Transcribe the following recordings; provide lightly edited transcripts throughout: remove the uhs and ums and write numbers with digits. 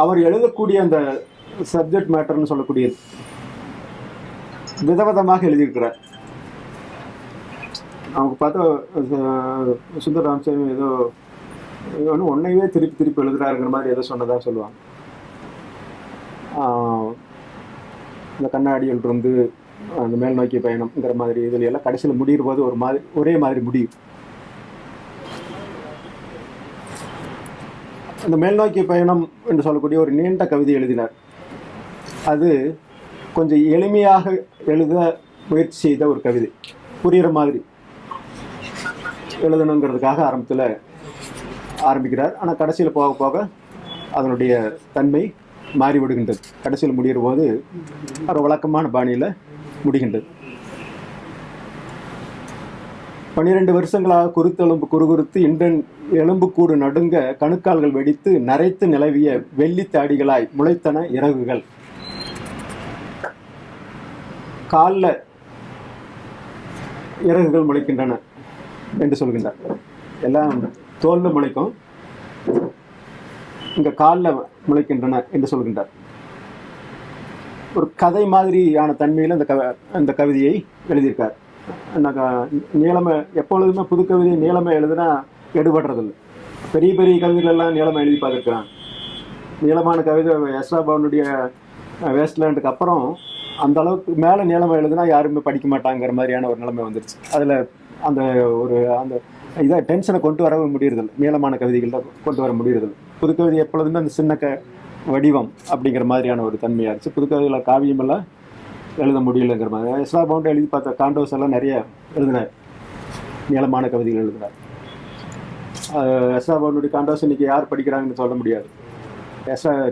அவர் எழுதக்கூடிய அந்த சப்ஜெக்ட் மேட்டர்னு சொல்லக்கூடியது விதவிதமாக எழுதியிருக்கிறார். அவங்க பார்த்தா சுந்தர ராமசாமி ஏதோ ஒன்னையே திருப்பி திருப்பி எழுதுறாருங்கிற மாதிரி ஏதோ சொன்னதாக சொல்லுவாங்க. இந்த கண்ணாடியில் இருந்து அந்த மேல் நோக்கிய பயணம்ங்கிற மாதிரி இதில் எல்லாம் கடைசியில் முடிகிற போது ஒரு மாதிரி ஒரே மாதிரி முடியும். அந்த மேல் நோக்கிய பயணம் என்று சொல்லக்கூடிய ஒரு நீண்ட கவிதை எழுதினார். அது கொஞ்சம் எளிமையாக எழுத முயற்சி செய்த ஒரு கவிதை, புரிகிற மாதிரி எழுதணுங்கிறதுக்காக ஆரம்பிக்கிறார். ஆனால் கடைசியில் போக போக அதனுடைய தன்மை மாறிவிடுகின்றது. கடைசியில் முடிகிற போது ஒரு வழக்கமான பாணியில் முடிகின்றது. 12 வருஷங்களாக குருத்தெலும்பு குறுகுறுத்து இன்றன் எலும்புக்கூடு நடுங்க கணுக்கால்கள் வெடித்து நரைத்து நிலவிய வெள்ளித்தாடிகளாய் முளைத்தன இறகுகள். காலில் இறகுகள் முளைக்கின்றன என்று சொல்கின்றார். எல்லாம் தோல்ல முளைக்கும், இங்கே காலில் முளைக்கின்றன என்று சொல்கின்றார். ஒரு கதை மாதிரியான தன்மையில் அந்த கவிதையை எழுதியிருக்கார். நீளமை எப்பொழுதுமே புது கவிதை நீளமை எழுதுனா எடுபடுறதில்லை. பெரிய பெரிய கவிதைகளெல்லாம் நீளமை எழுதி பார்த்துருக்கிறான். நீளமான கவிதை எஸ்ரா பவுனுடைய வேஸ்ட்லேண்டுக்கு அப்புறம் அந்த அளவுக்கு மேலே நீளமை எழுதுனா யாருமே படிக்க மாட்டாங்கிற மாதிரியான ஒரு நிலைமை வந்துருச்சு. அதில் அந்த இதை டென்ஷனை கொண்டு வரவே முடியறதில்லை. நீளமான கவிதைகள் கொண்டு வர முடியறதில்லை. புது கவிதை எப்பொழுதுமே அந்த சின்ன வடிவம் அப்படிங்கிற மாதிரியான ஒரு தன்மையாக இருந்துச்சு. புது கவிதையில் காவியமெல்லாம் எழுத முடியலைங்கிற மாதிரி. எஸ்ரா பவுண்ட் எழுதி பார்த்த காண்டோஸ் எல்லாம் நிறைய எழுதினார், நீளமான கவிதைகள் எழுதினார். எஸ்ரா பவுண்டுடைய காண்டோஸ் இன்னைக்கு யார் படிக்கிறாங்கன்னு சொல்ல முடியாது.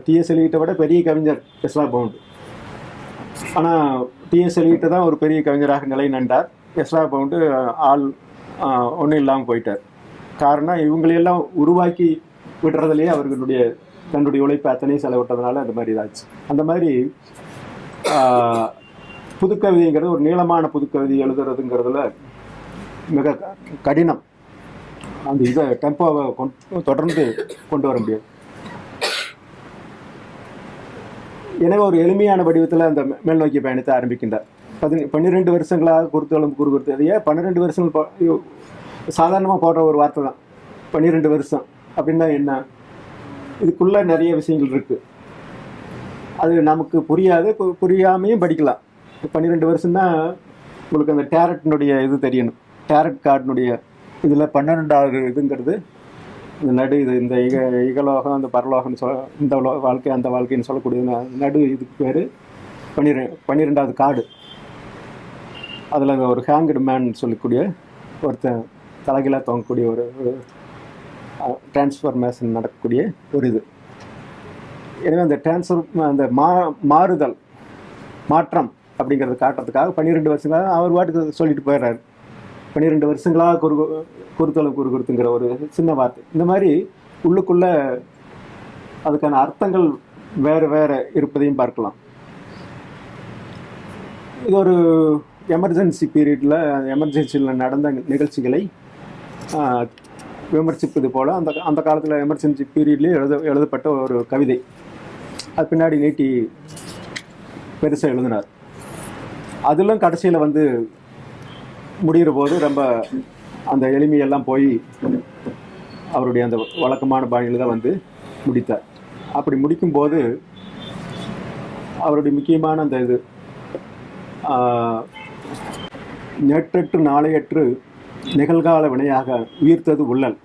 டிஎஸ் எலியட்டை விட பெரிய கவிஞர் எஸ்ரா பவுண்டு. ஆனால் டிஎஸ் எலியட்டை தான் ஒரு பெரிய கவிஞராக நிலை நண்டார். எஸ்ரா பவுண்டு ஒன்றும் இல்லாமல் போயிட்டார். காரணம் இவங்களையெல்லாம் உருவாக்கி விடுறதுலேயே அவர்களுடைய தன்னுடைய உழைப்பு அத்தனையும் செலவிட்டதுனால அந்த மாதிரி இதாச்சு. அந்த மாதிரி புதுக்கவிதைங்கிறது ஒரு நீளமான புதுக்கவிதை எழுதுறதுங்கிறதுல மிக கடினம். அந்த இதை டெம்போவை தொடர்ந்து கொண்டு வர முடியாது. எனவே ஒரு எளிமையான வடிவத்தில் அந்த மேல் நோக்கிய பயணத்தை ஆரம்பிக்கின்றார். 12 வருஷங்களாக குருத்தெலும்பு குறுகுறுத்து. அது ஏன் 12 வருஷங்கள் சாதாரணமாக போடுற ஒரு வார்த்தை தான். 12 வருஷம் அப்படின்னா என்ன? இதுக்குள்ளே நிறைய விஷயங்கள் இருக்குது. அது நமக்கு புரியாது, புரியாமையும் படிக்கலாம். 12 வருஷம்னா உங்களுக்கு அந்த டேரட்டினுடைய இது தெரியணும். டேரட் கார்டினுடைய இதில் 12வது இதுங்கிறது இந்த நடு இது, இந்த இகலோகம் அந்த பரலோகம்னு இந்த வாழ்க்கை அந்த வாழ்க்கைன்னு சொல்லக்கூடிய நடு இதுக்கு பேர் 12வது கார்டு. அதில் ஒரு ஹேங்கடு மேன் சொல்லக்கூடிய ஒருத்தன் தலைகளாக தோங்கக்கூடிய ஒரு டிரான்ஸ்ஃபர்மேஷன் நடக்கக்கூடிய ஒரு இது. எனவே அந்த அந்த மாறுதல் மாற்றம் அப்படிங்கிறத காட்டுறதுக்காக 12 வருஷங்களாக அவர் வாட்டுக்கு சொல்லிட்டு போயிடுறாரு. 12 வருஷங்களாக குருத்தெலும்பு குறுகுறுத்துங்கிற ஒரு சின்ன வார்த்தை. இந்த மாதிரி உள்ளுக்குள்ளே அதுக்கான அர்த்தங்கள் வேறு வேறு இருப்பதையும் பார்க்கலாம். இது ஒரு எமர்ஜென்சி பீரியடில் எமர்ஜென்சியில் நடந்த நிகழ்ச்சிகளை விமர்சிப்பது போல் அந்த காலத்தில் எமர்ஜென்சி பீரியட்லேயே எழுதப்பட்ட ஒரு கவிதை. அது பின்னாடி நீட்டி பெருசாக எழுதினார். அதிலும் கடைசியில் முடிகிற போது ரொம்ப அந்த எளிமையெல்லாம் போய் அவருடைய அந்த வழக்கமான பாணியில் தான் முடித்தார். அப்படி முடிக்கும்போது அவருடைய முக்கியமான அந்த இது நேற்றற்று நாளையற்று நிகழ்கால வினையாக உயிர்த்தது உள்ளல்.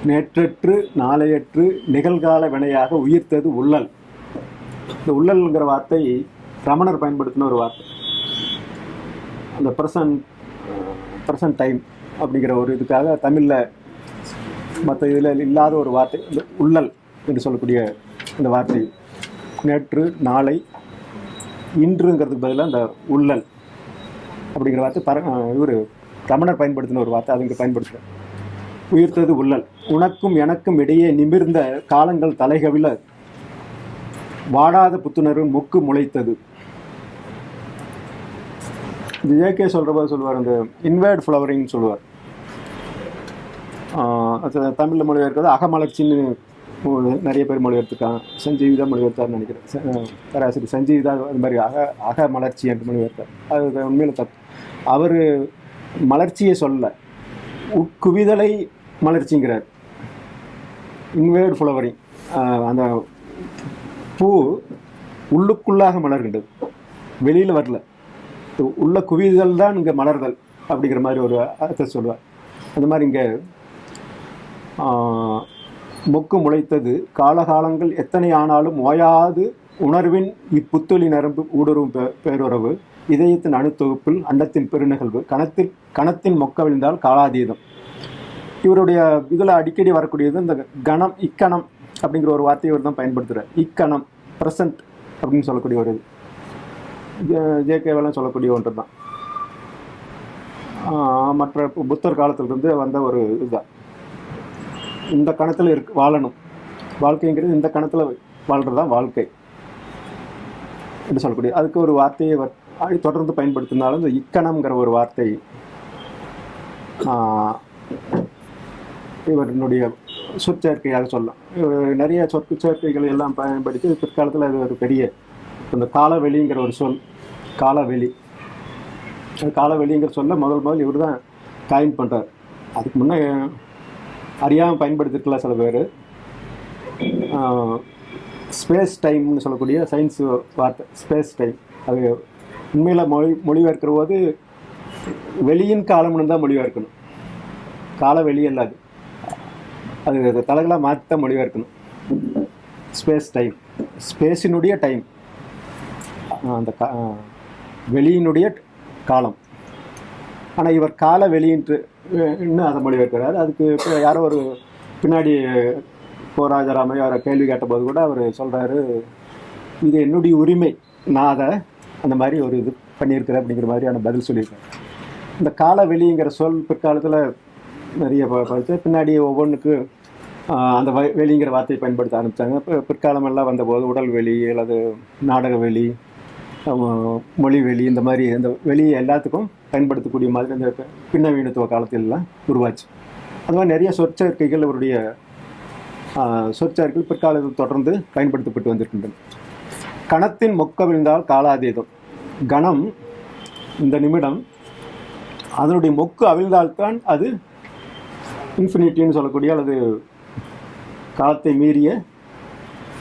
நேற்றற்று நாளையற்று நிகழ்கால வினையாக உயிர்த்தது உள்ளல். இந்த உள்ளல்ங்கிற வார்த்தை ரமணர் பயன்படுத்தின ஒரு வார்த்தை. அந்த ப்ரெசன்ட் டைம் அப்படிங்கிற ஒரு இதுக்காக தமிழில் மற்ற இதில் இல்லாத ஒரு வார்த்தை இந்த உள்ளல் என்று சொல்லக்கூடிய இந்த வார்த்தை. நேற்று நாளை இன்றுங்கிறதுக்கு பதிலாக அந்த உள்ளல் அப்படிங்கிற வார்த்தை இவர் ரமணர் பயன்படுத்தின ஒரு வார்த்தை. அது இங்கே பயன்படுத்துகிறார். உயிர்த்தது உள்ளல். உனக்கும் எனக்கும் இடையே நிமிர்ந்த காலங்கள் தலைகவில வாடாத புத்துணர்வு மொக்கு முளைத்தது. இந்த ஜேகே சொல்கிற போது சொல்லுவார், அந்த இன்வேர்ட் ஃப்ளவரிங்னு சொல்லுவார். தமிழில் மொழியாக இருக்கிறது அகமலர்ச்சின்னு நிறைய பேர் மொழிபெயர்த்துருக்காங்க. சஞ்சீவி தான் மொழிபெயர்த்தார்னு நினைக்கிறேன். சராசரி சஞ்சீவி தான் அது மாதிரி அக மலர்ச்சி என்று மொழிபெயர்த்தார். அது உண்மையில் தப்பு. அவர் மலர்ச்சியை சொல்ல, உட்குவிதலை மலர்ச்சிங்கிறார். இன்வேர்ட் ஃப்ளவரிங், அந்த பூ உள்ளுக்குள்ளாக மலர்கின்றது, வெளியில் வரல. உள்ள குவிதல் தான் இங்கே மலர்தல் அப்படிங்கிற மாதிரி ஒரு அர்த்தம் சொல்லுவார். அந்த மாதிரி இங்கே மொக்கு முளைத்தது காலகாலங்கள் எத்தனை ஆனாலும் ஓயாது உணர்வின் இப்புத்தொலி நரம்பு ஊடுருவும் பேருறவு இதயத்தின் அணுத்தொகுப்பில் அண்டத்தின் பெருநிகழ்வு கணத்தின் மொக்க விழுந்தால் காலாதீதம். இவருடைய இதில் அடிக்கடி வரக்கூடியது இந்த கணம், இக்கணம் அப்படிங்கிற ஒரு வார்த்தையை இவர் தான் பயன்படுத்துகிறார். இக்கணம், ப்ரெசன்ட் அப்படின்னு சொல்லக்கூடிய ஒரு ஜேகேவெல்லாம் சொல்லக்கூடிய ஒன்று தான். மற்ற புத்தர் காலத்திலிருந்து வந்த ஒரு இதுதான். இந்த கணத்தில் வாழணும், வாழ்க்கைங்கிறது இந்த கணத்தில் வாழ்கிறது தான் வாழ்க்கை என்று சொல்லக்கூடிய அதுக்கு ஒரு வார்த்தையை தொடர்ந்து பயன்படுத்தினாலும் இந்த இக்கணம்ங்கிற ஒரு வார்த்தை இவருடைய சொற்சேர்க்கையாக சொல்லலாம். நிறைய சொற்சேர்க்கைகள் எல்லாம் பயன்படுத்தி பிற்காலத்தில் அது ஒரு பெரிய இந்த காலவெளிங்கிற ஒரு சொல், காலவெளி, காலவெளிங்கிற சொல்ல முதல் இவர் தான் காயின் பண்ணுறார். அதுக்கு முன்னே அறியாமல் பயன்படுத்திருக்கலாம் சில பேர். ஸ்பேஸ் டைம்னு சொல்லக்கூடிய சயின்ஸ் வார்த்தை ஸ்பேஸ் டைம், அது உண்மையில் மொழிபெயர்க்கிற போது வெளியின் காலம்னு தான் மொழிபெயர்க்கணும், காலவெளி அல்லாது. அது தலைகளாக மாற்றி தான் மொழிபெயர்க்கணும். ஸ்பேஸ் டைம், ஸ்பேஸினுடைய டைம், அந்த வெளியினுடைய காலம். ஆனால் இவர் கால வெளியின்று இன்னும் அதை மொழிபெயர்க்கிறார். அதுக்கு இப்போ யாரோ ஒரு பின்னாடி ராஜாராமையோ அவரை கேள்வி கேட்டபோது கூட அவர் சொல்கிறாரு, இது என்னுடைய உரிமை, நான் அதை அந்த மாதிரி ஒரு இது பண்ணியிருக்கிறேன் அப்படிங்கிற மாதிரியான பதில் சொல்லியிருக்கேன். இந்த கால வெளிங்கிற சொல் பிற்காலத்தில் நிறைய படித்து பின்னாடி ஒவ்வொன்றுக்கு அந்த வெளிங்கிற வார்த்தையை பயன்படுத்த ஆரம்பித்தாங்க. இப்போ பிற்காலமெல்லாம் வந்தபோது உடல் வெளி அல்லது நாடக வெளி, மொழி வெளி, இந்த மாதிரி இந்த வெளியை எல்லாத்துக்கும் பயன்படுத்தக்கூடிய மாதிரி இந்த பின்னவீனத்துவ காலத்திலெல்லாம் உருவாச்சு. அது மாதிரி நிறைய சொற்சேர்க்கைகள் அவருடைய சொற்சேர்க்கைகள் பிற்காலத்தில் தொடர்ந்து பயன்படுத்தப்பட்டு வந்திருக்கின்றன. கணத்தின் மொக்க விழுந்தால் காலாதீதம். கணம், இந்த நிமிடம், அதனுடைய மொக்கு அவிழ்ந்தால்தான் அது இன்ஃபினிட்டின்னு சொல்லக்கூடிய அல்லது காலத்தை மீறிய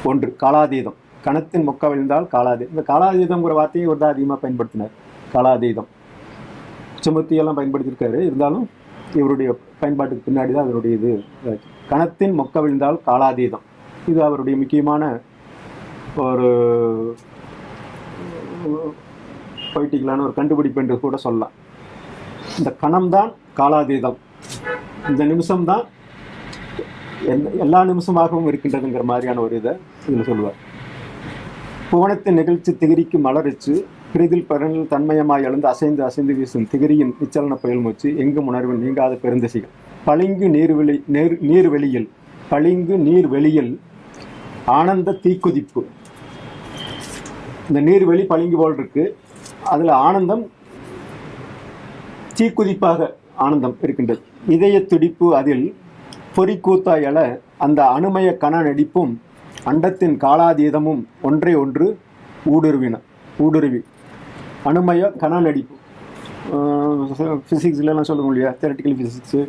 ஒன்று, காலாதீதம். கணத்தின் மொக்க விழுந்தால் காலாதீதம். இந்த காலாதீதம்ங்கிற வார்த்தையை ஒரு தான் அதிகமாக பயன்படுத்தினார். காலாதீதம் சுமத்தியெல்லாம் பயன்படுத்தியிருக்காரு. இருந்தாலும் இவருடைய பயன்பாட்டுக்கு பின்னாடி தான் அதனுடைய இது. கணத்தின் மொக்க விழுந்தால் காலாதீதம், இது அவருடைய முக்கியமான ஒரு பொய்ட்டிக்கலான ஒரு கண்டுபிடிப்பு என்று கூட சொல்லலாம். இந்த கணம்தான் காலாதீதம், இந்த நிமிஷம்தான் எல்லா நிமிஷமாகவும் இருக்கின்றதுங்கிற மாதிரியான ஒரு இதை இதில் சொல்லுவார். புவனத்தின் நிகழ்ச்சி திகிரிக்கு மலரிச்சு பிரிதில் பரனில் தன்மயமாய் எழுந்து அசைந்து அசைந்து வீசும் திகிரியின் நிச்சலன புயல் மூச்சு எங்கும் உணர்வில் நீங்காத பெருந்திசைகள். பளிங்கு நீர்வெளியில் பளிங்கு நீர்வெளியில் ஆனந்த தீக்குதிப்பு. இந்த நீர்வெளி பளிங்கு போல் இருக்கு, அதில் ஆனந்தம் தீக்குதிப்பாக ஆனந்தம் இருக்கின்றது. இதய துடிப்பு அதில் பொறிக்கூத்தாய் எழ அந்த அணுமய கண நடிப்பும் அண்டத்தின் காலாதீதமும் ஒன்றை ஒன்று ஊடுருவி அணுமய கண நடிப்பு. ஃபிசிக்ஸ்லாம் சொல்லுவோம் இல்லையா, தியரட்டிக்கல் ஃபிசிக்ஸு,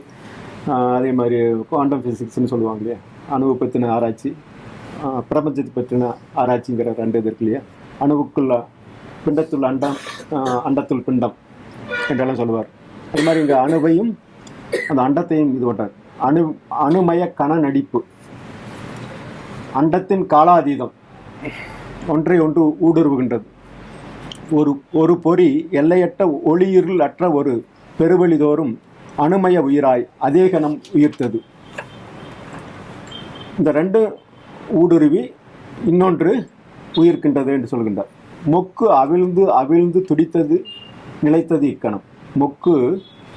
அதே மாதிரி குவாண்டம் ஃபிசிக்ஸ்னு சொல்லுவாங்க இல்லையா, அணுவை பற்றின ஆராய்ச்சி, பிரபஞ்சத்தை பற்றின ஆராய்ச்சிங்கிற ரெண்டு இது இருக்கு இல்லையா. அணுவுக்குள்ள பிண்டத்துள் அண்டம், அண்டத்துள் பிண்டம் என்றெல்லாம் சொல்லுவார். அது மாதிரி இங்கே அணுவையும் அந்த அண்டத்தையும் இது பண்ணுறார். அணுமய கண நடிப்பு, அண்டத்தின் காலாதீதம், ஒன்றை ஒன்று ஊடுருவுகின்றது. ஒரு பொறி எல்லையற்ற ஒளியிருள் அற்ற ஒரு பெருவெளிதோறும் அணுமய உயிராய் அதே கணம் உயிர்த்தது. இந்த ரெண்டு ஊடுருவி இன்னொன்று உயிர்க்கின்றது என்று சொல்கின்றார். மொக்கு அவிழ்ந்து அவிழ்ந்து துடித்தது நிலைத்தது இக்கணம். மொக்கு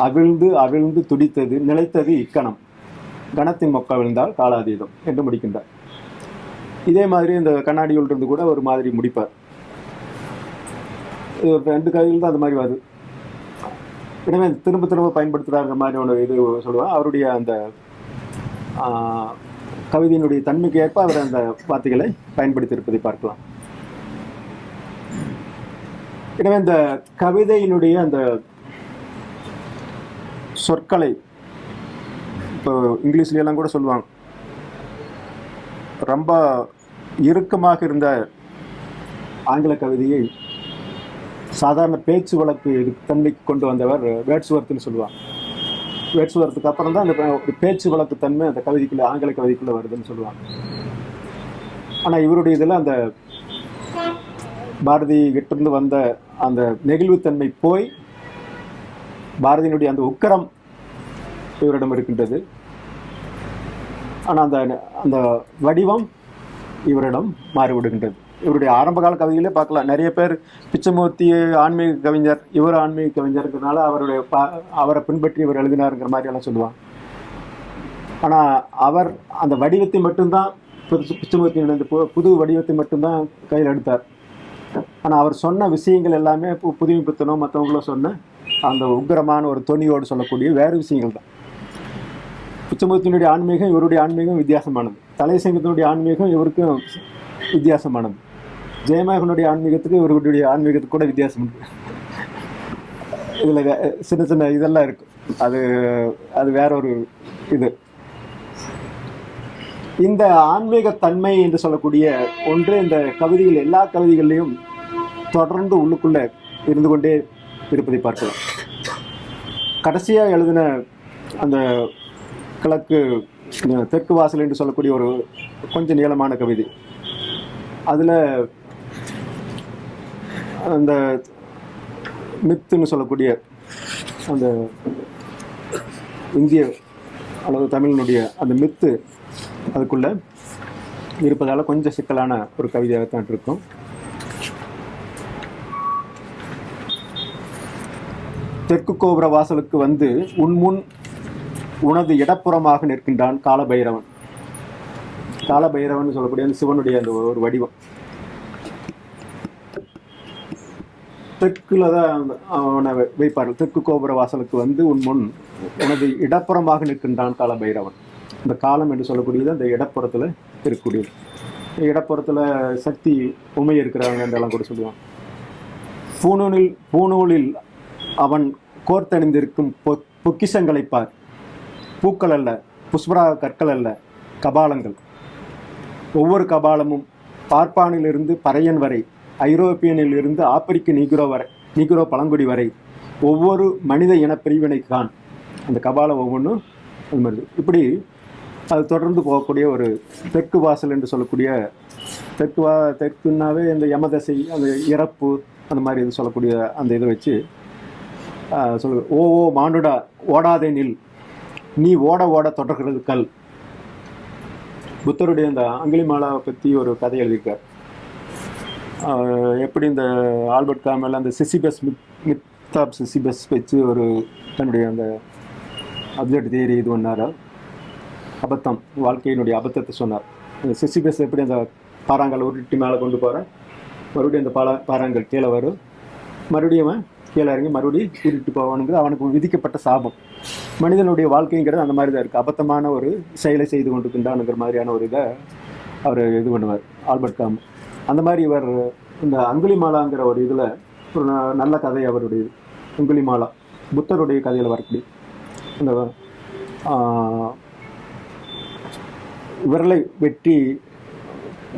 அவிழ்ந்து அவிழ்ந்து துடித்தது நிலைத்தது இக்கணம். கணத்தின் மொக்க விழுந்தால் காலாதீதம் என்று முடிக்கின்றார். இதே மாதிரி இந்த கண்ணாடியுள் இருந்து கூட ஒரு மாதிரி முடிப்பார். ரெண்டு கதையில் தான் அந்த மாதிரி வருது. எனவே திரும்ப திரும்ப பயன்படுத்துகிறாங்க மாதிரி ஒன்று இது சொல்லுவார். அவருடைய அந்த கவிதையினுடைய தன்மைக்கு ஏற்ப அவர் அந்த வார்த்தைகளை பயன்படுத்தியிருப்பதை பார்க்கலாம். எனவே இந்த கவிதையினுடைய அந்த சொற்களை இப்போ இங்கிலீஷ்லாம் கூட சொல்லுவாங்க, ரொம்ப இறுக்கமாக இருந்த ஆங்கில கவிதையை சாதாரண பேச்சு வழக்கு தன்மைக்கு கொண்டு வந்தவர் வேர்ட்ஸ்வொர்த்னு சொல்லுவாங்க. வேர்ட்ஸ்வொர்த்துக்கு அப்புறம் தான் அந்த பேச்சு வழக்கு தன்மை அந்த கவிதைக்குள்ளே, ஆங்கில கவிதைக்குள்ளே வருதுன்னு சொல்லுவாங்க. ஆனால் இவருடைய இதில் அந்த பாரதி கிட்டிருந்து வந்த அந்த நெகிழ்வுத்தன்மை போய் பாரதியினுடைய அந்த உக்கரம் இவரிடம் இருக்கின்றது. ஆனால் அந்த அந்த வடிவம் இவரிடம் மாறிவிடுகின்றது. இவருடைய ஆரம்பகால கவிதையிலே பார்க்கலாம், நிறைய பேர் பிச்சமூர்த்தி ஆன்மீக கவிஞர், இவர் ஆன்மீக கவிஞருங்கிறதுனால அவரை பின்பற்றி இவர் எழுதினாருங்கிற மாதிரியெல்லாம் சொல்லுவாங்க. ஆனால் அவர் அந்த வடிவத்தை மட்டும்தான், பிச்சமூர்த்தியினுடைய இந்த புது வடிவத்தை மட்டும்தான் கையில் எடுத்தார். ஆனால் அவர் சொன்ன விஷயங்கள் எல்லாமே புதுமை புத்தனோ மற்றவங்களோ சொன்ன அந்த உக்கிரமான ஒரு தொனியோடு சொல்லக்கூடிய வேறு விஷயங்கள் தான். பிச்சமூர்த்தியினுடைய ஆன்மீகம் இவருடைய ஆன்மீகம் வித்தியாசமானது. தலைசங்கத்தினுடைய ஆன்மீகம் இவருக்கும் வித்தியாசமானது. ஜெயமோகனுடைய ஆன்மீகத்துக்கு இவருடைய ஆன்மீகத்துக்கு கூட வித்தியாசம் இருக்கு. இதில் சின்ன சின்ன இதெல்லாம் இருக்கு. அது வேற ஒரு இது. இந்த ஆன்மீக தன்மை என்று சொல்லக்கூடிய ஒன்று இந்த கவிதைகள், எல்லா கவிதைகள்லையும் தொடர்ந்து உள்ளுக்குள்ள இருந்து கொண்டே இருப்பதை பார்க்கலாம். கடைசியாக எழுதின அந்த கிழக்கு தெற்கு வாசல் என்று சொல்லக்கூடிய ஒரு கொஞ்சம் நீளமான கவிதை, அதில் அந்த மித்துன்னு சொல்லக்கூடிய அந்த இந்திய அல்லது தமிழினுடைய அந்த மித்து அதுக்குள்ளே இருப்பதால் கொஞ்சம் சிக்கலான ஒரு கவிதையாகத்தான் இருக்கும். தெற்கு கோபுர வாசலுக்கு வந்து உன்முன் உனது இடப்புறமாக நிற்கின்றான் காலபைரவன். காலபைரவன் சொல்லக்கூடிய அந்த சிவனுடைய அந்த ஒரு வடிவம். தெற்குல தான் அவனை வைப்பார்கள். தெற்கு கோபுர வாசலுக்கு வந்து உன்முன் உனது இடப்புறமாக நிற்கின்றான் காலபைரவன். இந்த காலம் என்று சொல்லக்கூடியது அந்த இடப்புறத்தில் இருக்கக்கூடியது. இடப்புறத்தில் சக்தி உமை இருக்கிறாங்க என்றெல்லாம் கூட சொல்லுவான். பூநூலில் அவன் கோர்த்தணிந்திருக்கும் பொக்கிஷங்களை பார். பூக்கள் அல்ல, புஷ்பராக கற்கள் அல்ல, கபாலங்கள். ஒவ்வொரு கபாலமும் பார்ப்பானிலிருந்து பறையன் வரை, ஐரோப்பியனில் இருந்து ஆப்பிரிக்க நீக்ரோ பழங்குடி வரை ஒவ்வொரு மனித இனப்பிரிவினை கான். அந்த கபாலம் ஒவ்வொன்றும் அது மாதிரி. இப்படி அது தொடர்ந்து போகக்கூடிய ஒரு தெற்கு வாசல் என்று சொல்லக்கூடிய தெற்குனாவே இந்த யமதசை, அந்த இறப்பு, அந்த மாதிரி இது சொல்லக்கூடிய அந்த இதை வச்சு சொல்லு. ஓ மானுடா ஓடாதே நில், நீ ஓட ஓட தொடர்கிறது கல். புத்தருடைய அந்த அங்கிலிமாலாவை பற்றி ஒரு கதை எழுதியிருக்கார். எப்படி இந்த ஆல்பர்ட் காமெல் அந்த சிசிபஸ் மித் ஆஃப் சிசிபஸ் வச்சு ஒரு தன்னுடைய அந்த அப்சர்ட் தியரி இது பண்ணாரோ, அபத்தம், வாழ்க்கையினுடைய அபத்தத்தை சொன்னார். அந்த சிசிபஸ் எப்படி அந்த பாறாங்கல் உருட்டி மேலே கொண்டு போகிறேன், மறுபடியும் அந்த பாறாங்கல் கீழே வரும், மறுபடியும் அவன் கீழே இறங்கி மறுபடியும் உருட்டி போவானுங்கிறது அவனுக்கு விதிக்கப்பட்ட சாபம். மனிதனுடைய வாழ்க்கைங்கிறது அந்த மாதிரி தான் இருக்குது. அபத்தமான ஒரு செயலை செய்து கொண்டிருக்கின்றானுங்கிற மாதிரியான ஒரு இதை அவர் இது பண்ணுவார் ஆல்பர்ட் காம். அந்த மாதிரி இவர் இந்த அங்குலிமாலாங்கிற ஒரு இதில் ஒரு நல்ல கதை அவருடைய அங்குலிமாலா, புத்தருடைய கதையில் வரக்கூடிய இந்த விரலை வெட்டி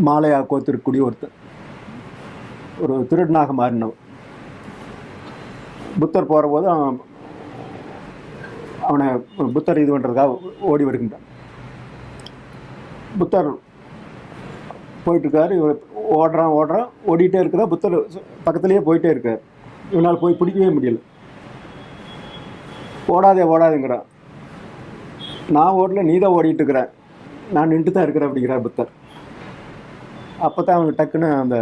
மாலையாக கோத்திருக்கக்கூடிய ஒருத்தர், ஒரு திருடனாக மாறினவர். புத்தர் போகிற போது அவனை புத்தர் இது பண்ணுறதுக்காக ஓடி வருகின்றான். புத்தர் போயிட்டுருக்காரு, இவர் ஓடுறான் ஓடிட்டே இருக்கிறா. புத்தர் பக்கத்துலேயே போயிட்டே இருக்கார். இவனால் போய் பிடிக்கவே முடியல. ஓடாதேங்கிறான். நான் ஓடல, நீ தான் ஓடிட்டு இருக்கிறேன், நான் நின்று தான் இருக்கிறேன் அப்படிங்கிறார் புத்தர். அப்போ தான் அவங்க டக்குன்னு அந்த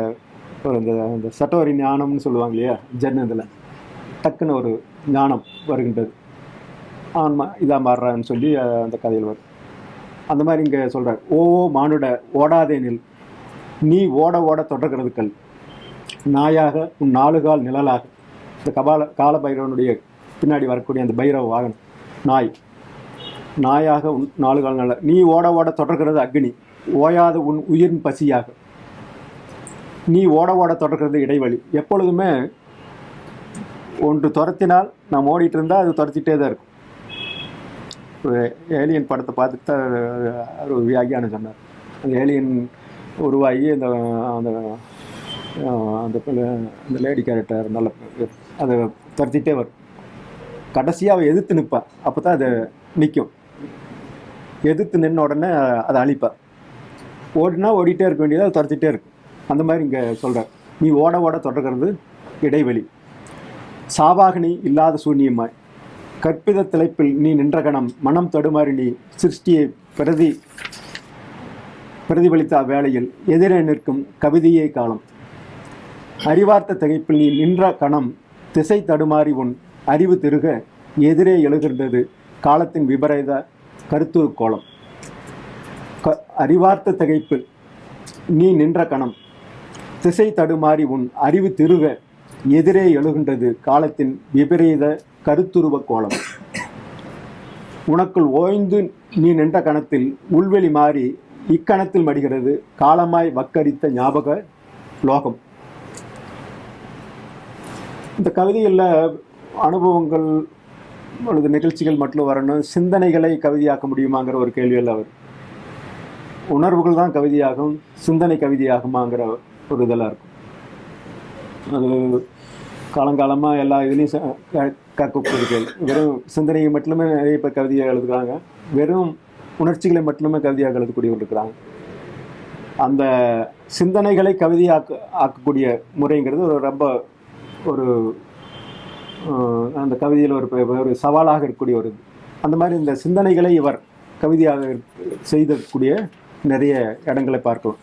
அந்த சட்டோரி ஞானம்னு சொல்லுவாங்க இல்லையா, ஜன்னதில் டக்குன்னு ஒரு ஞானம் வருகின்றது. ஆன்மா இதாக மாறுறான்னு சொல்லி அந்த கதையில் வரும். அந்த மாதிரி இங்கே சொல்கிறார், ஓ மானுட ஓடாதே நில், நீ ஓட ஓட தொடர்கிறது கல், நாயாக உன் 4 கால் நிழலாக. இந்த கால பைரவனுடைய பின்னாடி வரக்கூடிய அந்த பைரவ வாகனம் நாய். நாயாக உன் 4 கால் நல்ல, நீ ஓட ஓட தொடர்கிறது அக்னி, ஓயாத உன் உயிரின் பசியாக. நீ ஓட ஓட தொடர்கிறது இடைவெளி. எப்பொழுதுமே ஒன்று துரத்தினால் நாம் ஓடிட்டு இருந்தால் அது துரத்திட்டே தான் இருக்கும். ஏலியன் படத்தை பார்த்துட்டு தான் ஒரு வியாகியானம் சொன்னார். அந்த ஏலியன் உருவாகி அந்த அந்த அந்த அந்த லேடி கேரக்டர் நல்ல அதை துரத்திட்டே வரும். கடைசியாக அவள் எதிர்த்து நிற்பாள், அப்போ தான் அதை நிற்கும். எதிர்த்து நின்ன உடனே அதை அழிப்பாள். ஓடினா ஓடிட்டே இருக்க வேண்டியது, அதை துரத்திட்டே இருக்கும். அந்த மாதிரி இங்கே சொல்கிறார், நீ ஓட ஓட தொடர்கிறது இடைவெளி. சாவாகினி இல்லாத சூன்யமாய் கற்பித திளைப்பில் நீ நின்ற கணம், மனம் தடுமாறி நீ சிருஷ்டியை பிரதிபலித்த அவ்வேளையில் எதிரே நிற்கும் கவிதையே காலம். அறிவார்த்த திகைப்பில் நீ நின்ற கணம், திசை தடுமாறி உன் அறிவு திருக எதிரே எழுகின்றது காலத்தின் விபரீத கருத்து கோலம். அறிவார்த்த திகைப்பில் நீ நின்ற கணம், திசை தடுமாறி உன் அறிவு திருக எதிரே எழுகின்றது காலத்தின் விபரீத கருத்துருவ கோலம். உனக்குள் ஓய்ந்து நீ நின்ற கணத்தில் உள்வெளி மாறி இக்கணத்தில் மடிகிறது காலமாய் வக்கரித்த ஞாபக லோகம். இந்த கவிதையில் அனுபவங்கள் அல்லது நிகழ்ச்சிகள் மட்டும் வரணும், சிந்தனைகளை கவிதையாக்க முடியுமாங்கிற ஒரு கேள்வியில் அவர். உணர்வுகள் தான் கவிதையாகும், சிந்தனை கவிதையாகுமாங்கிற ஒரு இதெல்லாம் இருக்கும். அது காலங்காலமாக எல்லா இதுலேயும் கற்கக்கூடிய கேள்வி. வெறும் சிந்தனையை மட்டுமே நிறைய பேர் கவிதையாக எழுதுகிறாங்க, வெறும் உணர்ச்சிகளை மட்டுமே கவிதையாக எழுதக்கூடியவர்கள் இருக்கிறாங்க. அந்த சிந்தனைகளை ஆக்கக்கூடிய முறைங்கிறது ஒரு ரொம்ப ஒரு அந்த கவிதையில் ஒரு சவாலாக இருக்கக்கூடிய ஒரு இது. அந்த மாதிரி இந்த சிந்தனைகளை இவர் கவிதையாக செய்தக்கூடிய நிறைய இடங்களை பார்க்கலாம்.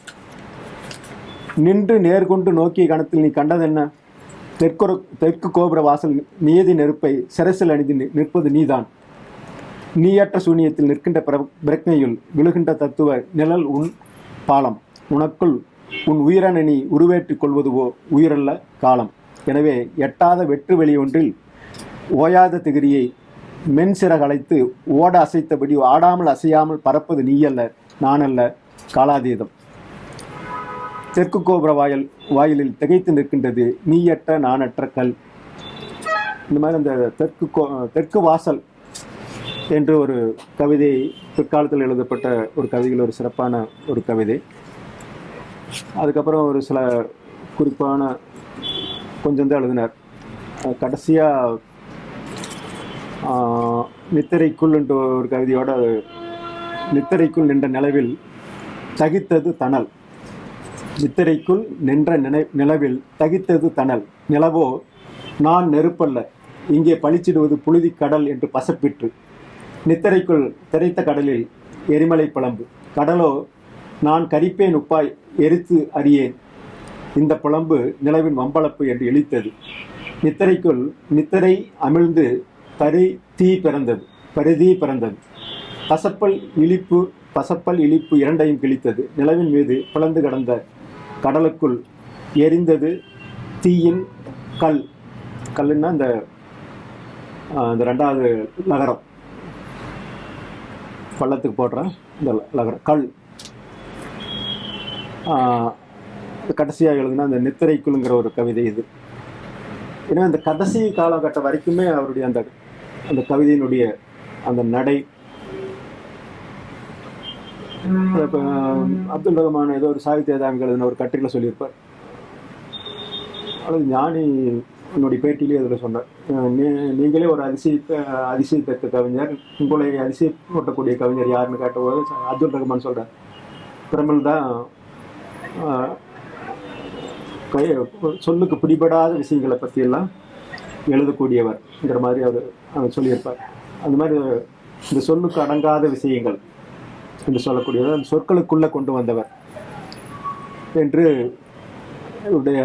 நின்று நேர்கொண்டு நோக்கிய கணத்தில் நீ கண்டது என்ன? தெற்கு கோபுர வாசல் நியதி நெருப்பை சிரசில் அணிந்து நிற்பது நீதான். நீயற்ற சூனியத்தில் நிற்கின்ற பிரக்னையுள் விழுகின்ற தத்துவ நிழல் உன் பாலம். உனக்குள் உன் உயிரென நீ உருவேற்றிக் கொள்வதுவோ உயிரல்ல காலம். எனவே எட்டாத வெற்று வெளி ஒன்றில் ஓயாத திகிரியை மென்சிறகலைத்து ஓட அசைத்தபடி ஆடாமல் அசையாமல் பறப்பது நீயல்ல நானல்ல காலாதீதம். தெற்கு கோபுர வாயிலில் திகைத்து நிற்கின்றது நீயற்ற நானற்ற கல். இந்த மாதிரி அந்த தெற்கு வாசல் என்று ஒரு கவிதை பிற்காலத்தில் எழுதப்பட்ட ஒரு கவிதையில் ஒரு சிறப்பான ஒரு கவிதை. அதுக்கப்புறம் ஒரு சில குறிப்பான கொஞ்சம் தான் எழுதினார். கடைசியாக நித்திரைக்குள் என்ற ஒரு கவிதையோட, நித்திரைக்குள் நின்ற நிலவில் தகித்தது தணல். நித்திரைக்குள் நின்ற நிலவில் தகித்தது தணல். நிலவோ நான் நெருப்பல்ல, இங்கே பழிச்சிடுவது புழுதி கடல் என்று பசப்பிற்று. நித்திரைக்குள் திரைத்த கடலில் எரிமலை புலம்பு. கடலோ நான் கரிப்பேன் உப்பாய் எரித்து அறியேன். இந்த புலம்பு நிலவின் வம்பளப்பு என்று இழித்தது. நித்திரைக்குள் நித்திரை அமிழ்ந்து பரிதீ பிறந்தது. பசப்பல் இழிப்பு இரண்டையும் கிழித்தது. நிலவின் மீது பிளந்து கடந்த கடலுக்குள் எரிந்தது தீயின் கல். கல்லுன்னா இந்த 2வது நகரம், பள்ளத்துக்கு போடுற இந்த நகரம் கல். கடைசியாக எழுதுனா அந்த நித்திரைக்குள்ங்கிற ஒரு கவிதை இது. ஏன்னா இந்த கடைசி காலகட்டம் வரைக்குமே அவருடைய அந்த அந்த கவிதையினுடைய அந்த நடை. இப்போ அப்துல் ரஹ்மான் ஏதோ ஒரு சாகித்ய ஏதாமிகள் எழுதின ஒரு கட்டுரையில் சொல்லியிருப்பார், அல்லது ஞானி என்னுடைய பேட்டியிலே அதில் சொன்னார், நீங்களே ஒரு அதிசயத்தக்க கவிஞர், உங்களை அதிசயப்பட்டக்கூடிய கவிஞர் யாருன்னு கேட்டபோது அப்துல் ரஹ்மான் சொல்கிறார், பிரமல் தான் சொல்லுக்கு பிடிபடாத விஷயங்களை பற்றியெல்லாம் எழுதக்கூடியவர்ங்கிற மாதிரி அவர் சொல்லியிருப்பார். அந்த மாதிரி இந்த சொல்லுக்கு அடங்காத விஷயங்கள் என்று சொல்லக்கூடியவர், அந்த சொற்களுக்குள்ளே கொண்டு வந்தவர் என்று இவருடைய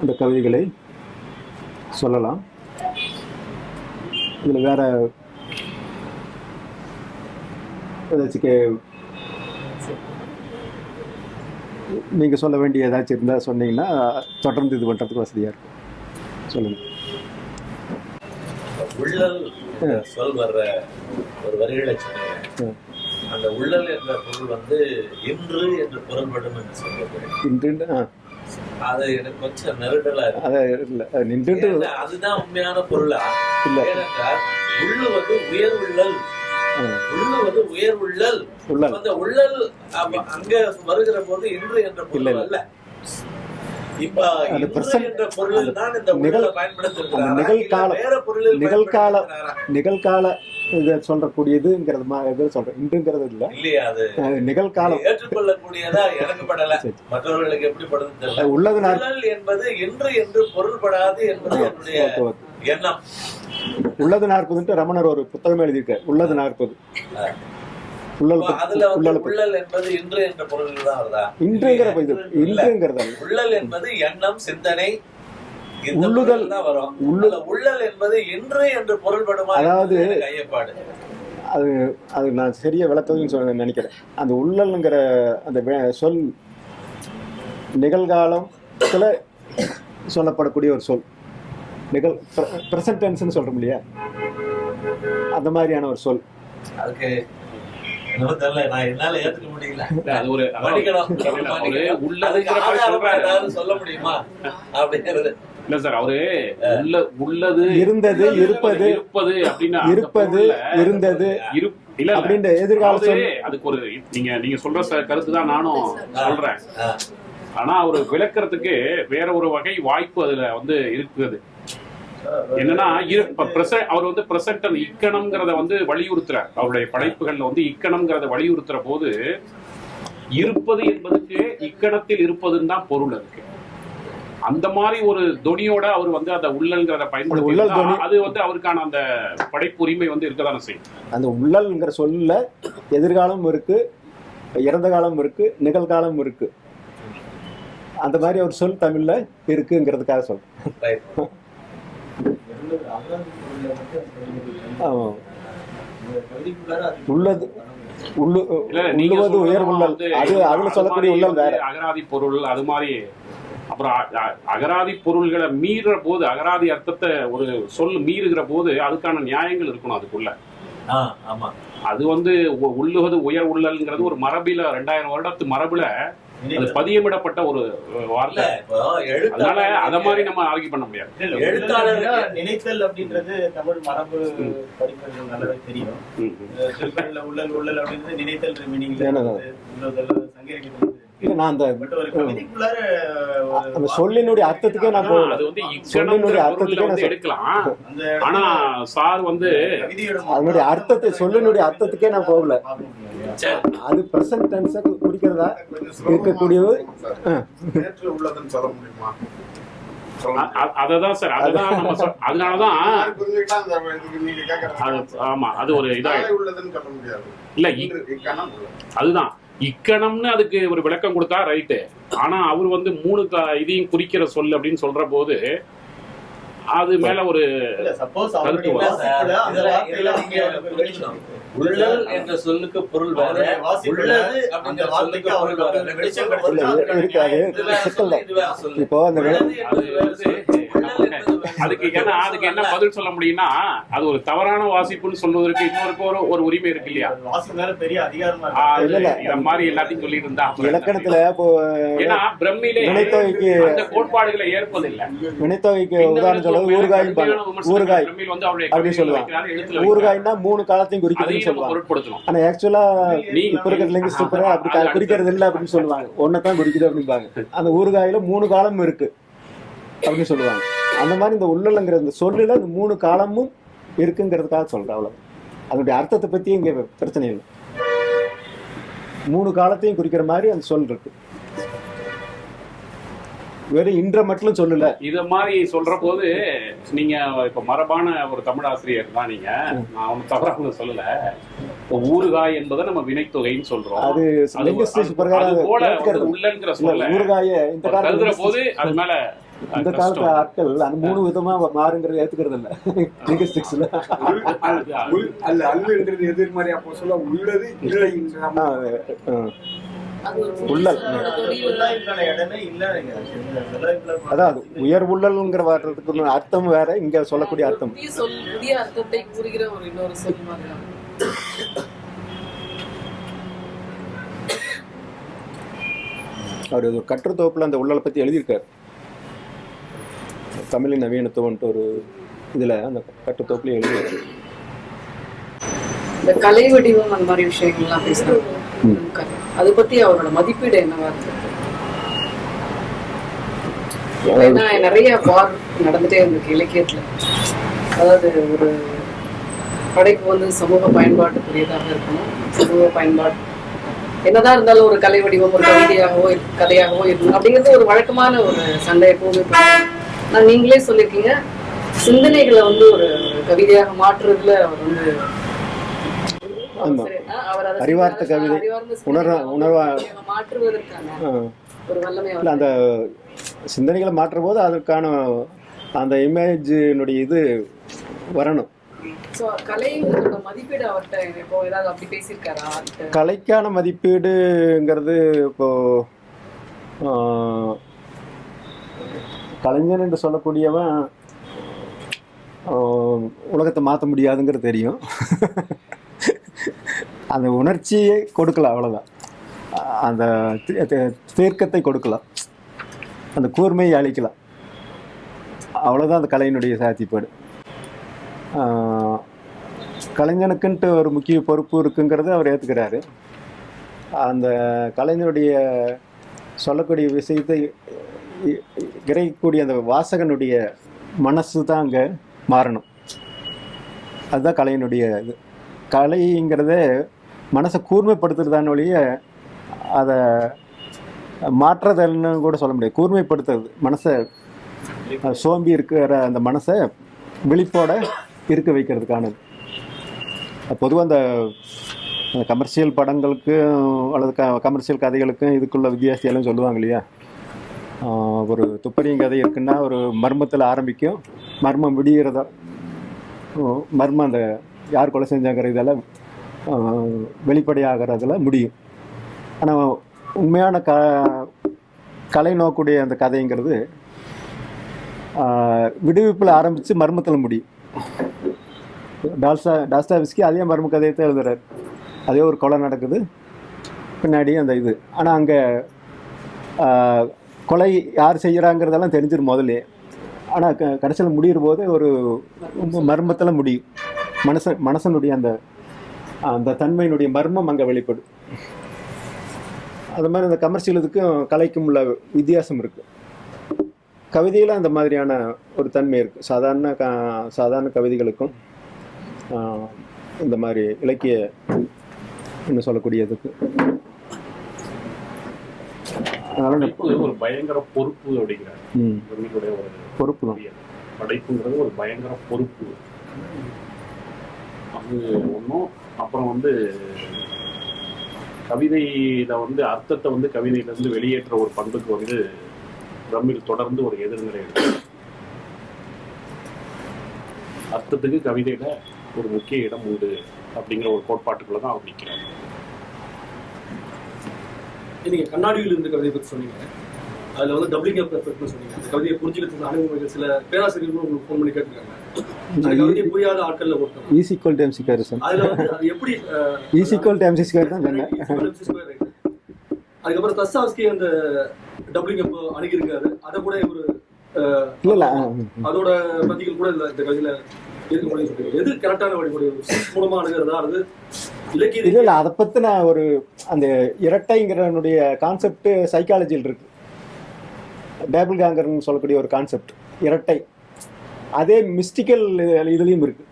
அந்த கவிதைகளை சொல்லலாம். இதில் வேற ஏதாச்சும் நீங்கள் சொல்ல வேண்டிய ஏதாச்சும் இருந்தால் சொன்னீங்கன்னா தொடர்ந்து இது பண்ணுறதுக்கு வசதியாக இருக்கும். சொல்லுங்கள். உள்ளல் சொல் வர்ற ஒரு வரிகளை சொன்னீங்க. அந்த உள்ளல் என்ற பொருள் வந்து இன்று என்று பொருள்படும் என்று சொல்றது. இன்று அது எனக்கு கொஞ்சம் நெருடலா இருக்கு. அதுதான் உண்மையான பொருளா இல்ல? ஏனென்றால் உள்ளுவது உயர் உள்ளல், உள்ளுவது உயர் உள்ளல். அந்த உள்ளல் அங்க வருகிற போது இன்று என்ற பொருள் அல்ல. இப்ப என்ற பொருள் தான் இந்த உள்ளலை பயன்படுத்திருக்கிறார். வேற பொருளில் நிகழ்கால சொல்றக்கூடியதுங்கிறது சொல்றேன். இன்றுங்கிறது இல்லையா? அது நிகழ்காலம் ஏற்றுக்கொள்ளக்கூடியதா எனக்கு படல, மற்றவர்களுக்கு எப்படி படுது தெரியல. உள்ளது என்பது இன்று என்று பொருள்படாது என்பது என்னுடைய எண்ணம். உள்ளது 40 ரமணர் ஒரு புத்தகம் எழுதியிருக்கார். உள்ளது 40. அதுல உள்ளல் என்பது இன்று என்ற பொருள் தான் வருதா? உள்ளல் என்பது எண்ணம், சிந்தனை, உள்ளுதல் தான் வரும். உள்ளல் என்பது இன்று என்று பொருள்படுமா? அதாவது கையப்பாடு. அது நான் சரியா விளக்கம்னு நினைக்கிறேன். அந்த உள்ளல்ங்கிற அந்த சொல் நிகழ்காலத்துல சொல்லப்படக்கூடிய ஒரு சொல். பிரசன்ட் டென்ஸ்னு சொல்றோம் இல்லையா, அந்த மாதிரியான ஒரு சொல். அதுக்கு என்னால ஏத்துக்க முடியல. சொல்ல முடியுமா அப்படிங்கிறது இல்ல சார். அவரு உள்ளது, இருந்தது, இருப்பது அப்படின்னா இருப்பது, இருந்தது, இல்ல அப்படின்ற எதிர்காலத்து அதுக்கு ஒரு நீங்க சொல்ற கருத்து தான் நானும் சொல்றேன். ஆனா அவரு விளக்கறதுக்கு வேற ஒரு வகை வாய்ப்பு அதுல வந்து இருக்குது. என்னன்னா அவர் வந்து பிரசன்ட் இக்கணம்ங்கிறத வந்து வலியுறுத்துறார். அவருடைய படைப்புகள்ல வந்து இக்கணம்ங்கிறத வலியுறுத்துற போது இருப்பது என்பதுக்கு இக்கணத்தில் இருப்பதுன்னு தான் பொருள் இருக்கு. அந்த மாதிரி ஒரு தொனியோட அவர் வந்து அந்த உள்ளல்ங்கிறத பயன்படுத்தி அது வந்து அவருக்கான அந்த படைப்பு உரிமை வந்து இருக்கதானே செய்யும். அந்த உள்ளல்ங்கிற சொல்ல எதிர்காலம் இருக்கு, இறந்த காலம் இருக்கு, நிகழ்காலம் இருக்கு. அந்த மாதிரி ஒரு சொல் தமிழ்ல இருக்குங்கிறதுக்காக சொல்றேன். உள்ளது உள்ளுவது உயர் உள்ளல், அது அதுல சொல்லக்கூடிய உள்ளல் வேற. அகராதி பொருள் அது மாதிரி. அப்புறம் அகராதி பொருள்களை மீற போது, அகராதி அர்த்தத்தை ஒரு சொல் மீறுகிற போது அதுக்கான நியாயங்கள் இருக்கணும் அதுக்குள்ள. அது வந்து உள்ளுவது உயர் உள்ளல்ங்கிறது ஒரு மரபில 2000 வருடத்து மரபுல அது பதியமிடப்பட்ட ஒரு வார்த்தை. அதனால அத மாதிரி நம்ம ஆர்கியூ பண்ண முடியாது. எழுத்தாளர் நினைத்தல் அப்படின்றது தமிழ் மரபு படிப்பது நல்லாவே தெரியும். உள்ளல் உள்ளல் அப்படின்றது நினைத்தல் சங்கரிக்கிறது. சொல்லினுடைய அர்த்தத்துக்கே நான் அது வந்து சொல்லினுடைய அர்த்தத்துக்கே எடுக்கலாம். ஆனா சார் வந்து அதனுடைய அர்த்தத்தை சொல்லினுடைய அர்த்தத்துக்கே நான் போகல. அது பிரசன்ட் டென்ஸ் குறிக்கிறதா இருக்கக்கூடியது. அததான் சார், அததான் நம்ம அதனாலதான் ஆமா அது ஒரு இதா இல்ல. அதுதான் இக்கணம்னு அதுக்கு ஒரு விளக்கம் கொடுத்தா ரைட்டு. ஆனா அவர் வந்து 3 இதையும் குறிக்கிற சொல் அப்படின்னு சொல்ற போது அது மேல ஒரு உள்ளல் என்ற சொல்லுக்கு பொருள் வேற, உள்ளது அப்படிங்கிற சொல்லுக்கு பொருள் வேற. இப்போ அதுக்கு என்ன பதில் சொல்ல முடியும்னா, அது ஒரு தவறான வாசிப்புன்னு சொல்வதற்கு இன்னொரு ஒரு உரிமை இருக்கு இல்லையா? இந்த மாதிரி எல்லாத்தையும் சொல்லிட்டு இருந்தா இலக்கணத்துல ஏன்னா பிரம்மிலே அந்த கோட்பாடுகளை ஏற்பதில்லை. வினைத்தொகைக்கு உதாரணம் சொல்றது ஊறுகாய் வந்து அவருடைய அப்படின்னு சொல்லுவாங்க. ஊறுகாய்னா 3 காலத்தையும் குறிக்கிறதுன்னு சொல்லுவாங்க. ஆனா ஆக்சுவலா இப்ப இருக்கிற லிங்குஸ்டிக் அப்படி குறிக்கிறது இல்லை அப்படின்னு சொல்லுவாங்க. ஒன்னதான் குறிக்குது அப்படிம்பாங்க. அந்த ஊறுகாயில 3 காலம் இருக்கு அப்படின்னு சொல்லுவாங்க. அந்த மாதிரி இந்த உள்ளல்ங்கிற இந்த சொல்லுல இந்த 3 காலமும் இருக்குங்கிறதுக்காக சொல்றேன். அவ்வளவு. அதனுடைய அர்த்தத்தை பத்தி இங்க பிரச்சனை இல்லை. 3 காலத்தையும் குறிக்கிற மாதிரி அந்த சொல் இருக்கு. வெறும் இன்ற மட்டும் சொல்லல. இத மாதிரி சொல்ற போது நீங்க இப்ப மரபான ஒரு தமிழ் ஆசிரியர் தான் நீங்க, நான் ஒன்னும் தவறாக சொல்லல. ஊறுகாய் என்பதை நம்ம வினைத்தொகைன்னு சொல்றோம். அது உள்ளங்கிற சொல்ல ஊறுகாய இந்த கருதுற போது அது மேல இந்த காலத்து ஆட்கள் அந்த 3 விதமா மாறுங்கிறத ஏத்துக்கிறது இல்ல. லிங்குஸ்டிக்ஸ்ல எதிர்மறை அப்போ சொல்ல உள்ளது இல்லை. உள்ளல் அதான் உயர் உள்ளல்ங்கிற வார்த்தைக்கு அர்த்தம் வேற, இங்க சொல்லக்கூடிய அர்த்தம் அவர் ஒரு கட்டுரைத்தொகுப்பில் அந்த உள்ளலை பற்றி எழுதியிருக்கார். தமிழின் நவீனத்துவன்ட்டு ஒரு இதில் அந்த கட்டுரைத்தொகுப்புலேயே எழுதியிருக்காரு. இந்த கலை வடிவம் அந்த மாதிரி விஷயங்கள்லாம் பேசுறாங்க. அதை பத்தி அவரோட மதிப்பீடு என்னவா இருக்கு? ஏன்னா நிறைய வார் நடந்துட்டே இருந்திருக்கு இலக்கியத்துல. அதாவது ஒரு படைப்பு வந்து சமூக பயன்பாட்டுக்குரியதாக இருக்கணும். சமூக பயன்பாடு என்னதான் இருந்தாலும் ஒரு கலை வடிவம் ஒரு கவிதையாகவோ கதையாகவோ இருக்கணும் அப்படிங்கிறது ஒரு வழக்கமான ஒரு சண்டை எப்பவுமே. நான் நீங்களே சொல்லியிருக்கீங்க, சிந்தனைகளை வந்து ஒரு கவிதையாக மாற்றுறதுல அவர் வந்து அறிவார்த்த கவிதை மாற்றுவதற்கான ஒரு வல்லமை. அந்த சிந்தனைகளை மாற்றுற போது அதுக்கான அந்த இமேஜினுடைய இது வரணும். மதிப்பீடு அவர்கிட்ட இப்போ ஏதாவது அப்படி பேசியிருக்காரா? கலைக்கான மதிப்பீடுங்கிறது இப்போ கலைஞன் என்று சொல்லக்கூடியவன் உலகத்தை மாற்ற முடியாதுங்கிறது தெரியும். அந்த உணர்ச்சியை கொடுக்கலாம், அவ்வளோதான். அந்த தீர்க்கத்தை கொடுக்கலாம், அந்த கூர்மையை அளிக்கலாம், அவ்வளோதான் அந்த கலையினுடைய சாத்தியப்பாடு. கலைஞனுக்குன்ட்டு ஒரு முக்கிய பொறுப்பு இருக்குங்கிறத அவர் ஏற்றுக்கிறாரு. அந்த கலைஞனுடைய சொல்லக்கூடிய விஷயத்தை கிரகிக்கக்கூடிய அந்த வாசகனுடைய மனசு தான் அங்கே மாறணும். அதுதான் கலையினுடைய இது. கலைங்கிறத மனசை கூர்மைப்படுத்துறதான வழிய அதை மாற்றுறதுன்னு கூட சொல்ல முடியாது. கூர்மைப்படுத்துறது, மனசை சோம்பி இருக்கிற அந்த மனசை விழிப்போட இருக்க வைக்கிறதுக்கானது. பொதுவாக அந்த கமர்ஷியல் படங்களுக்கு அல்லது கமர்ஷியல் கதைகளுக்கும் இதுக்குள்ள வித்தியாசத்தையெல்லாம் சொல்லுவாங்க இல்லையா. ஒரு துப்பறியும் கதை இருக்குன்னா ஒரு மர்மத்தில் ஆரம்பிக்கும், மர்மம் விடிகிறதா, மர்மம் அந்த யார் கொலை செஞ்சாங்கிற இதெல்லாம் வெளிப்படையாகிறதுல முடியும். ஆனால் உண்மையான கலை நோக்கூடிய அந்த கதைங்கிறது விடுவிப்பில் ஆரம்பித்து மர்மத்தில் முடியும். டாஸ்டாவிஸ்கி அதே மர்ம கதையை தான் எழுதுறாரு. அதே ஒரு கொலை நடக்குது, பின்னாடி அந்த இது. ஆனால் அங்கே கொலை யார் செய்கிறாங்கிறதெல்லாம் தெரிஞ்சிடும் முதல்ல. ஆனால் கடைசியில் முடிகிற போது ஒரு மர்மத்தில் முடியும். மனசனுடைய அந்த அந்த தன்மையினுடைய மர்மம் அங்கே வெளிப்படும். அது மாதிரி அந்த கமர்ஷியல் இதுக்கும் கலைக்கும் உள்ள வித்தியாசம் இருக்குது. கவிதையில் அந்த மாதிரியான ஒரு தன்மை இருக்குது. சாதாரண கவிதைகளுக்கும் இந்த மாதிரி இலக்கிய என்ன சொல்லக்கூடியதுக்கு ஒரு பயங்கர பொறுப்பு அப்படிங்கிறார். ஒரு பொறுப்பு தான் படைப்புங்கிறது ஒரு பயங்கர பொறுப்பு. அது ஒன்றும். அப்புறம் வந்து கவிதையில வந்து அர்த்தத்தை வந்து கவிதையிலேருந்து வெளியேற்ற ஒரு பண்புக்கு வந்து பிரமிழ் தொடர்ந்து ஒரு எதிர்நிலை இருக்கு. அர்த்தத்துக்கு கவிதையில ஒரு முக்கிய இடம் உண்டு அப்படிங்கிற ஒரு கோட்பாட்டுக்குள்ள தான் அவர் நிற்கிறார். நீங்க கண்ணாடியில் இருந்த கவிதையை பற்றி சொன்னீங்க. அதுல வந்து டபுளிங் அப் எஃபெக்ட்னு சொன்னீங்க. அந்த கவிதையை புரிஞ்சுக்கிறதுக்கு அனுபவங்கள் சில பேராசிரியர்களும் உங்களுக்கு ஃபோன் பண்ணி கேட்டுருக்காங்க. கவிதையை புரியாத ஆட்கள்ல ஒருத்தர் is equal to mc square. அதுல வந்து அது எப்படி is equal to mc square தான் சொன்னேன். அதுக்கப்புறம் தஸ்தாவ்ஸ்கி அந்த டபுளிங் அப் அணுகிருக்காரு. அதை கூட ஒரு இல்ல அதோட பதிகள் கூட இந்த கவிதையில எது கரெக்டான வழிமுறை மூலமா அணுகிறதா? அது இல்ல அதை பத்தின ஒரு அந்த இரட்டைங்கிறனுடைய கான்செப்ட் சைக்காலஜியில் இருக்கு. டேபிள் கேங்கர்னு சொல்லக்கூடிய ஒரு கான்செப்ட் இரட்டை. அதே மிஸ்டிக்கல் இதுலயும் இருக்கு.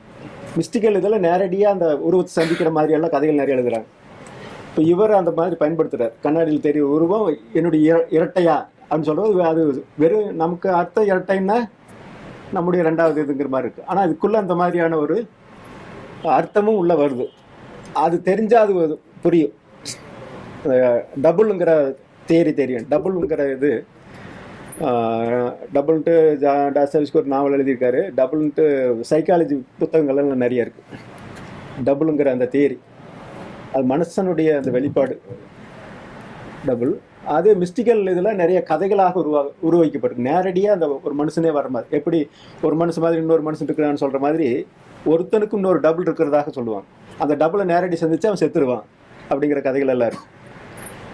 மிஸ்டிக்கல் இதில் நேரடியாக அந்த உருவத்தை சந்திக்கிற மாதிரி எல்லாம் கதைகள் நிறைய எழுதுறாங்க. இப்போ இவர் அந்த மாதிரி பயன்படுத்துறார். கண்ணாடியில் தெரிய உருவம் என்னுடைய இரட்டையா அப்படின்னு சொல்றது. அது வெறும் நமக்கு அர்த்தம் இரட்டைன்னா நம்முடைய ரெண்டாவது இதுங்கிற மாதிரி இருக்குது. ஆனால் அதுக்குள்ளே அந்த மாதிரியான ஒரு அர்த்தமும் உள்ளே வருது. அது தெரிஞ்சால் அது புரியும். டபுளுங்கிற தேரி தெரியும். டபுளுங்கிற இது டபுள்ன்ட்டு டாஸ்டாவ்ஸ்கி ஒரு நாவல் எழுதியிருக்காரு. டபுள்ன்ட்டு சைக்காலஜி புத்தகங்கள்லாம் நிறைய இருக்குது. டபுளுங்கிற அந்த தேரி அது மனுஷனுடைய அந்த வெளிப்பாடு டபுள். அது மிஸ்டிக்கல் இதில் நிறைய கதைகளாக உருவாக்கப்பட்டிருக்கு. நேரடியாக அந்த ஒரு மனுஷனே வர மாதிரி, எப்படி ஒரு மனுஷன் மாதிரி இன்னொரு மனுஷன் இருக்கிறான்னு சொல்கிற மாதிரி ஒருத்தனுக்கும் இன்னொரு டபுள் இருக்கிறதாக சொல்லுவாங்க. அந்த டபுளை நேரடி சந்திச்சு அவன் செத்துருவான் அப்படிங்கிற கதைகள் எல்லாம் இருக்கு.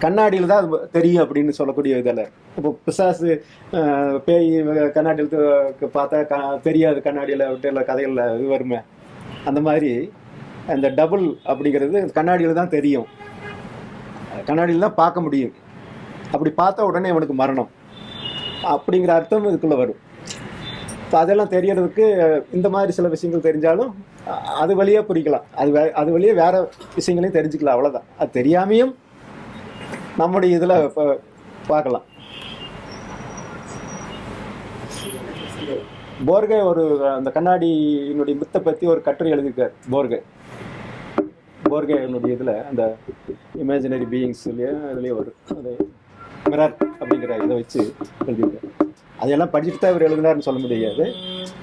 கண்ணாடியில் தான் அது தெரியும் அப்படின்னு சொல்லக்கூடிய இதில். இப்போ பிசாசு பேய் கண்ணாடியில் பார்த்தா தெரியாது, கண்ணாடியில் விட்டு கதைகளில் இது வருமே, அந்த மாதிரி அந்த டபுள் அப்படிங்கிறது கண்ணாடியில் தான் தெரியும், கண்ணாடியில் தான் பார்க்க முடியும். அப்படி பார்த்தா உடனே அவனுக்கு மரணம் அப்படிங்கிற அர்த்தம் இதுக்குள்ளே வரும். இப்போ அதெல்லாம் தெரியறதுக்கு இந்த மாதிரி சில விஷயங்கள் தெரிஞ்சாலும் அது வழியாக புரிக்கலாம், அது வழியாக வேறு விஷயங்களையும் தெரிஞ்சுக்கலாம், அவ்வளோதான். அது தெரியாமையும் நம்முடைய இதில் பார்க்கலாம். போர்கே ஒரு அந்த கண்ணாடியினுடைய மித்தை பற்றி ஒரு கட்டுரை எழுதியிருக்கார். போர்கேனுடைய இதில் அந்த இமேஜினரி பீயிங்ஸ்லேயே அதுலேயே வரும், அது மிரர் அப்படிங்கிற இதை வச்சு எழுதியிருக்கார். அதையெல்லாம் படிச்சுட்டு தான் அவர் எழுதினார்னு சொல்ல முடியாது,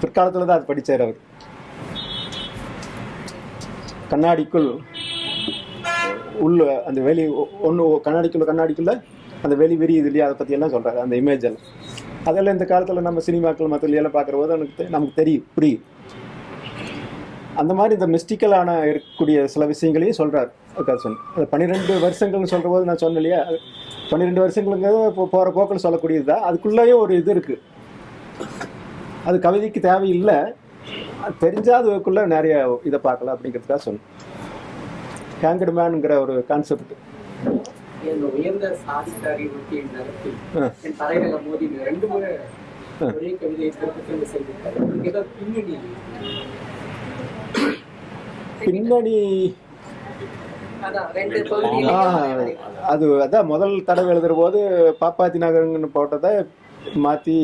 பிற்காலத்தில் தான் அது படித்தார் அவர். கண்ணாடிக்குள் உள்ள அந்த வெளி ஒன்று கண்ணாடிக்குள்ள அந்த வெளி விரியுது இல்லையா, அதை பற்றியெல்லாம் சொல்கிறாரு, அந்த இமேஜ் எல்லாம். அதெல்லாம் இந்த காலத்தில் நம்ம சினிமாக்கள் மற்றெல்லாம் பார்க்குற போது நமக்கு தெரியும், புரியும். அந்த மாதிரி இந்த மிஸ்டிக்கலான இருக்கக்கூடிய சில விஷயங்களையும் சொல்கிறார் கர்சன். அது 12 வருஷங்கள்னு சொல்கிற போது நான் சொன்னேன் இல்லையா, 12 வருஷங்களுங்கிறது இப்போ போகிற போக்கில் சொல்லக்கூடியது தான். அதுக்குள்ளேயே ஒரு இது இருக்குது, அது கவிதைக்கு தேவையில்லை, தெரிஞ்சால் அதுக்குள்ளே நிறைய இதை பார்க்கலாம் அப்படிங்கிறதுக்காக சொன்னேன். ஹேங்கட் மேனுங்கிற ஒரு கான்செப்ட். உயர்ந்த சாதித்தாரி நோக்கியின் நடத்தி என் தலைநகர் மோதி 2 முறை ஒரே கவிதையை திருப்பி செய்திருக்காரு. பின்னணி அதான் முதல் தடவை எழுதுற போது பாப்பாத்தி நகர்னு போட்டதை மாற்றி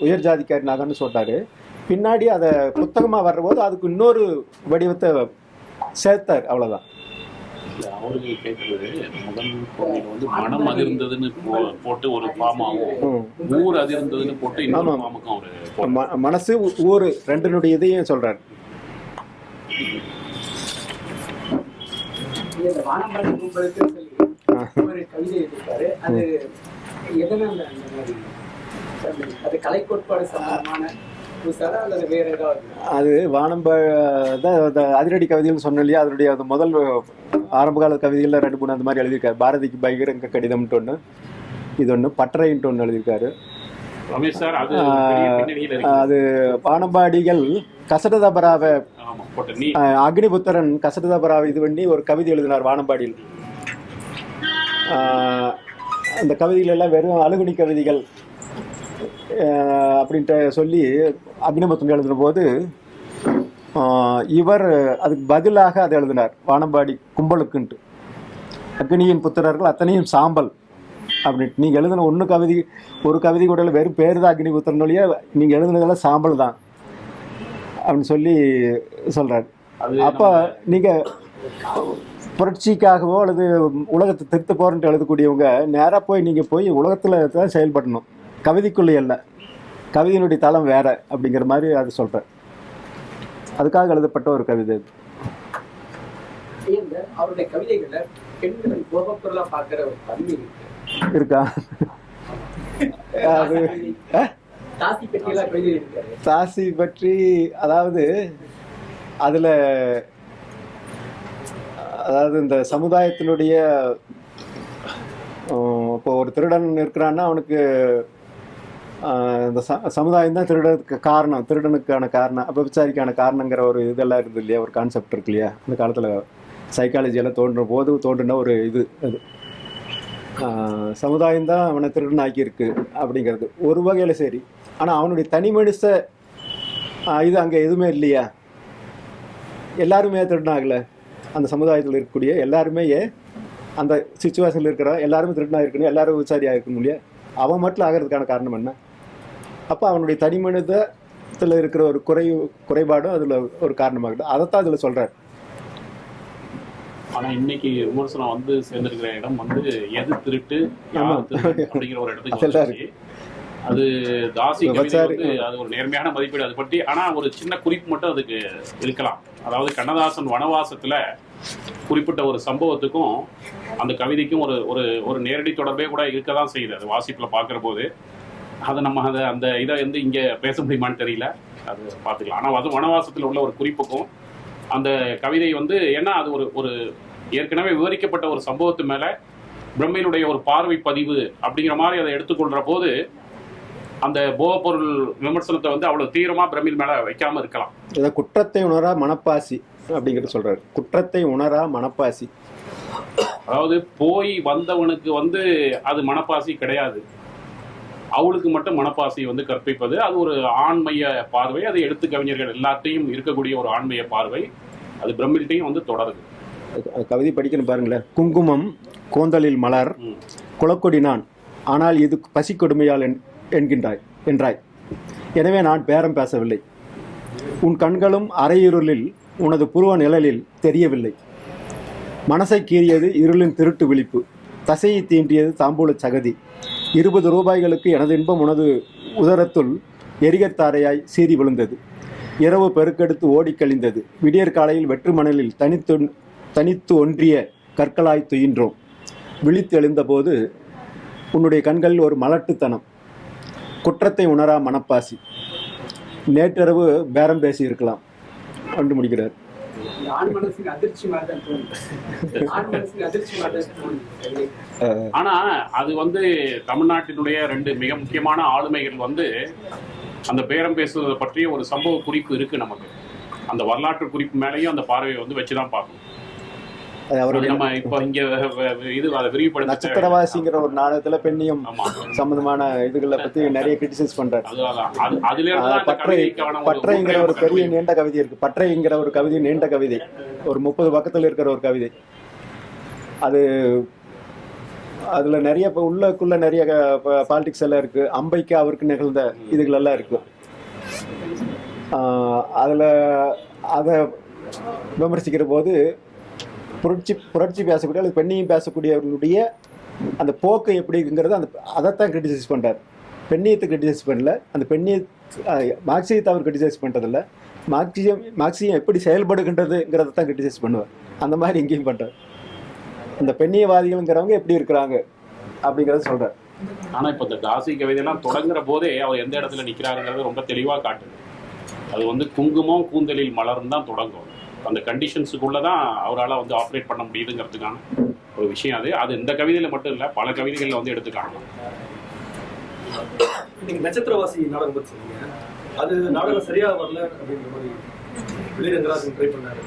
உயர் ஜாதிக்காரி நகர்னு சொல்லிட்டாரு. பின்னாடி அதை புத்தகமாக வர்ற போது அதுக்கு இன்னொரு வடிவத்தை சேர்த்தார், அவ்வளோதான். அவருக்கு கேட்கறது முதல் பகுதியில் வந்து மனம் அதிர்ந்ததுன்னு போட்டு ஒரு பாமாவும், ஊர் அதிர்ந்ததுன்னு போட்டு இன்னொரு பாமுக்கும் அவரு மனசு ஊர் ரெண்டினுடைய இதையும் சொல்றாரு. வானம்பாடி கும்பலுக்கு சொல்லி ஒரு கவிதை எழுதியிருக்காரு. அது எதனால அந்த மாதிரி அது கலை கோட்பாடு சம்பந்தமான அல்லது வேற ஏதாவது? அது அதிரடி கவிதைகள் சொன்ன இல்லையா, அதனுடைய அது முதல் ஆரம்ப கால கவிதைகளில் 2 3 அந்த மாதிரி எழுதியிருக்காரு. பாரதிக்கு பகிரங்க கடிதம்ட்டு ஒன்று, இது ஒன்று, பட்டறைன்ட்டு ஒன்று எழுதியிருக்காரு. அது வானம்பாடிகள் கசடதபராவை அக்னிபுத்திரன் கசடதபராவை இது பண்ணி ஒரு கவிதை எழுதினார் வானம்பாடியில். அந்த கவிதைகள் எல்லாம் வெறும் அழுகுணி கவிதைகள் அப்படின்ட்டு சொல்லி அக்னிபுத்திரன் எழுதுன போது இவர் அதுக்கு பதிலாக அதை எழுதினார், வானம்பாடி கும்பலுக்குன்ட்டு. அக்னியின் புத்திரர்கள் அத்தனையும் சாம்பல் அப்படின்ட்டு. நீங்கள் எழுதின ஒரு கவிதை கூட வெறும் பேர் தான் அக்னிபுத்திரன் ஒழிய நீங்கள் எழுதுனதெல்லாம் சாம்பல் தான் அப்படின்னு சொல்லி சொல்கிறார். அப்போ நீங்கள் புரட்சிக்காகவோ அல்லது உலகத்தை திருத்த போகிறன்ட்டு எழுதக்கூடியவங்க நேராக போய் உலகத்தில் தான் செயல்படணும், கவிதைக்குள்ளே இல்லை, கவிதையினுடைய தளம் வேற அப்படிங்கிற மாதிரி அது சொல்கிறேன். அதுக்காக எழுதப்பட்ட ஒரு கவிதை அவருடைய கவிதைகளை பெண்களை கோபப்பொருளா பார்க்கிற ஒரு தன்மை இருக்கா? அது தாசி பற்றி, அதாவது இந்த சமுதாயத்தினுடைய இப்போ ஒரு திருடன் இருக்கிறான்னா அவனுக்கு இந்த சமுதாயம் தான் திருடனுக்கான காரணம், விபச்சாரிக்கான காரணங்கிற ஒரு இதெல்லாம் இருக்குது இல்லையா, ஒரு கான்செப்ட் இருக்கு இல்லையா. அந்த காலத்தில் சைக்காலஜியெல்லாம் தோன்றின ஒரு இது. அது சமுதாயம் தான் அவனை திருடன் ஆக்கியிருக்கு அப்படிங்கிறது ஒரு வகையில் சரி. ஆனால் அவனுடைய தனி மனுஷ இது அங்கே எதுவுமே இல்லையா, எல்லாருமே திருடனாகலை. அந்த சமுதாயத்தில் இருக்கக்கூடிய எல்லாருமே அந்த சிச்சுவேஷனில் இருக்கிற எல்லாருமே திருடனாக இருக்கணும், எல்லாரும் விசாரியாக இருக்கணும் இல்லையா. அவன் மட்டும் ஆகிறதுக்கான காரணம் என்ன? அப்போ அவனுடைய தனி மனிதத்தில் இருக்கிற ஒரு குறைபாடும் அதில் ஒரு காரணமாகுது. அதைத்தான் அதில் சொல்கிறார். ஆனால் இன்னைக்கு விமர்சனம் வந்து சேர்ந்திருக்கிற இடம் வந்து எது திருட்டு அப்படிங்கிற ஒரு இடத்துக்கு அது தாசி அது ஒரு நேர்மையான மதிப்பீடு அதை பற்றி. ஆனால் ஒரு சின்ன குறிப்பு மட்டும் அதுக்கு இருக்கலாம். அதாவது கண்ணதாசன் வனவாசத்தில் குறிப்பிட்ட ஒரு சம்பவத்துக்கும் அந்த கவிதைக்கும் ஒரு நேரடி தொடர்பே கூட இருக்க தான் செய்யுது. அது வாசிப்பில் பார்க்குற போது அதை அந்த இதை வந்து இங்கே பேச முடியுமான்னு தெரியல, அது பார்த்துக்கலாம். ஆனால் அது வனவாசத்தில் உள்ள ஒரு குறிப்புக்கும் அந்த கவிதை வந்து ஏன்னா அது ஒரு ஏற்கனவே விவரிக்கப்பட்ட ஒரு சம்பவத்து மேலே பிரம்மையினுடைய ஒரு பார்வை பதிவு அப்படிங்கிற மாதிரி அதை எடுத்துக்கொள்ற போது அந்த போகப்பொருள் விமர்சனத்தை வந்து அவ்வளவு தீவிரமா பிரமிழ் மேல வைக்காம இருக்கலாம். இதை குற்றத்தை உணரா மனப்பாசி அப்படிங்கிறது சொல்றாரு. குற்றத்தை உணரா மனப்பாசி, அதாவது போய் வந்தவனுக்கு வந்து அது மனப்பாசி கிடையாது, அவளுக்கு மட்டும் மனப்பாசி வந்து கற்பிப்பது. அது ஒரு ஆண்மைய பார்வை. அது எழுத்து கவிஞர்கள் எல்லாத்தையும் இருக்கக்கூடிய ஒரு ஆண்மைய பார்வை. அது பிரமிழ்ட்டையும் வந்து தொடருது. கவிதை படிக்கணும் பாருங்களேன். குங்குமம் கோந்தலில் மலர் குலக்கொடி நான், ஆனால் இது பசி கொடுமையால் என்றாய். எனவே நான் பேரம் பேசவில்லை. உன் கண்களும் அரையிருளில் உனது புருவ நிழலில் தெரியவில்லை. மனசை கீறியது இருளின் திருட்டு விழிப்பு, தசையை தீண்டியது தாம்பூல சகதி. 20 ரூபாய்களுக்கு எனது இன்பம் உனது உதரத்துள் எரிகத்தாரையாய் சீறி விழுந்தது. இரவு பெருக்கெடுத்து ஓடி கழிந்தது. விடியற் காலையில் வெற்று மணலில் தனித்து ஒன்றிய கற்களாய் துயின்றோம். விழித்தெழுந்தபோது உன்னுடைய கண்களில் ஒரு மலட்டுத்தனம், குற்றத்தை உணரா மனப்பாசி. நேற்றிரவு பேரம் பேசி இருக்கலாம் என்று முடிக்கிறார். ஆனா அது வந்து தமிழ்நாட்டினுடைய 2 மிக முக்கியமான ஆளுமைகள் வந்து அந்த பேரம் பேசுவதை பற்றிய ஒரு சம்பவ குறிப்பு இருக்கு நமக்கு. அந்த வரலாற்று குறிப்பு மேலேயும் அந்த பார்வையை வந்து வச்சுதான் பார்க்கணும். நம்ம இப்ப இங்க இது விரிவுபடுத்த நட்சத்திரவாசிங்கிற ஒரு நாடகத்துல பெண்ணியம் சம்பந்தமான இதுகளை பத்தி நிறைய கிரிட்டிசைஸ் பண்றாரு. பற்றைங்கிற ஒரு பெரிய நீண்ட கவிதை இருக்கு. பற்றைங்கிற ஒரு கவிதை நீண்ட கவிதை, ஒரு 30 பக்கத்துல இருக்கிற ஒரு கவிதை. அதுல நிறைய உள்ளக்குள்ள நிறைய பாலிடிக்ஸ் எல்லாம் இருக்கு. அம்பைக்கு அவருக்கு நிகழ்ந்த இதுகள் எல்லாம் இருக்கு. அதுல அதை விமர்சிக்கிற போது புரட்சி பேசக்கூடிய அல்லது பெண்ணையும் பேசக்கூடியவர்களுடைய அந்த போக்கு எப்படிங்கிறது அதைத்தான் கிரிட்டிசைஸ் பண்ணுறார். பெண்ணியத்தை கிரிட்டிசைஸ் பண்ணல. அந்த மார்க்சியத்தை அவர் கிரிட்டிசைஸ் பண்ணுறதில்ல. மார்க்சியம் எப்படி செயல்படுகின்றதுங்கிறத தான் கிரிட்டிசைஸ் பண்ணுவார். அந்த மாதிரி இங்கேயும் பண்ணுறார். அந்த பெண்ணியவாதிகள்ங்கிறவங்க எப்படி இருக்கிறாங்க அப்படிங்கிறத சொல்கிறார். ஆனால் இப்போ இந்த தாசி கவிதையெல்லாம் தொடங்குற போதே அவர் எந்த இடத்துல நிற்கிறாருங்கிறது ரொம்ப தெளிவாக காட்டுது. அது வந்து குங்குமம் கூந்தலில் மலர்ந்து தான் தொடங்கும். அந்த கண்டிஷன்ஸுக்குள்ளே தான் அவரால் வந்து ஆப்ரேட் பண்ண முடியுதுங்கிறதுக்கான ஒரு விஷயம். அது இந்த கவிதையில் மட்டும் இல்லை, பல கவிதைகளில் வந்து எடுத்துக்காணும். நீங்கள் நட்சத்திரவாசி நாடகம் பற்றி சொன்னீங்க. அது நாடகம் சரியாக வரல அப்படிங்கிற மாதிரி வெளிரங்கராஜன் ட்ரை பண்ணாரு.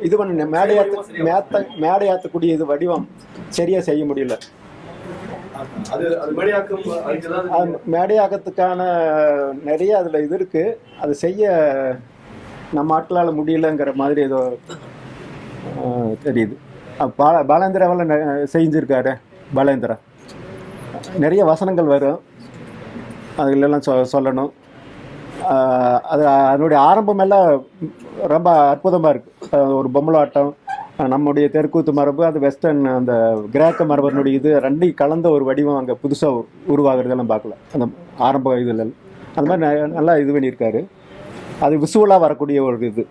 இது பண்ண மேடையாத்தக்கூடிய இது வடிவம் சரியாக செய்ய முடியல. மேடையாக்கத்துக்கான நிறைய அதில் இது இருக்கு. அது செய்ய நம்ம ஆட்களால் முடியலங்கிற மாதிரி ஏதோ தெரியுது. பாலேந்திராவில் செஞ்சிருக்காரு. பாலேந்திரா நிறைய வசனங்கள் வரும், அதுகளெல்லாம் சொல்லணும். அதனுடைய ஆரம்பம் எல்லாம் ரொம்ப அற்புதமாக இருக்குது. ஒரு பொம்மலாட்டம், நம்முடைய தெற்கூத்து மரபு, அது வெஸ்டர்ன் அந்த கிரேக்க மரபனுடைய இது ரெண்டையும் கலந்த ஒரு வடிவம் அங்கே புதுசாக உருவாகிறதெல்லாம் பார்க்கல. அந்த ஆரம்ப இதில் அந்த மாதிரி நல்லா இது பண்ணியிருக்காரு. அது விசுவலாக வரக்கூடிய ஒரு இது.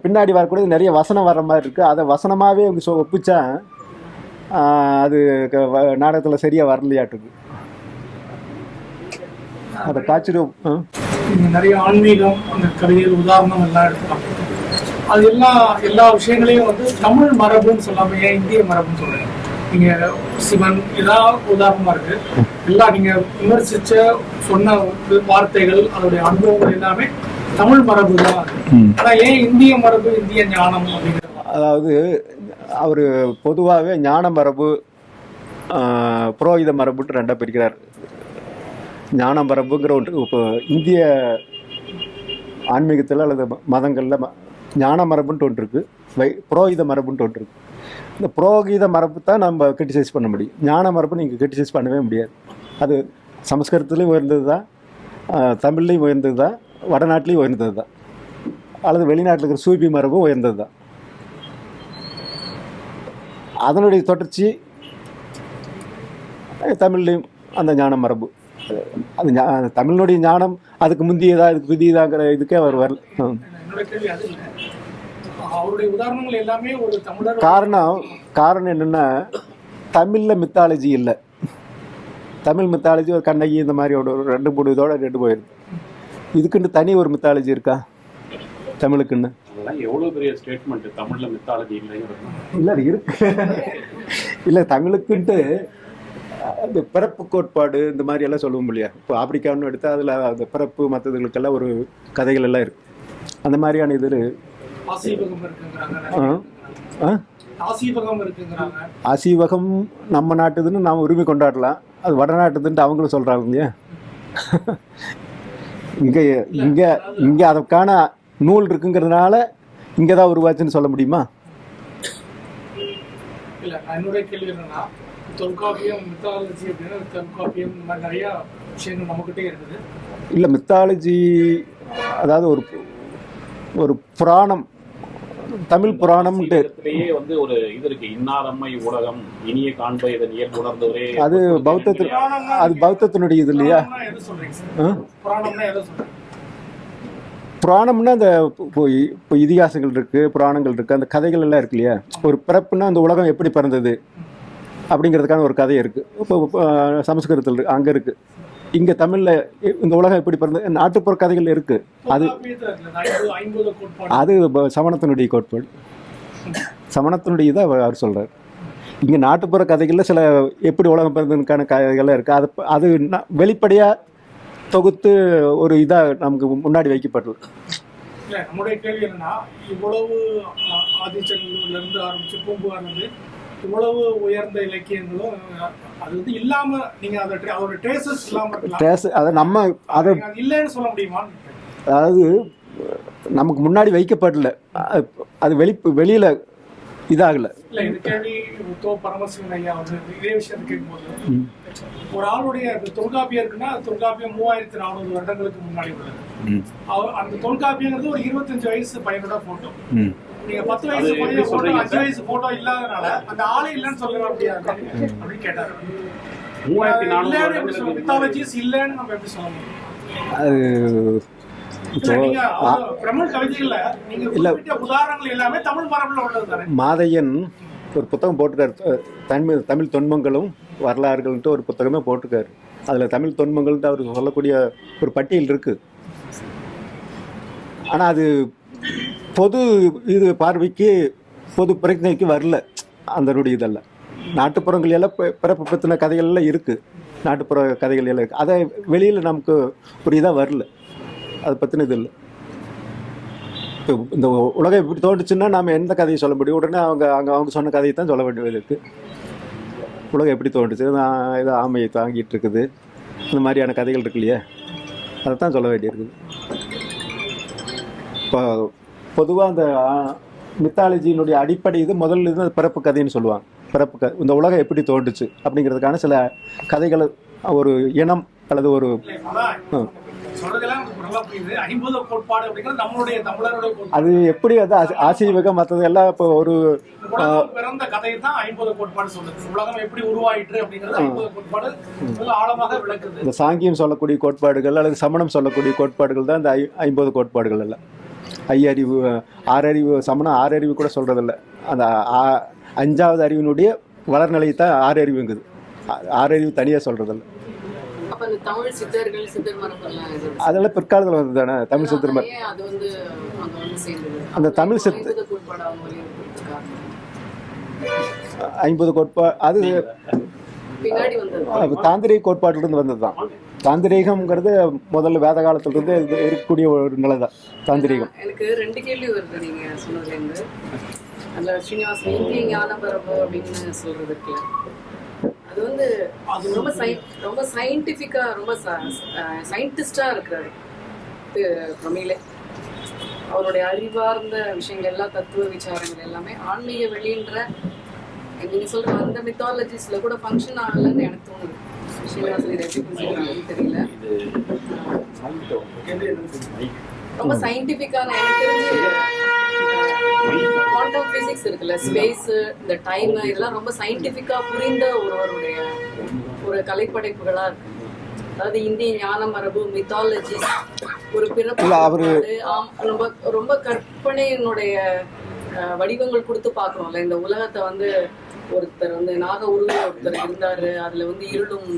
பின்னாடி வரக்கூடியது நிறைய வசனம் வர்ற மாதிரி இருக்குது. அதை வசனமாகவே அவங்க ஒப்பிச்சா அது நாடகத்தில் சரியாக வரலையாட்டுக்கு. அதை காய்ச்சிடும். நிறைய ஆன்மீகம் அந்த கவிதைகள் உதாரணம் எல்லாம் எடுக்கலாம். அது எல்லா விஷயங்களையும் வந்து தமிழ் மரபுன்னு சொல்லாம ஏன் இந்திய மரபுன்னு சொல்றீங்க? நீங்க சிவன் இதான் உதாரணமா இருக்கு. எல்லாம் நீங்க விமர்சிச்ச சொன்ன வார்த்தைகள், அதோடைய அனுபவங்கள் எல்லாமே தமிழ் மரபு தான். ஆனா ஏன் இந்திய மரபு, இந்திய ஞானம் அப்படிங்கிறது? அதாவது அவர் பொதுவாகவே ஞான மரபு, புரோகித மரபுட்டு ரெண்டா பிரிக்கிறார். ஞான மரபுங்கிற ஒன்று இப்போ இந்திய ஆன்மீகத்தில் அல்லது மதங்களில் ஞான மரபுன்ட்டு ஒன்று இருக்குது, புரோகித மரபுன்ட்டு ஒன்று இருக்குது. இந்த புரோகித மரபு தான் நம்ம கிரிட்டிசைஸ் பண்ண முடியும். ஞான மரபு நீங்கள் கிரிட்டிசைஸ் பண்ணவே முடியாது. அது சமஸ்கிருதத்துலேயும் உயர்ந்தது தான், தமிழ்லேயும் உயர்ந்தது தான், வடநாட்டிலையும் உயர்ந்தது தான், அல்லது வெளிநாட்டில் இருக்கிற சூபி மரபும் உயர்ந்தது தான். அதனுடைய தொடர்ச்சி தமிழ்லேயும் அந்த ஞான மரபு. அது தமிழுடைய ஞானம் அதுக்கு முந்தியதா இதுக்கு புதியதாங்கிற இதுக்கே அவர் வரல. காரணம் என்னன்னா, தமிழில் மித்தாலஜி இல்லை. தமிழ் மித்தாலஜி ஒரு கண்ணகி இந்த மாதிரி ஒரு 2-3 இதோட 2 போயிடுது. இதுக்குன்னு தனி ஒரு மித்தாலஜி இருக்கா தமிழுக்குன்னு? அதெல்லாம் எவ்வளவு பெரிய ஸ்டேட்மெண்ட், தமிழ்ல மித்தாலஜி இல்லைங்கிறது. இல்லை அது இருக்கு. இல்லை தமிழுக்குன்ட்டு இந்த பிறப்பு கோட்பாடு இந்த மாதிரி எல்லாம் சொல்லுவோம் இல்லையா. இப்போ ஆப்பிரிக்கான்னு எடுத்தால் அதில் அந்த பிறப்பு மற்றதுகளுக்கெல்லாம் ஒரு கதைகள் எல்லாம் இருக்கு. அந்த மாதிரியான இது ஆசீவகம் இருக்குங்கிறாங்க. ஆசீவகம் இருக்குங்கிறாங்க. ஆசீவகம் நம்ம நாட்டுதுன்னு நாம் உரிமை கொண்டாடலாம், அது வடநாட்டுதுன்ட்டு அவங்களும் சொல்கிறாங்க இல்லையா. இங்கே இங்கே இங்கே அதற்கான நூல் இருக்குங்கிறதுனால இங்கே தான் உருவாச்சுன்னு சொல்ல முடியுமா? இல்லை, என்னுடைய கேள்வி என்னன்னா, தொல்காப்பியம் மித்தாலஜி அப்படின்னா தொல்காப்பியம் இந்த மாதிரி நிறையா விஷயங்கள் நம்மகிட்டே இருக்குது. இல்லை மித்தாலஜி அதாவது ஒரு ஒரு புராணம், தமிழ் புராணம்ட்டு வந்து ஒரு இது இருக்கு, இன்னாரம்மை உலகம் இனிய காண்பை இதன் இயல்பு உணர்ந்தவரே. அது பௌத்தத்து, அது பௌத்தத்தினுடைய இது இல்லையா. புராணம்னா அந்த இப்போ இதிகாசங்கள் இருக்கு, புராணங்கள் இருக்கு, அந்த கதைகள் எல்லாம் இருக்கு இல்லையா. ஒரு பிறப்புன்னா அந்த உலகம் எப்படி பிறந்தது அப்படிங்கிறதுக்கான ஒரு கதை இருக்கு. இப்போ சமஸ்கிருதத்தில் இருக்கு, அங்கே இருக்கு. இங்கே தமிழில் இந்த உலகம் எப்படி பிறந்தது, நாட்டுப்புற கதைகள் இருக்கு. அது அது சமணத்தினுடைய கோட்பாடு, சமணத்தினுடைய இதை அவர் சொல்றார். இங்கே நாட்டுப்புற கதைகளில் சில எப்படி உலகம் பிறந்ததுக்கான கதைகள்லாம் இருக்கு. அது வெளிப்படையாக தொகுத்து ஒரு இதாக நமக்கு முன்னாடி வைக்கப்பட்டது. இல்லை, நம்முடைய கேள்வி என்னன்னா, இவ்வளவு ஆதிச்சநல்லூர்லேருந்து ஆரம்பிச்சு பூம்புகார்லேருந்து இவ்வளவு உயர்ந்த இலக்கியங்களும் அது வந்து இல்லாம நீங்க அதோட ட்ரேசஸ் இல்லாம அதை நம்ம அதை இல்லைன்னு சொல்ல முடியுமா? அதாவது நமக்கு முன்னாடி வைக்கப்படல, அது வெளியில இதாகல. இல்லை, இந்த கேள்வி பரமசிவன் ஐயா வந்து இதே விஷயத்தை கேட்கும்போது, ஒரு ஆளுடைய தொல்காப்பியம் இருக்குன்னா தொல்காப்பியம் 3400 வருடங்களுக்கு முன்னாடி உள்ளது. அந்த தொல்காப்பியங்கிறது ஒரு 25 வயசு பையனோட போட்டோ. நீங்க 10 வயசு பையன் போட்டோ, 5 வயசு போட்டோ இல்லாதனால அந்த ஆளே இல்லைன்னு சொல்ல முடியாது அப்படின்னு கேட்டாரு. 3400 மித்தாலஜிஸ் இல்லைன்னு நம்ம எப்படி சொல்ல முடியும்? அது மாதையன் ஒரு புத்தகம் போட்டுக்காரு, தமிழ் தொன்மங்களும் வரலாறுகள்ன்ட்டு ஒரு புத்தகமே போட்டிருக்காரு. அதில் தமிழ் தொன்மங்கள்ட்டு அவர் சொல்லக்கூடிய ஒரு பட்டியல் இருக்கு. ஆனால் அது பொது இது பார்வைக்கு, பொது பிரச்சனைக்கு வரல. அதனுடைய இதெல்லாம் நாட்டுப்புறங்கள் எல்லாம் பிறப்பு பற்றின கதைகள் எல்லாம் இருக்குது, நாட்டுப்புற கதைகள் எல்லாம் இருக்குது. அதை வெளியில் நமக்கு ஒரு இதாக வரல, அதை பற்றின இது இல்லை. இப்போ இந்த உலகம் எப்படி தோன்றுச்சுன்னா நாம் எந்த கதையை சொல்ல முடியும்? உடனே அவங்க சொன்ன கதையை தான் சொல்ல வேண்டியது இருக்குது. உலகம் எப்படி தோன்றுச்சு, ஏதோ ஆமையை தாங்கிட்டு இருக்குது, இந்த மாதிரியான கதைகள் இருக்கு இல்லையா, அதை தான் சொல்ல வேண்டியிருக்குது. இப்போ பொதுவாக அந்த மித்தாலஜியினுடைய அடிப்படை இது முதல்ல இது பிறப்பு கதைன்னு சொல்லுவாங்க. பிறப்பு இந்த உலகம் எப்படி தோன்றுச்சு அப்படிங்கிறதுக்கான சில கதைகள், ஒரு இனம் அல்லது ஒரு அது எப்படி அது ஆசீவகம் மற்றது எல்லாம் இப்போ ஒரு இந்த சாங்கியம் சொல்லக்கூடிய கோட்பாடுகள் அல்லது சமணம் சொல்லக்கூடிய கோட்பாடுகள் தான் இந்த 50 கோட்பாடுகள் எல்லாம். ஐயறிவு, ஆறறிவு, சமணம் 6 அறிவு கூட சொல்றதில்ல. அந்த 5வது அறிவினுடைய வளர்நிலை தான் 6 அறிவுங்குது. 6 அறிவு தனியாக சொல்றதில்ல. அதெல்லாம் பிற்காலத்தில் வந்து தானே தமிழ் சித்தர். அந்த தமிழ் சித்தர் 50 கோட்பாடு அது தாந்திரிக கோட்பாட்டிலிருந்து வந்தது தான். தாந்திரீகம்ங்கிறது முதல்ல வேத காலத்திலிருந்து இருக்கக்கூடிய ஒரு நிலை தான் தாந்திரீகம். எனக்கு 2 கேள்வி வருது நீங்க சொன்னதுலேருந்து. அந்த ஸ்ரீனிவாசன் இந்திய ஞானபரம்பு அப்படின்னு சொல்றதுக்கு அது வந்து அது ரொம்ப சயின்டிஃபிக்கா, ரொம்ப சயின்டிஸ்டா இருக்கிறாரு பிரமிழே. அவருடைய அறிவார்ந்த விஷயங்கள் எல்லாம், தத்துவ விசாரங்கள் எல்லாமே ஆன்மீக வெளின்ற நீங்க சொல்ற அந்த மித்தாலஜிஸ்ல கூட ஃபங்க்ஷன் ஆகலன்னு எனக்கு தோணுது. ஸ்ரீனிவாசன் இதை எப்படி புரிஞ்சுக்கிறாங்கன்னு தெரியல. ரொம்ப சயின்டிஃபிக்கான, எனக்கு தெரிஞ்சு குவாண்டம் பிசிக்ஸ் இருக்குல்ல, ஸ்பேஸ், இந்த டைம், இதெல்லாம் ரொம்ப சயின்டிஃபிக்கா புரிந்த ஒருவருடைய ஒரு கலைப்படைப்புகளா இருக்கு. அதாவது இந்திய ஞான மரபு, மித்தாலஜி, ஒரு பிறப்பு, ரொம்ப கற்பனையினுடைய வடிவங்கள் கொடுத்து பார்க்கணும்ல. இந்த உலகத்தை வந்து ஒருத்தர் வந்து நாக உருவ ஒருத்தர் இருந்தாரு, அதுல வந்து இருளும்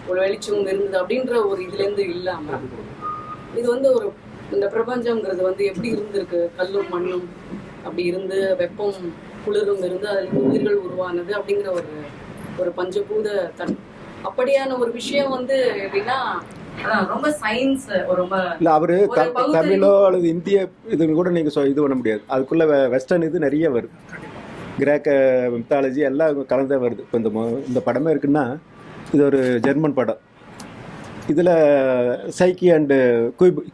ஒரு வெளிச்சமும் இருந்தது அப்படின்ற ஒரு இதுல இருந்து இல்லாம இது வந்து ஒரு இந்த பிரபஞ்சம்ங்கிறது வந்து எப்படி இருந்திருக்கு, கல்லும் மண்ணும் அப்படி இருந்து வெப்பம் குளிரும் இருந்து அதுல உயிர்கள் உருவானது அப்படிங்கிற ஒரு பஞ்சபூத அப்படியான ஒரு விஷயம் வந்து எப்படின்னா ரொம்ப சயின்ஸ் ரொம்ப இல்லை அவரு தமிழோ அல்லது இந்திய இது கூட நீங்கள் இது பண்ண முடியாது. அதுக்குள்ள வெஸ்டர்ன் இது நிறைய வருது, கிரேக்க மித்தாலஜி எல்லாம் கலந்தே வருது. இப்போ இந்த படமே இருக்குன்னா இது ஒரு ஜெர்மன் படம். இதில் சைக்கி அண்டு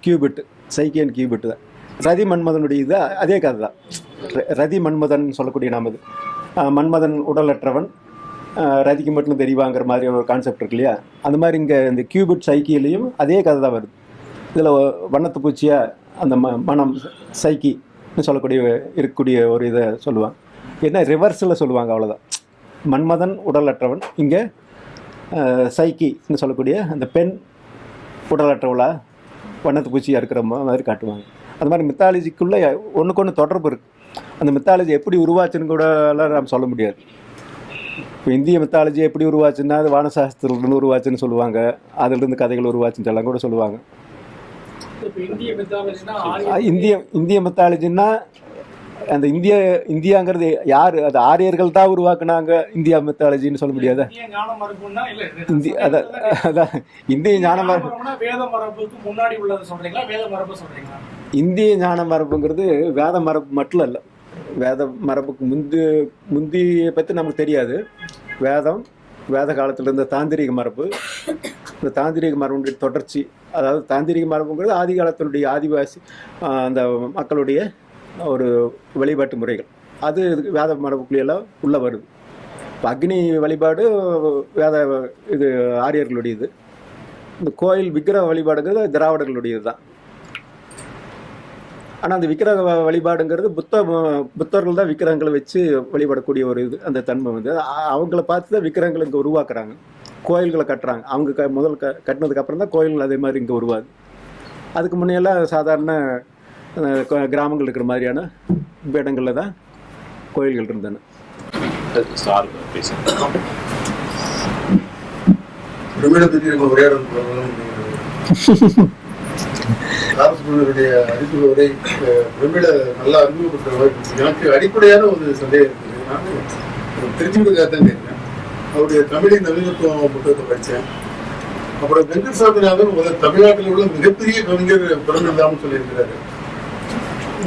கியூபிட், சைக்கி அண்ட் கியூபிட் தான். ரதி மன்மதனுடைய இது அதே கதை தான். ரதி மன்மதன் சொல்லக்கூடிய நாம் இது மன்மதன் உடலற்றவன், ரதிக்கு மட்டும் தெரிவாங்கிற மாதிரி ஒரு கான்செப்ட் இருக்கு இல்லையா, அந்த மாதிரி இங்கே இந்த கியூபிட் சைக்கிலையும் அதே கதை தான் வருது. இதில் வண்ணத்து பூச்சியாக அந்த மனம் சைக்கின்னு சொல்லக்கூடிய இருக்கக்கூடிய ஒரு இதை சொல்லுவாங்க. என்ன ரிவர்ஸில் சொல்லுவாங்க, அவ்வளோதான். மன்மதன் உடலற்றவன், இங்கே சைக்கின்னு சொல்லக்கூடிய அந்த பெண் உடலற்றவளா வண்ணத்து பூச்சியாக இருக்கிற மாதிரி காட்டுவாங்க. அந்த மாதிரி மித்தாலஜிக்குள்ளே ஒன்றுக்கு ஒன்று தொடர்பு இருக்குது. அந்த மித்தாலஜி எப்படி உருவாச்சுன்னு கூட எல்லாம் நம்ம சொல்ல முடியாது. இப்போ இந்திய மித்தாலஜி எப்படி உருவாச்சுன்னா அது வானசாஸ்திரத்துலேருந்து உருவாச்சுன்னு சொல்லுவாங்க, அதிலிருந்து கதைகள் உருவாச்சுன்னு எல்லாம் கூட சொல்லுவாங்க. இந்திய மித்தாலஜின்னா அந்த இந்தியாங்கிறது யார், அது ஆரியர்கள் தான் உருவாக்குனாங்க இந்தியா மித்தாலஜின்னு சொல்ல முடியாத. அதான் இந்திய ஞான மரபு. இந்திய ஞான மரபுங்கிறது வேத மரபு மட்டும் இல்லை, வேத மரபுக்கு முந்தியை பற்றி நமக்கு தெரியாது. வேத காலத்தில் இருந்த தாந்திரிக மரபு, இந்த தாந்திரிக மரபுடைய தொடர்ச்சி. அதாவது தாந்திரிக மரபுங்கிறது ஆதி காலத்தினுடைய ஆதிவாசி அந்த மக்களுடைய ஒரு வழிபாட்டு முறைகள், அது வேத மரபுக்குள்ளெல்லாம் உள்ளே வருது. இப்போ அக்னி வழிபாடு வேத இது ஆரியர்களுடையது. இந்த கோயில் விக்கிரக வழிபாடுங்கிறது திராவிடர்களுடையது தான். ஆனால் அந்த விக்கிரக வழிபாடுங்கிறது புத்தர்கள் தான் விக்கிரகங்களை வச்சு வழிபடக்கூடிய ஒரு இது. அந்த தன்மை வந்து அவங்கள பார்த்து தான் விக்கிரகங்களை இங்கே உருவாக்குறாங்க, கோயில்களை கட்டுறாங்க. அவங்க முதல் கட்டினதுக்கப்புறம் தான் கோயில்கள் அதே மாதிரி இங்கே உருவாது. அதுக்கு முன்னையெல்லாம் சாதாரண கிராமங்கள் இருக்கிற மாதிரியான இடங்களில் தான் கோயில்கள் இருந்தன. அறிமுக உரை பிரமிட நல்லா அறிமுகப்படுத்துற எனக்கு அடிப்படையான ஒரு சந்தேகம் இருக்குது. நான் தெரிஞ்சுக்கிறதுக்காக தான் கேட்கிறேன். அவருடைய தமிழின் நவீனத்துவம் புத்தகத்தை படித்தேன். அப்புறம் வெங்கட் சாமிநாதன் தமிழ்நாட்டில் உள்ள மிகப்பெரிய கவிஞர் பிரமிழ்தாம்னு சொல்லியிருக்கிறாரு.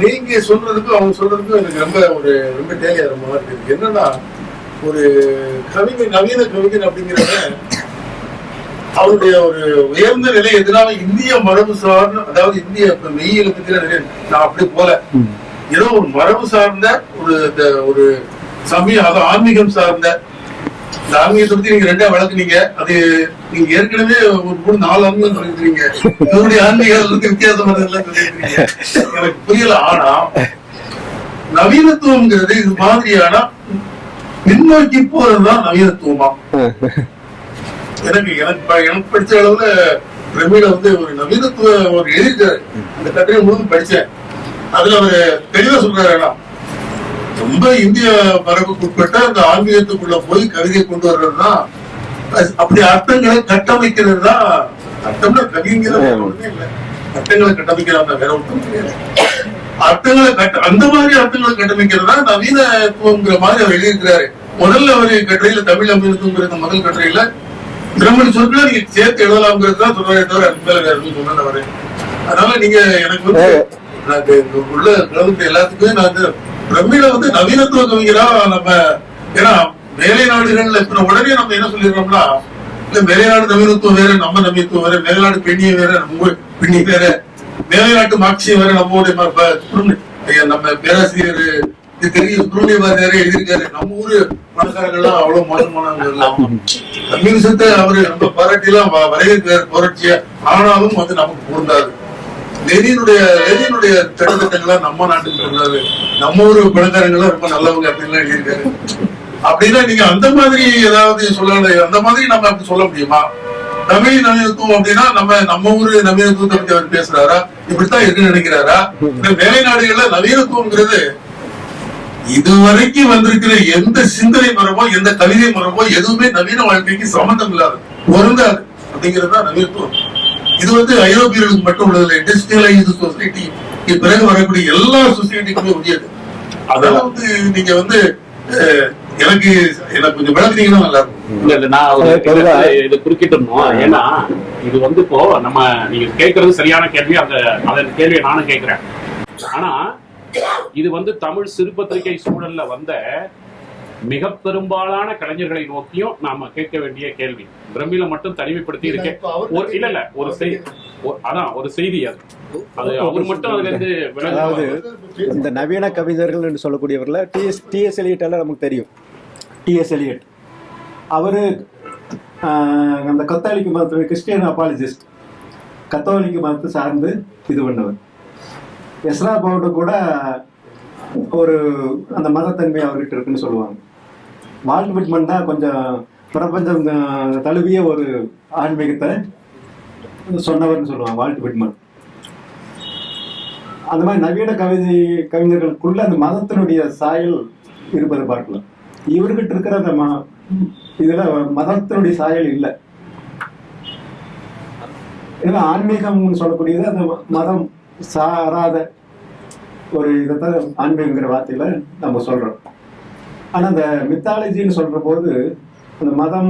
நீங்க சொல்றதுக்கும் அவங்க சொல்றதுக்கும் எனக்கு ரொம்ப டேலியா ரொம்ப இருக்கு. என்னன்னா ஒரு கவிஞர், நவீன கவிஞர் அப்படிங்கிறத அவருடைய ஒரு உயர்ந்த நிலை எதுனால இந்திய மரபு சார்ந்த, அதாவது இந்திய மெய்யியலை பத்தி நான் அப்படி போல ஏதோ ஒரு மரபு சார்ந்த ஒரு சமயம், அது ஆன்மீகம் சார்ந்த. இந்த ஆன்மீகத்தை பத்தி நீங்க ரெண்டா வளர்க்குனீங்க. அது நீங்க ஏற்கனவே ஒரு 3-4 ஆன்மீகம் சொல்லிருக்கீங்க. இதனுடைய ஆன்மீகம் வித்தியாசமானதெல்லாம் சொல்லிருக்கீங்க, எனக்கு புரியல. ஆனா நவீனத்துவம்ங்கிறது இது மாதிரியான பின்னோக்கி போறதுதான் நவீனத்துவமா? எனக்கு படிச்ச அளவுல பிரமிட ஒரு நவீனத்துவ ஒரு எழுதிட்டாரு. அந்த கட்டுரை முழுவதும் படிச்சேன். அதுல அவரு தெளிவா சொல்றாரு, ரொம்ப இந்திய மரபுக்கு உட்பட்ட அந்த ஆன்மீகத்துக்குள்ள போய் கவிதையை கொண்டு வர்றதுதான், அப்படி அர்த்தங்களை கட்டமைக்கிறது தான். அர்த்தம்னா கவிங்கிறது இல்லை, அர்த்தங்களை கட்டமைக்கிறாங்க, வேற ஒன்றும் கிடையாது. அந்த மாதிரி அர்த்தங்களை கட்டமைக்கிறது தான் நவீனத்துவங்கிற மாதிரி அவர் எழுதியிருக்கிறாரு. முதல்ல அவரு கட்டுரையில தமிழ் நவீனத்துவங்கிற முதல் கட்டுரையில பிரம்மணி சொற்களை நீங்க சேர்த்து எழுதலாம்ங்கிறது தான் சொல்றாரு, தவிர அதுக்கு மேல சொன்னவர். அதனால நீங்க எனக்கு உள்ள எல்லாத்துக்குமே நான் பிரமிழ நவீனத்துவ கவிஞரா நம்ம, ஏன்னா மேலை நாடுகள்ல இப்ப உடனே நம்ம என்ன சொல்லிடுறோம்னா, இல்ல மேலைநாடு நவீனத்துவம் வேற, நம்ம நவீனத்துவம் வேற, மேலைநாடு பெண்ணிய வேற, நம்ம பெண்ணி வேற, மேலைநாட்டு மார்க்சியம் வேற, நம்மளுடைய நம்ம பேராசிரியர் தெரியும் சுப்பிரமணியபாரதியாரே எழுதியிருக்காரு, நம்ம ஊரு பணக்காரங்கள்லாம் அவ்வளவு மோசமானவங்க. கம்யூனிசத்தை அவரு நம்ம பாராட்டிலாம் வரவேற்கிறார் புரட்சிய, ஆனாலும் நமக்கு பொருந்தாது. லெனினுடைய திட்டங்கள்லாம் நம்ம நாட்டுக்கு பொருந்தாது, நம்ம ஊரு பணக்காரங்கள்லாம் ரொம்ப நல்லவங்க அப்படின்லாம் எழுதியிருக்காரு. அப்படின்னா நீங்க அந்த மாதிரி ஏதாவது சொல்லலாம், அந்த மாதிரி நம்ம அப்படி சொல்ல முடியுமா? தமிழ் நவீனத்துவம் அப்படின்னா நம்ம ஊரு நவீனத்துவத்தை பத்தி அவர் பேசுறாரா, இப்படித்தான் இருக்குன்னு நினைக்கிறாரா? இந்த மேலை நாடுகள்ல நவீனத்துவம்ங்கிறது இதுவரைக்கும் வந்திருக்கிற எந்த சிந்தனை மரபோ எந்த கவிதை மரபோ எதுவுமே நவீன வாழ்க்கைக்கு சம்பந்தம் இல்லாது, பொருந்தாது அப்படிங்கிறது தான் நவீனத்துவம். இது வந்து ஐரோப்பியர்களுக்கு மட்டும் உள்ளதில்லை, இண்டஸ்ட்ரியலைஸ்டு சொசைட்டி பிறகு வரக்கூடிய எல்லா சொசைட்டிக்குமே உரியது. அதெல்லாம் வந்து நீங்க வந்து எனக்கு கொஞ்சம் விளக்குனீங்கன்னா நல்லா இருக்கும். நான் இது குறுக்கிட்டோம். ஏன்னா இது வந்து இப்போ நம்ம நீங்க கேட்கறது சரியான கேள்வி. அந்த கேள்வியை நானும் கேட்கிறேன். ஆனா இது வந்து தமிழ் சிறுபத்திரிகை சூழல்ல வந்த மிக பெரும்பாலான கலைஞர்களை நோக்கியும் நாம கேட்க வேண்டிய கேள்வி. பிரமில மட்டும் தனிமைப்படுத்தி இருக்கேன் இல்ல ஒரு செய்தி, அதான் ஒரு செய்தி. அது அவர் மட்டும் அதுல இருந்து அதாவது இந்த நவீன கவிஞர்கள் என்று சொல்லக்கூடியவர்ல டிஎஸ் எலியட் எல்லாம் நமக்கு தெரியும். டிஎஸ் எலியட் அவரு அந்த கத்தோலிக்க மதத்துடைய கிறிஸ்டியன் அப்பாலஜிஸ்ட், கத்தோலிக்க மதத்தை சார்ந்து இது பண்ணவர். எஸ்ரா பவுடர் கூட ஒரு அந்த மதத்தன்மை அவர்கிட்ட இருக்குன்னு சொல்லுவாங்க. வால்ட் விட்மன் தான் கொஞ்சம் பிரபஞ்சம் தழுவிய ஒரு ஆன்மீகத்தை சொன்னவர்னு சொல்லுவாங்க வால்ட் விட்மன். அந்த மாதிரி நவீன கவிஞர்களுக்குள்ள அந்த மதத்தினுடைய சாயல் இருப்பதை பார்க்கலாம். இவர்கிட்ட இருக்கிற அந்த இதுல மதத்தினுடைய சாயல் இல்லை. ஏன்னா ஆன்மீகம் சொல்லக்கூடியது அந்த மதம் சாராத ஒரு இதைத்தான் ஆன்மீகங்கிற வார்த்தையில நம்ம சொல்றோம். ஆனா அந்த மித்தாலஜின்னு சொல்ற போது அந்த மதம்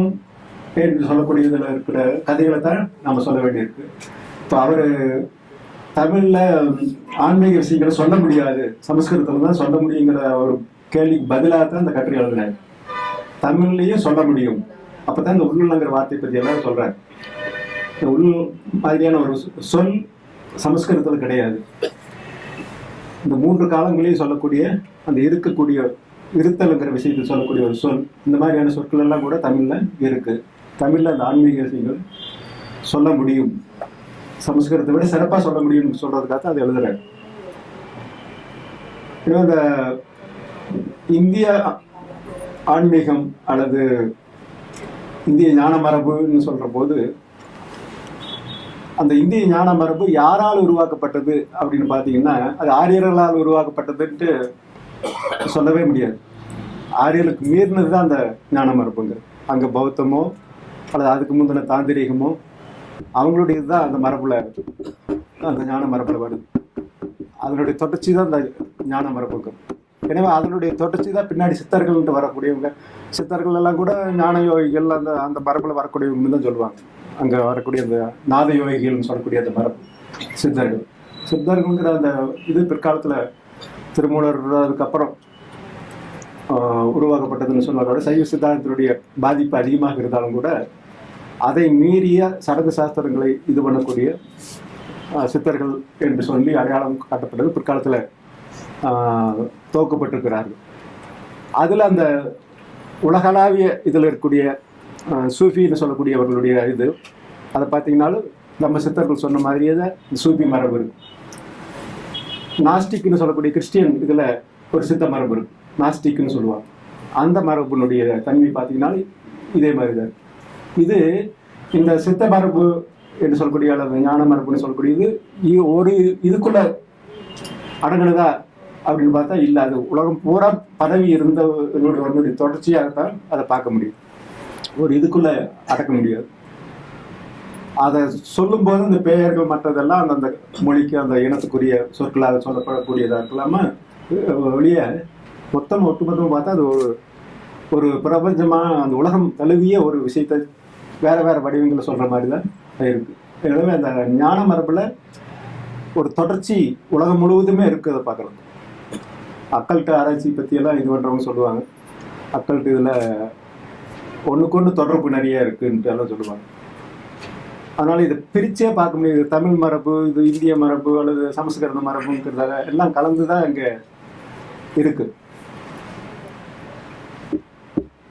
என்று சொல்லக்கூடியதுல இருக்கிற கதைகளை தான் நம்ம சொல்ல வேண்டியிருக்கு. இப்போ அவரு தமிழ்ல ஆன்மீக விஷயங்களை சொல்ல முடியாது, சமஸ்கிருதத்துல தான் சொல்ல முடியுங்கிற ஒரு கேள்விக்கு பதிலாக தான் அந்த கட்டுரை எழுதினார். தமிழ்லயும் சொல்ல முடியும், அப்பதான் இந்த உள்ளுங்கிற வார்த்தை பத்தி எல்லாம் சொல்றாரு. இந்த உள் மாதிரியான ஒரு சொல் சமஸ்கிருதத்துல கிடையாது. இந்த 3 காலங்களையும் சொல்லக்கூடிய அந்த இருக்கக்கூடிய இருத்தலுங்கிற விஷயத்தை சொல்லக்கூடிய ஒரு சொல், இந்த மாதிரியான சொற்கள் எல்லாம் கூட தமிழ்ல இருக்கு. தமிழ்ல அந்த ஆன்மீக விஷயங்கள் சொல்ல முடியும், சமஸ்கிருதத்தை விட சிறப்பாக சொல்ல முடியும்னு சொல்றதுக்காக அது எழுதுறாரு. இந்த இந்திய ஆன்மீகம் அல்லது இந்திய ஞான மரபுன்னு சொல்ற போது அந்த இந்திய ஞான மரபு யாரால் உருவாக்கப்பட்டது அப்படின்னு பார்த்தீங்கன்னா அது ஆரியர்களால் உருவாக்கப்பட்டதுன்ட்டு சொல்லவே முடியாது. ஆரியர்களுக்கு மீறினது தான் அந்த ஞான மரபுங்கிறது. அங்கே பௌத்தமோ அல்லது அதுக்கு முந்தின தாந்திரிகமோ அவங்களுடைய தான் அந்த மரபுல அந்த ஞான மரபுல வருது. அதனுடைய தொடர்ச்சி தான் அந்த ஞான மரபுக்கு. எனவே அதனுடைய தொடர்ச்சி தான் பின்னாடி சித்தர்கள்ட்டு வரக்கூடியவங்க. சித்தர்கள் எல்லாம் கூட ஞான யோகிகள் அந்த அந்த மரபுல வரக்கூடியவங்கன்னு தான் சொல்லுவாங்க. அங்கே வரக்கூடிய அந்த நாத யோகிகள்னு சொல்லக்கூடிய அந்த மரபு சித்தர்கள்ங்கிற அந்த இது பிற்காலத்தில் திருமூலர் அதுக்கப்புறம் உருவாக்கப்பட்டதுன்னு சொன்னாலும் சைவ சித்தாந்தத்தினுடைய பாதிப்பு அதிகமாக இருந்தாலும் கூட அதை மீறிய சடங்கு சாஸ்திரங்களை இது பண்ணக்கூடிய சித்தர்கள் என்று சொல்லி அடையாளம் காட்டப்பட்டது பிற்காலத்தில் துவக்கப்பட்டிருக்கிறார்கள். அதில் அந்த உலகளாவிய இதில் இருக்கக்கூடிய சூஃபின்னு சொல்லக்கூடியவர்களுடைய இது அதை பார்த்தீங்கன்னாலும் நம்ம சித்தர்கள் சொன்ன மாதிரியே தான் சூஃபி மரபு இருக்கு. நாஸ்டிக்னு சொல்லக்கூடிய கிறிஸ்டியன் இதில் ஒரு சித்த மரபு இருக்கு, நாஸ்டிக்னு சொல்லுவாங்க. அந்த மரபுனுடைய தன்மை பார்த்தீங்கன்னாலும் இதே மாதிரி தான். இது இந்த சித்த மரபு என்று சொல்லக்கூடிய அல்லது ஞான மரபுன்னு சொல்லக்கூடியது ஒரு இதுக்குள்ள அடங்குனதா அப்படின்னு பார்த்தா இல்லை. அது உலகம் பூரா பரவி இருந்தவனுடைய தொடர்ச்சியாகத்தான் அதை பார்க்க முடியும். ஒரு இதுக்குள்ள அடக்க முடியாது. அதை சொல்லும்போது இந்த பெயர்கள் மற்றதெல்லாம் அந்தந்த மொழிக்கு அந்த இனத்துக்குரிய சொற்களாக சொல்லப்படக்கூடியதாக இருக்கலாமா வெளியே ஒட்டுமொத்தமாக பார்த்தா அது ஒரு பிரபஞ்சமாக அந்த உலகம் தழுவிய ஒரு விஷயத்தை வேற வேற வடிவங்களை சொல்ற மாதிரி தான் இருக்கு. எனவே அந்த ஞான மரபுல ஒரு தொடர்ச்சி உலகம் முழுவதுமே இருக்கு. அதை பார்க்குறது அக்கல்ட்டு ஆராய்ச்சி பற்றியெல்லாம் இது பண்ணுறவங்க சொல்லுவாங்க. அக்கல்ட்டு இதில் ஒன்றுக்கு ஒன்று தொடர்பு நிறைய இருக்குன்ட்டு எல்லாம் சொல்லுவாங்க. அதனால இதை பிரிச்சே பார்க்க முடியாது. தமிழ் மரபு, இது இந்திய மரபு அல்லது சமஸ்கிருத மரபுங்கிறதாக எல்லாம் கலந்துதான் இங்க இருக்கு.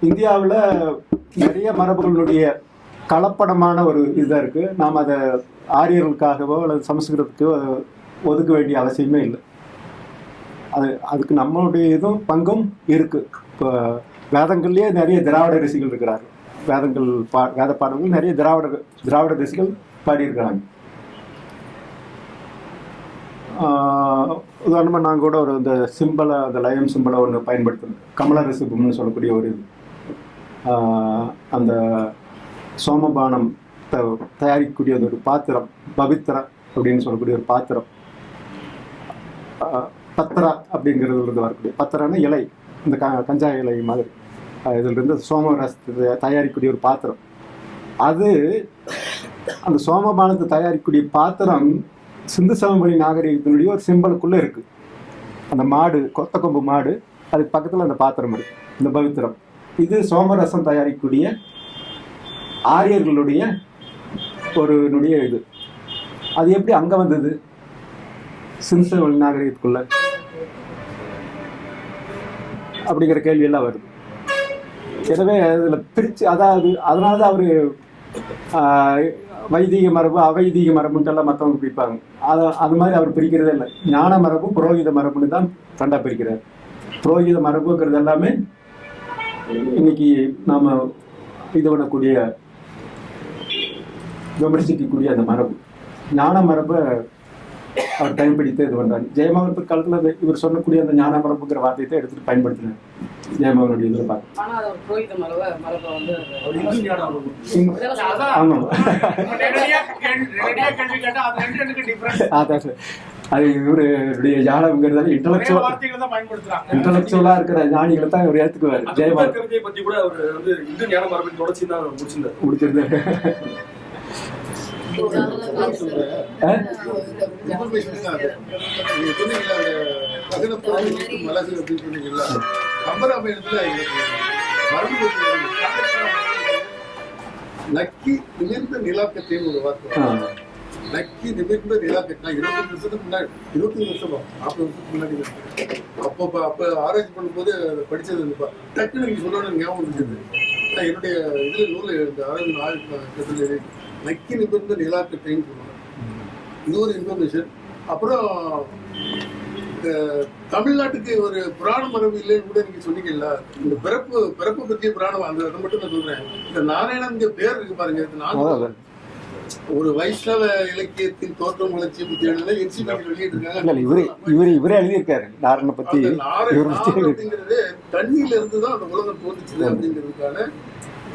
இந்தியாவில் நிறைய மரபுகளுடைய கலப்படமான ஒரு இதுதான் இருக்கு. நாம் அதை ஆரியர்களுக்காகவோ அல்லது சமஸ்கிருதத்துக்கோ ஒதுக்க வேண்டிய அவசியமே இல்லை. அதுக்கு நம்மளுடைய இதுவும் பங்கும் இருக்கு. இப்போ வேதங்கள்லேயே நிறைய திராவிட ரிஷிகள் இருக்கிறார்கள். வேத பாடல்கள் நிறைய திராவிட ரிஷிகள் பாடியிருக்கிறாங்க. உதாரணமாக நாங்கள் கூட ஒரு இந்த சிம்பிளை, அந்த லயம் சிம்பிளை ஒன்று பயன்படுத்தணும். கமல ரிசிபம்னு சொல்லக்கூடிய ஒரு இது அந்த சோமபானம் தயாரிக்கக்கூடிய ஒரு பாத்திரம், பவித்ரா அப்படின்னு சொல்லக்கூடிய ஒரு பாத்திரம். பத்திரா அப்படிங்கிறதுலேருந்து வரக்கூடிய, பத்திரான இலை, இந்த கஞ்சா இலை மாதிரி, இதிலிருந்து சோமரசத்தை தயாரிக்கக்கூடிய ஒரு பாத்திரம். அது அந்த சோமபானத்தை தயாரிக்கக்கூடிய பாத்திரம் சிந்து சமவெளி நாகரிகத்தினுடைய ஒரு சிம்பலுக்குள்ளே இருக்குது. அந்த மாடு, கொத்த கொம்பு மாடு, அதுக்கு பக்கத்தில் அந்த பாத்திரம் இருக்குது, இந்த பவித்திரம். இது சோமரசம் தயாரிக்கக்கூடிய ஆரியர்களுடைய ஒரு நுடைய இது. அது எப்படி அங்கே வந்தது சிந்து சமவெளி நாகரிகத்துக்குள்ள அப்படிங்கிற கேள்வியெல்லாம் வருது. எனவே அதில் பிரித்து, அதாவது அதனால தான் அவர் வைதிக மரபு அவைதிக மரபுன்ட்டெல்லாம் மற்றவங்க பிரிப்பாங்க. அது மாதிரி அவர் பிரிக்கிறதே இல்லை. ஞான மரபு புரோகித மரபுன்னு தான் ரெண்டாக பிரிக்கிறார். புரோகித மரபுங்கிறது எல்லாமே இன்னைக்கு நாம் இது பண்ணக்கூடிய விமர்சிக்கக்கூடிய அந்த மரபு. ஞான மரபை அவர் பயன்படுத்தி இது பண்ணுறாரு. ஜெயமோகன் பிற்காலத்தில் இவர் சொல்லக்கூடிய அந்த ஞான மரபுங்கிற வார்த்தையை தான் எடுத்துகிட்டு பயன்படுத்தினார் ஜெயமோகனுடைய இதில் பார்த்து. ஆமாம், அதான் சார். அது இவருடைய ஞானம்ங்கிறது இன்டலெக்சுவலா இருக்கிற ஞானிகளை தான் இவர் ஏற்றுக்குவார். ஜெயமோகன் பத்தி கூட அவர் வந்து இந்து ஞான மரபின் தொடர்ச்சி தான் முடிச்சிருந்தார். நக்கி நிமிர்ந்த நிலாக்கத்தின் ஒரு வார்த்தை. நக்கி நிமிர்ந்த நிலாக்கத்தினா 25 வருஷத்துக்கு முன்னாடி, 25 வருஷமா 40 வருஷத்துக்கு முன்னாடி அப்ப ஆராய்ச்சி பண்ணும்போது படிச்சது டக்குன்னு நீங்க சொல்லணும்னு ஞாபகம் இருந்தது. என்னுடைய இதுல நூல் ஆராய்ச்சி நக்கி நிமிர்ந்த நிலாக்கத்தைன்னு சொல்லுவாங்க. இது ஒரு இன்ஃபர்மேஷன். அப்புறம் தமிழ்நாட்டுக்கு ஒரு புராண மரபு இல்லைன்னு கூட நீங்க சொன்னீங்கல்ல. இந்த பிறப்பு பற்றிய புராணம், அதை மட்டும் நான் சொல்றேன். இந்த நாராயணன் பேர் இருக்கு பாருங்க. ஒரு வைஷ்ணவ இலக்கியத்தின் தோற்றம் வளர்ச்சி பத்தி வெளியிட்டிருக்காங்க. இவரே எழுதியிருக்காரு நாராயண பத்தி. அப்படிங்கிறது தண்ணியில இருந்துதான் அந்த உலகம் தோன்றுச்சு அப்படிங்கிறதுக்கான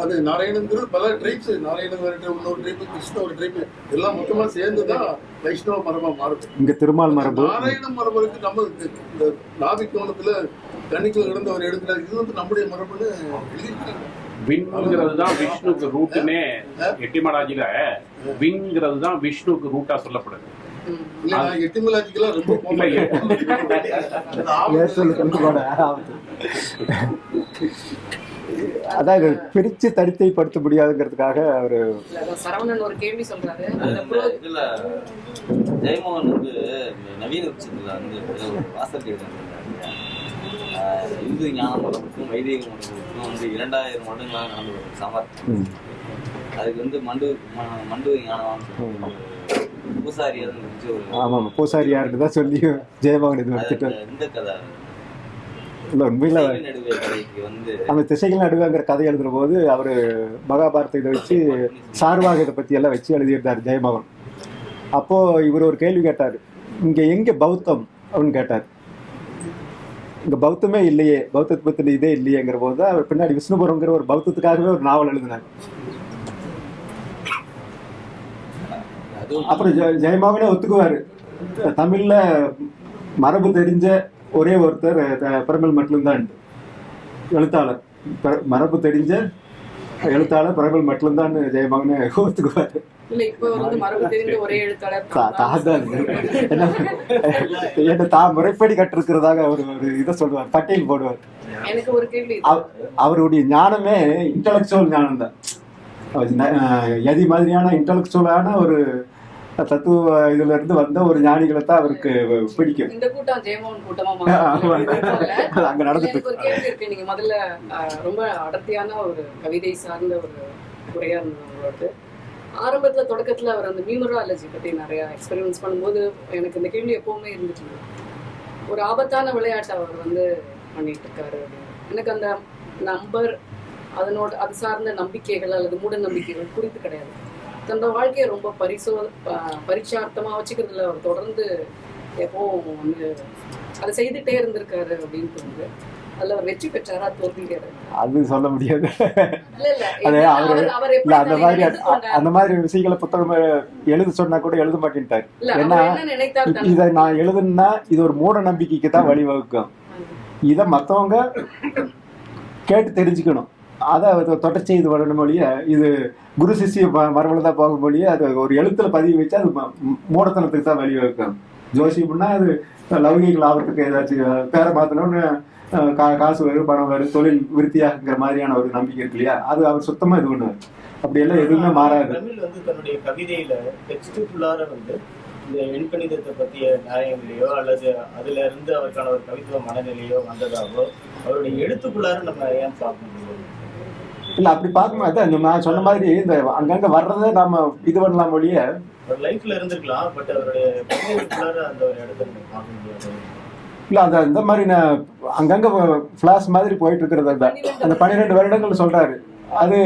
அது நாராயணங்கிறது பல ட்ரைப்ஸ். நாராயணன் இன்னொரு ட்ரைப், கிருஷ்ண ஒரு ட்ரைப், எல்லாம் மொத்தமா சேர்ந்துதான் வைஷ்ணவ மரபா மாறுது. இங்க திருமால் மரபு, நாராயண மரபுக்கு நம்ம இந்த நாபிக்கோணத்துல தண்ணிக்குள்ள கிடந்து அவர் எடுக்கிறார். இது வந்து நம்முடைய மரபுன்னு எழுதியிருக்காங்க. விண்ங்கிறது தான் விஷ்ணுக்கு ரூட்டுன்னே எட்டிமலாஜில விண்ங்கிறது தான் விஷ்ணுக்கு ரூட்டா சொல்லப்படுது. எட்டிமலாஜிக்கெல்லாம் ரொம்ப அதாவது பிரிச்சு தனித்தைப்படுத்த முடியாதுங்கிறதுக்காக அவரு சரவணன் ஒரு கேள்வி சொல்றாரு. இதுல ஜெயமோகன் வந்து நவீன உச்சத்துல வந்து வாசல் கேட்கிறாங்க. இந்து ஞான மரபுக்கும் வைதிக மரபுக்கும் வந்து 2000 வருடங்களாக நடந்து வரும் சமர்ப்பம். அதுக்கு வந்து மண்டு ஞானம் பூசாரி பூசாரியாருன்னு தான் சொல்லி ஜெயமோகன் இது வச்சுட்டு இந்த கதை உண்மையில அந்த திசைகள் நடுவேங்கிற கதை எழுதுற போது அவரு மகாபாரத இதை வச்சு சார்வாக இதை பத்தி எல்லாம் வச்சு எழுதியிருந்தார் ஜெயமோகன். அப்போ இவர் ஒரு கேள்வி கேட்டார், இங்க எங்க பௌத்தம் அப்படின்னு கேட்டார். இங்க பௌத்தமே இல்லையே, பௌத்தத்தை பத்தி இதே இல்லையேங்கிற போது தான் அவர் பின்னாடி விஷ்ணுபுரம்ங்கிற ஒரு பௌத்தத்துக்காகவே ஒரு நாவல் எழுதினார். அப்புறம் ஜெயமோகனே ஒத்துக்குவாரு, தமிழ்ல மரபு தெரிஞ்ச ஒரே ஒருத்தர் பிரமல் மட்டும்தான் எழுத்தாளர், மரபு தெரிஞ்ச எழுத்தாளர் பிரமல் மட்டும்தான் ஜெயமோகனே ஒத்துக்குவாரு. தான் முறைப்படி கட்டிருக்கிறதாக ஒரு இதை சொல்லுவார், பட்டியல் போடுவார். அவருடைய ஞானமே இன்டலெக்சுவல் ஞானம் தான். எதி மாதிரியான இன்டலெக்சுவலான ஒரு தத்துவ இதுல இருந்து வந்த ஒரு ஞானிகளை தான் அவருக்கு பிடிக்கும். இந்த கூட்டம் ஜெயமோகன் கூட்டமா அங்க நடந்துட்டு ஒரு கேள்வி இருக்கு. நீங்க முதல்ல ரொம்ப அடர்த்தியான ஒரு கவிதை சார்ந்த ஒரு உரையா இருந்தது. ஆரம்பத்துல தொடக்கத்துல அவர் அந்த நியூமராலஜி பத்தி நிறைய எக்ஸ்பெரிமெண்ட்ஸ் பண்ணும்போது எனக்கு இந்த கேள்வி எப்பவுமே இருந்துச்சு. ஒரு ஆபத்தான விளையாட்டை அவர் வந்து பண்ணிட்டு இருக்காரு அப்படின்னு. எனக்கு அந்த நம்பர் அது சார்ந்த நம்பிக்கைகள் அல்லது மூட நம்பிக்கைகள் குறித்து கிடையாது. தன்னோட வாழ்க்கையை ரொம்ப பரிச்சார்த்தமா வச்சுக்கிறதுல அவர் தொடர்ந்து எப்பவும் வந்து அதை செய்துட்டே இருந்திருக்காரு அப்படின்னு தோணுது. அதுல அவர் வெற்றி பெற்றாரா தோல்வியாரா? அது சொல்ல முடியாது. இல்ல இல்ல அது என்ன அவரு அவர் இல்ல எப்படி அந்த அதை மாதிரி நினைத்துக்கொண்டார்? அந்த மாதிரி விஷயங்களை புத்தகம் எழுத சொன்னா கூட எழுத மாட்டேன்ட்டார். இல்ல ஏன்னா அவர் என்ன நினைத்தார் தான்? இதை நான் எழுதுனா இது ஒரு மூட நம்பிக்கைக்கு தான் வழிவகுக்கும். இதை மற்றவங்க கேட்டு தெரிஞ்சுக்கணும். அதை தொடர்ச்சி இது வரணும் மொழிய இது குரு சிஷ்ய மரபில் தான் போகும் மொழிய அது ஒரு எழுத்துல பதிவு வச்சா அது மூடத்தனத்துக்கு தான் வழிவகுக்கும். ஜோசியம்னா அது லௌகிக லாபத்துக்கு ஏதாச்சும் பேரை மாத்தணும்னு காசு வரும், பணம் வரும், தொழில் விருத்தியாகுங்கிற மாதிரியான ஒரு நம்பிக்கை இருக்கு இல்லையா, அது அவர் சுத்தமா இது பண்ணுவார். அப்படியெல்லாம் எதுவுமே மாறாது. தமிழ் வந்து தன்னுடைய கவிதையில டெக்ஸ்டுக்குள்ளார வந்து இந்த எண்கணிதத்தை பற்றிய நியாயங்களையோ அல்லது அதுல இருந்து அவருக்கான ஒரு கவித்துவ மனநிலையோ வந்ததாகவோ அவருடைய எழுத்துக்குள்ளார நம்ம ஏன் பார்க்க முடியும்? இல்ல அப்படி பார்க்கும்போது நான் சொன்ன மாதிரி இந்த அங்கங்க வர்றதை நாம இது பண்ணலாம் மொழிய ஒரு லைஃப்ல இருந்திருக்கலாம், பட் அவருடைய கவிதைக்குள்ளார அந்த ஒரு இடத்த நம்ம பார்க்க முடியாது. இல்ல அந்த இந்த மாதிரி நான் அங்கங்க பிளாஷ் மாதிரி போயிட்டு இருக்கிறது அந்த 12 வருடங்கள் சொல்றாரு. அது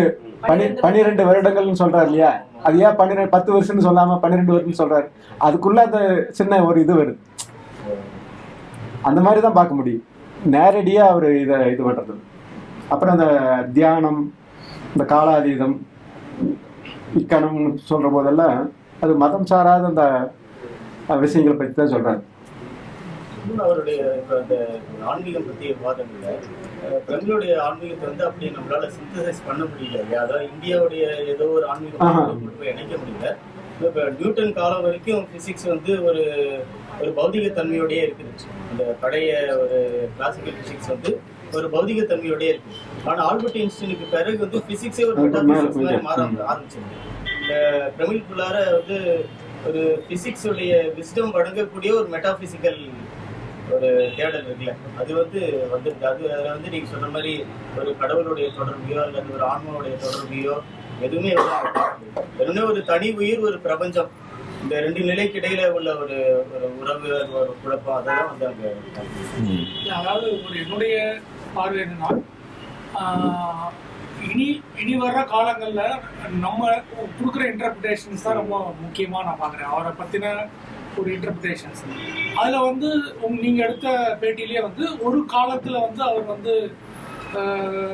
12 வருடங்கள்னு சொல்றாரு இல்லையா, அது ஏன் 10 வருஷம்னு சொல்லாம 12 வருஷம்னு சொல்றாரு. அதுக்குள்ள அந்த சின்ன ஒரு இது வருது. அந்த மாதிரி தான் பார்க்க முடியும் நேரடியா அவர் இதை இது பண்றது. அப்புறம் அந்த தியானம், இந்த காலாதீதம், இக்கணம் சொல்ற போதெல்லாம் அது மதம் சாராத அந்த விஷயங்களை பற்றி தான் சொல்றாரு. அவருடைய அந்த ஆன்மீகம் பற்றிய விவாதங்கள்ல பிரமிழுடைய ஆன்மீகத்தை வந்து அப்படி நம்மளால சிந்தசைஸ் பண்ண முடியல. அதாவது இந்தியாவுடைய ஏதோ ஒரு ஆன்மீகம் போய் இணைக்க முடியல. இப்போ நியூட்டன் காலம் வரைக்கும் பிசிக்ஸ் வந்து ஒரு ஒரு பௌதிக தன்மையோடய இருக்குது. அந்த பழைய ஒரு கிளாசிக்கல் பிசிக்ஸ் வந்து ஒரு பௌதிக தன்மையோடய இருக்கு. ஆனால் ஆல்பர்ட் ஐன்ஸ்டீனுக்கு பிறகு வந்து பிசிக்ஸே ஒரு மெட்டாபிசிக்ஸ் மாதிரி மாற ஆரம்பிச்சிருக்கு. இந்த பிரமிழுக்குள்ளார வந்து ஒரு பிசிக்ஸ் உடைய விஸ்டம் வழங்கக்கூடிய ஒரு மெட்டாபிசிக்கல் ஒரு தேடல் இருக்குல்ல, அது வந்து வந்துருக்கு. அதில் வந்து நீங்க சொன்ன மாதிரி ஒரு கடவுளுடைய தொடர்பையோ அல்லது ஒரு ஆன்மாவுடைய தொடர்பையோ எதுவுமே வெறுமே ஒரு தனி உயிர், ஒரு பிரபஞ்சம், இந்த ரெண்டு நிலைக்கு இடையில உள்ள ஒரு ஒரு உறவு, ஒரு குழப்பம், அதெல்லாம் வந்து அங்க. அதாவது ஒரு என்னுடைய பார்வை என்னன்னா, இனி வர்ற காலங்கள்ல நம்ம கொடுக்குற இன்டர்பிரிட்டேஷன்ஸ் தான் ரொம்ப முக்கியமா நான் பாக்குறேன். அவரை பத்தின ஒரு இன்டர்பிரிட்டேஷன்ஸ் அதுல வந்து நீங்க எடுத்த பேட்டியிலேயே வந்து ஒரு காலத்துல வந்து அவர் வந்து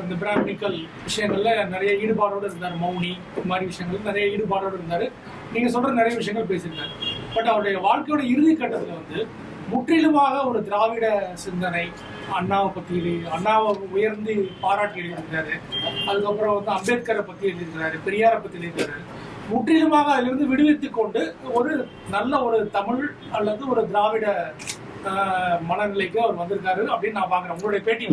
இந்த பிராமணிக்கல் விஷயங்கள்ல நிறைய ஈடுபாடோடு இருந்தார். மௌனி இது மாதிரி விஷயங்கள் நிறைய ஈடுபாடோடு இருந்தார். நீங்க சொல்ற நிறைய விஷயங்கள் பேசியிருந்தாரு. பட் அவருடைய வாழ்க்கையோட இறுதி கட்டத்துல வந்து முற்றிலுமாக ஒரு திராவிட சிந்தனை, அண்ணாவை பற்றி அண்ணாவை உயர்ந்து பாராட்டி எழுதியிருக்கிறாரு. அதுக்கப்புறம் வந்து அம்பேத்கரை பற்றி எழுதியிருக்கிறாரு, பெரியாரை பற்றி எழுதியிருக்கிறாரு. முற்றிலுமாக அதிலிருந்து விடுவித்துக் கொண்டு ஒரு நல்ல ஒரு தமிழ் அல்லது ஒரு திராவிட மனநிலைக்கு அவர் வந்திருக்காரு அப்படின்னு நான் பாக்குறேன். உங்களுடைய பேட்டி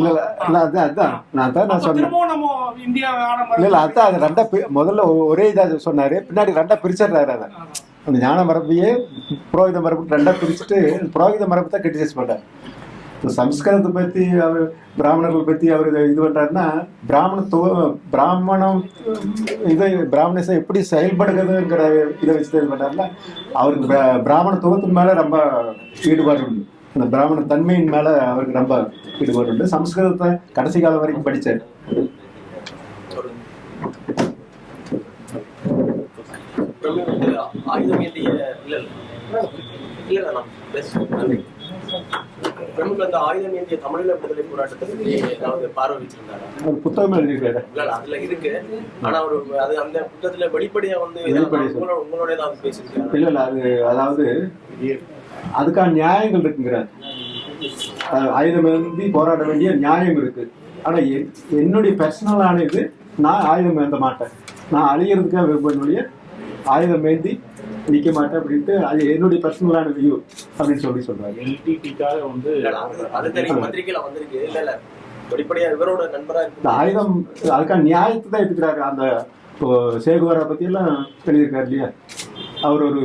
திரும்பவும் நம்ம இந்தியா ரெண்டா முதல்ல ஒரே இதா சொன்னாரு, பின்னாடி ரெண்டா பிரிச்சிடுறாரு. அதை அந்த ஞான மரபையே புரோகித மரபு ரெண்டா பிரிச்சுட்டு புரோகித மரபு தான் கிரிட்டிசைஸ் பண்றாரு. சம்ஸ்கிருதத்தை பத்தி அவர் பிராமணர்கள் பத்தி அவர் இது பண்றாருன்னா பிராமணம் இதை பிராமணேசம் எப்படி செயல்படுகிறதுங்கிற இதை வச்சு இது பண்றாருன்னா அவருக்கு பிராமணத்துவத்தின் மேல ரொம்ப ஈடுபாடு உண்டு. அந்த பிராமண தன்மையின் மேல அவருக்கு ரொம்ப ஈடுபாடு உண்டு. சம்ஸ்கிருதத்தை கடைசி காலம் வரைக்கும் படிச்சாரு. பிரமுக அந்த ஆயுதம் ஏந்திய தமிழீழ விடுதலை போராட்டத்துக்கு ஏதாவது பார்வை வச்சிருந்தாரு? புத்தகம் எழுதியிருக்காரு. அதுல இருக்கு. ஆனா ஒரு அது அந்த புத்தகத்துல வெளிப்படையா வந்து உங்களோட ஏதாவது பேசியிருக்காரு? இல்ல அது அதாவது அதுக்கான நியாயங்கள் இருக்குங்கிறார். ஆயுதம் ஏந்தி போராட வேண்டிய நியாயம் இருக்கு. ஆனா என்னுடைய பர்சனலான இது, நான் ஆயுதம் ஏந்த மாட்டேன், நான் அழியறதுக்காக விரும்புடைய ஆயுதம் ஏந்தி நிக்க மாட்டேன் அப்படின்ட்டு அது என்னுடைய பர்சனலான வியூ அப்படின்னு சொல்றாரு. எல்டிடிக்காக வந்து பத்திரிகையில வந்திருக்கு. இல்ல வெளிப்படையா இவரோட நண்பரா இருக்கு. ஆயுதம் அதுக்கான நியாயத்தை தான் எடுத்துக்கிறாரு. அந்த சேகுவாரா பத்தி எல்லாம் எழுதியிருக்காரு இல்லையா, அவர் ஒரு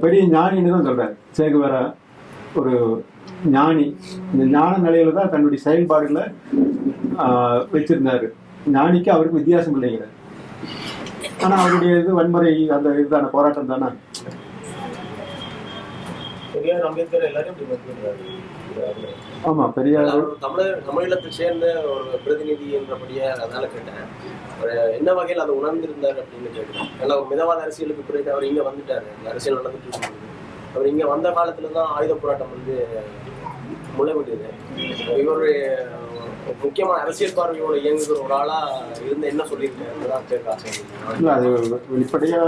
பெரிய ஞானின்னு தான் சொல்றாரு. சேகுவாரா ஒரு ஞானி. இந்த ஞான நிலையில தான் தன்னுடைய செயல்பாடுகளை வச்சிருந்தாரு. ஞானிக்கு அவருக்கு வித்தியாசம் இல்லைங்கிறார். ஆனா அவருடைய இது வன்முறை அந்த இதுதான போராட்டம் தானே. பெரியார், அம்பேத்கர் எல்லாரும் ஆமா, பெரியார் தமிழீழத்தை சேர்ந்த ஒரு பிரதிநிதி என்றபடியா அதனால கேட்டேன். என்ன வகையில் அதை உணர்ந்திருந்தாரு அப்படின்னு கேட்கிறேன். ஏன்னா ஒரு மிதவாத அரசியலுக்கு பிறகு அவர் இங்க வந்துட்டாரு. அரசியல் நடந்துட்டு இருக்கும்போது அவர் இங்க வந்த காலத்துலதான் ஆயுத போராட்டம் வந்து முளைவிடுது. இவருடைய முக்கியமான அரசியல் பார்வையோட இயங்குகிற ஒரு ஆளா இருந்து என்ன சொல்லியிருக்காருதான் கேட்க ஆசை. இல்லை, அது வெளிப்படையா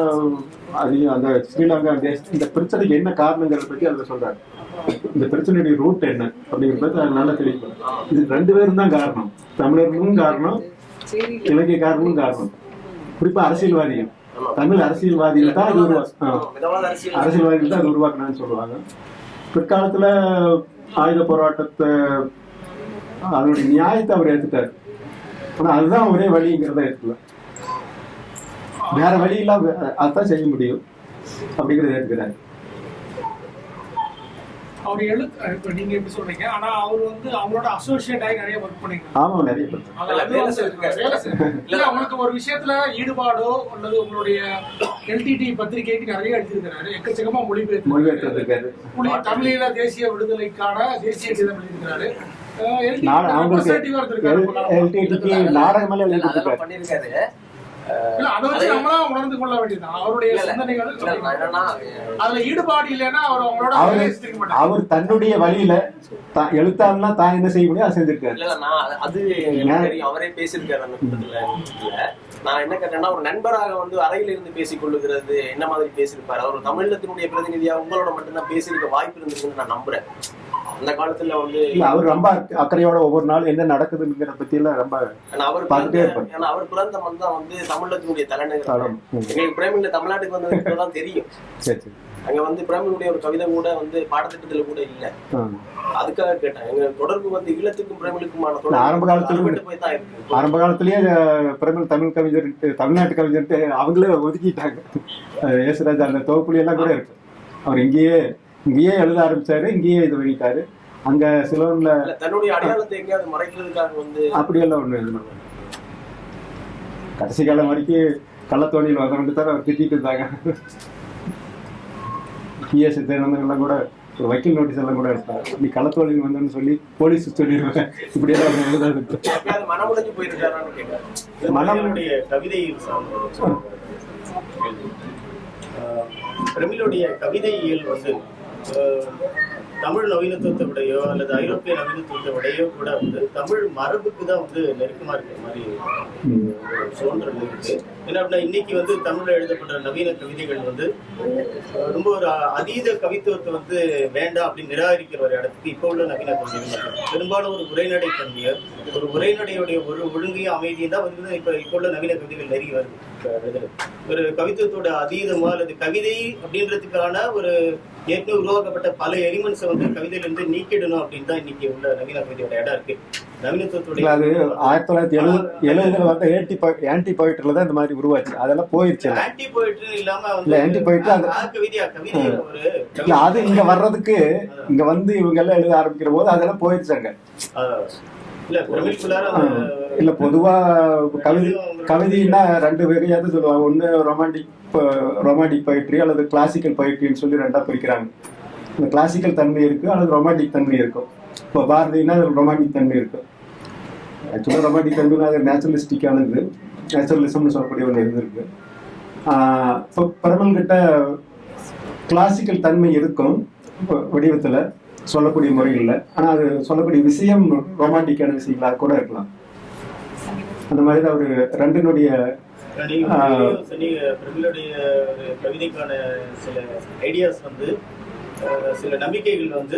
அது அந்த ஸ்ரீலங்கா இந்த பிரச்சனைக்கு என்ன காரணங்கிறத பற்றி அதில் சொல்றாரு. இந்த பிரச்சனையுடைய ரூட் என்ன அப்படிங்கிறத அது நல்லா தெரியும். இது 2 பேரும் தான் காரணம். தமிழர்களும் காரணம், இலங்கைக்காரர்களும் காரணம். குறிப்பா அரசியல்வாதிகள், தமிழ் அரசியல்வாதிகள் தான் அது அரசியல்வாதிகள் தான் அது உருவாக்கணும்னு சொல்லுவாங்க. பிற்காலத்துல ஆயுத போராட்டத்தை அதனுடைய நியாயத்தை அவர் ஏற்றுட்டாரு. ஆனா அதுதான் ஒரே வழிங்கிறத ஏற்றுக்கல. வேற வழி இல்லாம அதான் செய்ய முடியும் அப்படிங்கறத ஏற்றுக்கிறாரு. அவர் இப்ப நீங்க எப்படி சொல்றீங்க, ஆனா அவர் வந்து அவங்களோட அசோசியேட் ஆகி நிறைய ஒர்க் பண்ணிருக்காங்க. ஆமா, நிறைய அவங்களுக்கு ஒரு விஷயத்துல ஈடுபாடோ அல்லது உங்களுடைய எல்டிடி பத்திரிகைக்கு நிறைய எழுதியிருக்கிறாரு, எக்கச்சக்கமா மொழிபெயர்த்திருக்காரு. தமிழீழ தேசிய விடுதலைக்கான தேசிய கீதம் எழுதியிருக்கிறாரு. நாடகம் பண்ணிருக்காரு. அதை வச்சு நம்மளா உணர்ந்து கொள்ள வேண்டியதுதான் அவருடைய சிந்தனைகள். அதுல ஈடுபாடு இல்லைன்னா அவர் தன்னுடைய வழியில எழுத்தாளனா தான் என்ன செய்ய முடியும் அதை செஞ்சிருக்காரு. அவரே பேசியிருக்காரு அந்த கூட்டத்துல. நான் என்ன கேட்டேன்னா, ஒரு நண்பராக வந்து அறையில இருந்து பேசிக் கொள்ளுகிறது என்ன மாதிரி பேசியிருப்பாரு. அவர் தமிழகத்தினுடைய பிரதிநிதியா உங்களோட மட்டும்தான் பேசியிருக்க வாய்ப்பு இருந்திருக்குன்னு நான் நம்புறேன். அந்த காலத்துல வந்து அவர் ரொம்ப அக்கறையோட ஒவ்வொரு நாள் என்ன நடக்குதுங்கிற பத்தி எல்லாம் ரொம்ப பார்த்துட்டே இருப்பாரு. ஏன்னா அவர் பிறந்த மண் தான் வந்து தமிழகத்தினுடைய தலைநகரம். எங்களுக்கு பிரேமில தமிழ்நாட்டுக்கு வந்ததுதான் தெரியும். அங்க வந்து பிரேமினுடைய ஒரு கவிதை கூட வந்து பாடத்திட்டத்துல கூட இல்ல. அதுக்காக கேட்டேன். எங்க தொடர்பு வந்து ஈழத்துக்கும் பிரேமிலுக்குமான ஆரம்ப காலத்திலேயே பிரேமில் தமிழ் கவிஞர், தமிழ்நாட்டு கவிஞர் அவங்களே ஒதுக்கிட்டாங்க. ஏசுராஜா அந்த தொகுப்புலி எல்லாம் கூட இருக்கு. அவர் இங்கேயே எழுத ஆரம்பிச்சாரு, இங்கேயே இது பண்ணிட்டாரு. அங்க சிலோன்ல தன்னுடைய அடையாளத்தை எங்கேயாவது மறைக்கிறதுக்காக வந்து அப்படியெல்லாம் ஒண்ணு எழுதணும். கடைசி காலம் வரைக்கும் கள்ளத்தோணியில் வந்தவங்க தான் அவர் திட்டிட்டு இருந்தாங்க. பிஎஸ் தேர்ந்தவங்கெல்லாம் கூட ஒரு வக்கீல் நோட்டீஸ் எல்லாம் கூட எடுத்தாரு. நீ கள்ளத்தோணியில் வந்தோன்னு சொல்லி போலீஸ் சொல்லிடுவேன். இப்படியெல்லாம் எழுதாது. மனமுடைஞ்சு போயிருக்காரான்னு கேட்க மனமுடைய கவிதை பிரமிழுடைய கவிதையில் வந்து தமிழ் நவீனத்துவத்தை விடையோ அல்லது ஐரோப்பிய நவீனத்துவத்தை விடையோ கூட வந்து தமிழ் மரபுக்கு தான் வந்து நெருக்கமா இருக்கிற மாதிரி சோன்றல் இருக்கு. ஏன்னா அப்படின்னா இன்னைக்கு வந்து தமிழ்ல எழுதப்பட்ட நவீன கவிதைகள் வந்து ரொம்ப ஒரு அதீத கவித்துவத்தை வந்து வேண்டாம் அப்படின்னு நிராகரிக்கிற ஒரு இடத்துக்கு இப்போ உள்ள நவீன கவிதைகள் பெரும்பாலும் ஒரு உரைநடை தன்மையோ ஒரு உரைநடையுடைய ஒரு ஒழுங்கையும் அமைதியும் தான் வந்து இப்போ உள்ள நவீன கவிதைகள் நெருங்கி வருது. ஒரு கவித்துவத்தோட அதீதமோ அல்லது கவிதை அப்படின்றதுக்கான ஒரு ஏற்கனவே உருவாக்கப்பட்ட பல எலிமெண்ட்ஸை வந்து கவிதையில இருந்து நீக்கிடணும் அப்படின்னு தான் இன்னைக்கு உள்ள நவீன கவிதையோட இடம் இருக்கு. நவீனத்துவத்துடைய அது 1970 வந்து ஆன்டி போயிட்ரில தான் இந்த மாதிரி உருவாச்சு. அதெல்லாம் போயிடுச்சு. ஆன்டி போயிட்ரி இல்லாம வந்து ஆன்டி போயிட்ரி கவிதை ஒரு அது இங்க வர்றதுக்கு இங்க வந்து இவங்க எல்லாம் எழுத ஆரம்பிக்கிற போது அதெல்லாம் போயிடுச்சாங்க. இல்ல பொதுவா கவிதைன்னா 2 வகையாவது சொல்லுவாங்க. ஒண்ணு ரொமாண்டிக் போயிட்ரி அல்லது கிளாசிக்கல் போயிட்ரின்னு சொல்லி 2ஆ பிரிக்கிறாங்க. இந்த கிளாசிக்கல் தன்மை இருக்கு அல்லது ரொமாண்டிக் தன்மை இருக்கும். இப்போ பாரதினா ரொமாண்டிக் தன்மை இருக்கும். ஆக்சுவலாக ரொமாண்டிக் தன்மை அது நேச்சுரலிஸ்டிக்கானது, நேச்சுரலிசம்னு சொல்லக்கூடிய ஒன்று இருந்திருக்கு. இப்போ பிரமல் கிட்ட கிளாசிக்கல் தன்மை இருக்கும் வடிவத்துல, சொல்லக்கூடிய முறையில். ஆனா அது சொல்லக்கூடிய விஷயம் ரொமாண்டிக்கான விஷயங்களா கூட இருக்கலாம். அந்த மாதிரி தான் ஒரு 2னுடைய பிரமிழுடைய கவிதைக்கான சில ஐடியாஸ் வந்து சில நம்பிக்கைகள் வந்து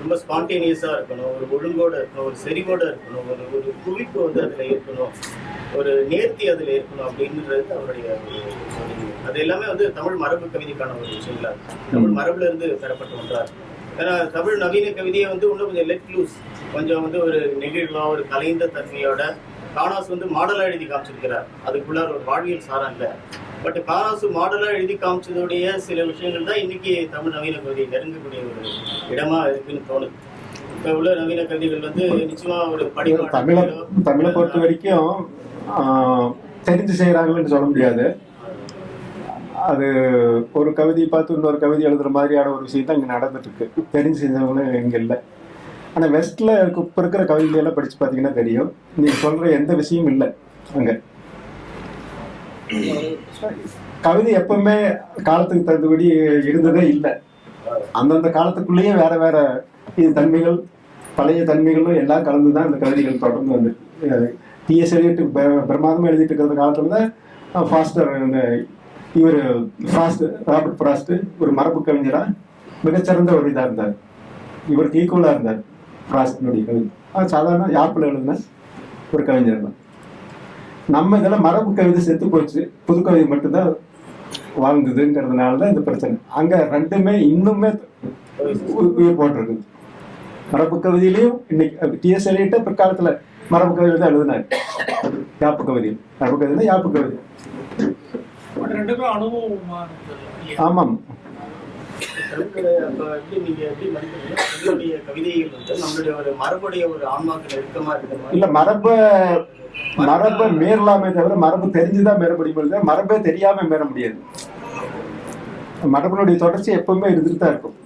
ரொம்ப ஸ்பான்டேனியஸா இருக்கணும், ஒரு ஒழுங்கோட இருக்கணும், ஒரு செறிவோட இருக்கணும், ஒரு குவிப்பு வந்து அதுல இருக்கணும், ஒரு நேர்த்தி அதுல இருக்கணும் அப்படின்றது அவருடைய அது எல்லாமே வந்து தமிழ் மரபு கவிதைக்கான ஒரு விஷயங்களா தமிழ் மரபுல இருந்து பெறப்பட்ட ஒன்றா இருக்கு. ஏன்னா தமிழ் நவீன கவிதையை வந்து இன்னும் கொஞ்சம் லெட் லூஸ், கொஞ்சம் வந்து ஒரு நெகிழ்வா ஒரு கலைந்த தன்மையோட கானாஸ் வந்து மாடலா எழுதி காமிச்சிருக்கிறார். அதுக்குள்ள ஒரு வாழ்வியல் சாரம் இல்லை. பட் கானாசு மாடலா எழுதி காமிச்சதுடைய சில விஷயங்கள் தான் இன்னைக்கு தமிழ் நவீன கவிதையை நெருங்கக்கூடிய ஒரு இடமா இருக்குன்னு தோணுது. இப்ப உள்ள நவீன கவிதைகள் வந்து நிச்சயமா ஒரு தமிழை பொறுத்த வரைக்கும் தெரிஞ்சு செய்யறாங்கன்னு சொல்ல முடியாது. அது ஒரு கவிதையை பார்த்து இன்னொரு கவிதை எழுதுற மாதிரியான ஒரு விஷயம் தான் இங்க நடந்துட்டு இருக்கு. தெரிஞ்சு செஞ்சவங்களும் இங்க இல்லை. ஆனா வெஸ்ட்ல இப்ப இருக்கிற கவிதையெல்லாம் படிச்சு பாத்தீங்கன்னா தெரியும், நீங்க சொல்ற எந்த விஷயமும் இல்லை அங்க. கவிதை எப்பவுமே காலத்துக்கு தகுந்தபடி இருந்ததே இல்லை. அந்தந்த காலத்துக்குள்ளேயே வேற வேற இது தன்மைகள் பழைய தன்மைகளும் எல்லாம் கலந்து தான் இந்த கவிதைகள் தொடர்ந்து வந்து டிஎஸ் எலியட் பிரமாதமாக எழுதிட்டு இருக்கிற காலத்தில் தான் ஃபாஸ்டர் இந்த இவர் ராபர்ட் ஃப்ராஸ்ட் ஒரு மரபு கவிஞராக மிகச்சிறந்த ஒரு இதாக இருந்தார். இவருக்கு ஈக்குவலாக இருந்தார் ஃப்ராஸ்டினுடைய கவிதை. அது சாதாரண யாப்பில் எழுதின ஒரு கவிஞர் தான். நம்ம இதெல்லாம் மரபு கவிதை செத்து போச்சு, புது கவிதை மட்டும்தான் வாழ்ந்ததுங்கிறதுனால தான் இந்த பிரச்சனை. அங்கே ரெண்டுமே இன்னுமே உயிர் போட்டிருக்குது. மரபு கவிதையிலையும் இன்னைக்கு டிஎஸ் எலியட் பிற்காலத்தில் மரபு கவிதை தான் எழுதினார். யாப்பு கவிதையில் மரபு கவிதை தான் யாப்பு கவிதை. ஆமாம். இல்ல மரபை மீறலாமே தவிர மரபு தெரிஞ்சுதான் மீற முடியும், மரபே தெரியாம மீற முடியாது. மரபனுடைய தொடர்ச்சி எப்பவுமே இருந்துட்டு தான் இருக்கும்.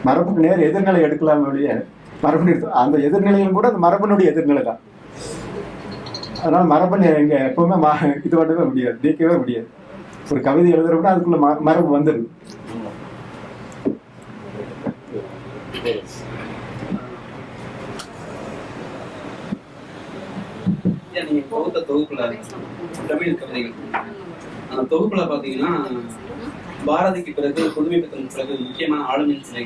மரபுக்கு நேர் எதிர்நிலை எடுக்கலாம் ஒழிய மரபு அந்த எதிர்நிலையும் கூட அந்த மரபனுடைய எதிர்நிலை தான். அதனால மரபு இங்க எப்பவுமே இது பண்ணவே முடியாது, நீக்கவே முடியாது. ஒரு கவிதை எழுதுறப்ப அதுக்குள்ள மரபு வந்துடுது. நீங்க தொகுத்த தொகுப்புல தமிழ் கவிதைகள் அந்த தொகுப்புல பாத்தீங்கன்னா பாரதிக்கு பிறகு புதுமை பித்தனுக்கு பிறகு முக்கியமான ஆளுமை சிலை.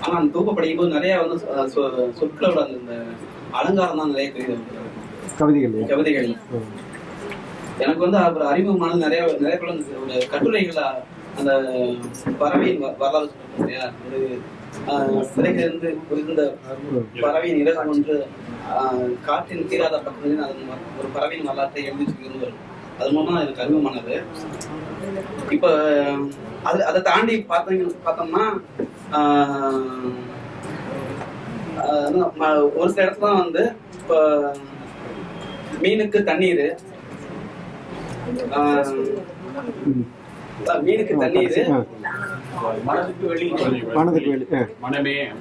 ஆனா அந்த தொகுப்பை படிக்கும்போது நிறைய வந்து சொற்களோட அந்த அலங்காரம் தான் நிறைய கவிதைகள். எனக்கு வந்து அவர் அறிமுகமானது நிறைய ஒரு கட்டுரைகள். அந்த பறவையின் வரலாறு இல்லையா, ஒரு சிறையிலிருந்து புரிந்த பறவையின் இறகு ஒன்று காற்றின் தீராத பக்கத்தில் ஒரு பறவையின் வரலாற்றை எழுதி அது மூலமா எனக்கு அறிமுகமானது. இப்ப அதை தாண்டி பார்த்தோம்னா ஒரு சில இடத்துல வந்து இப்ப மீனுக்கு தண்ணீர்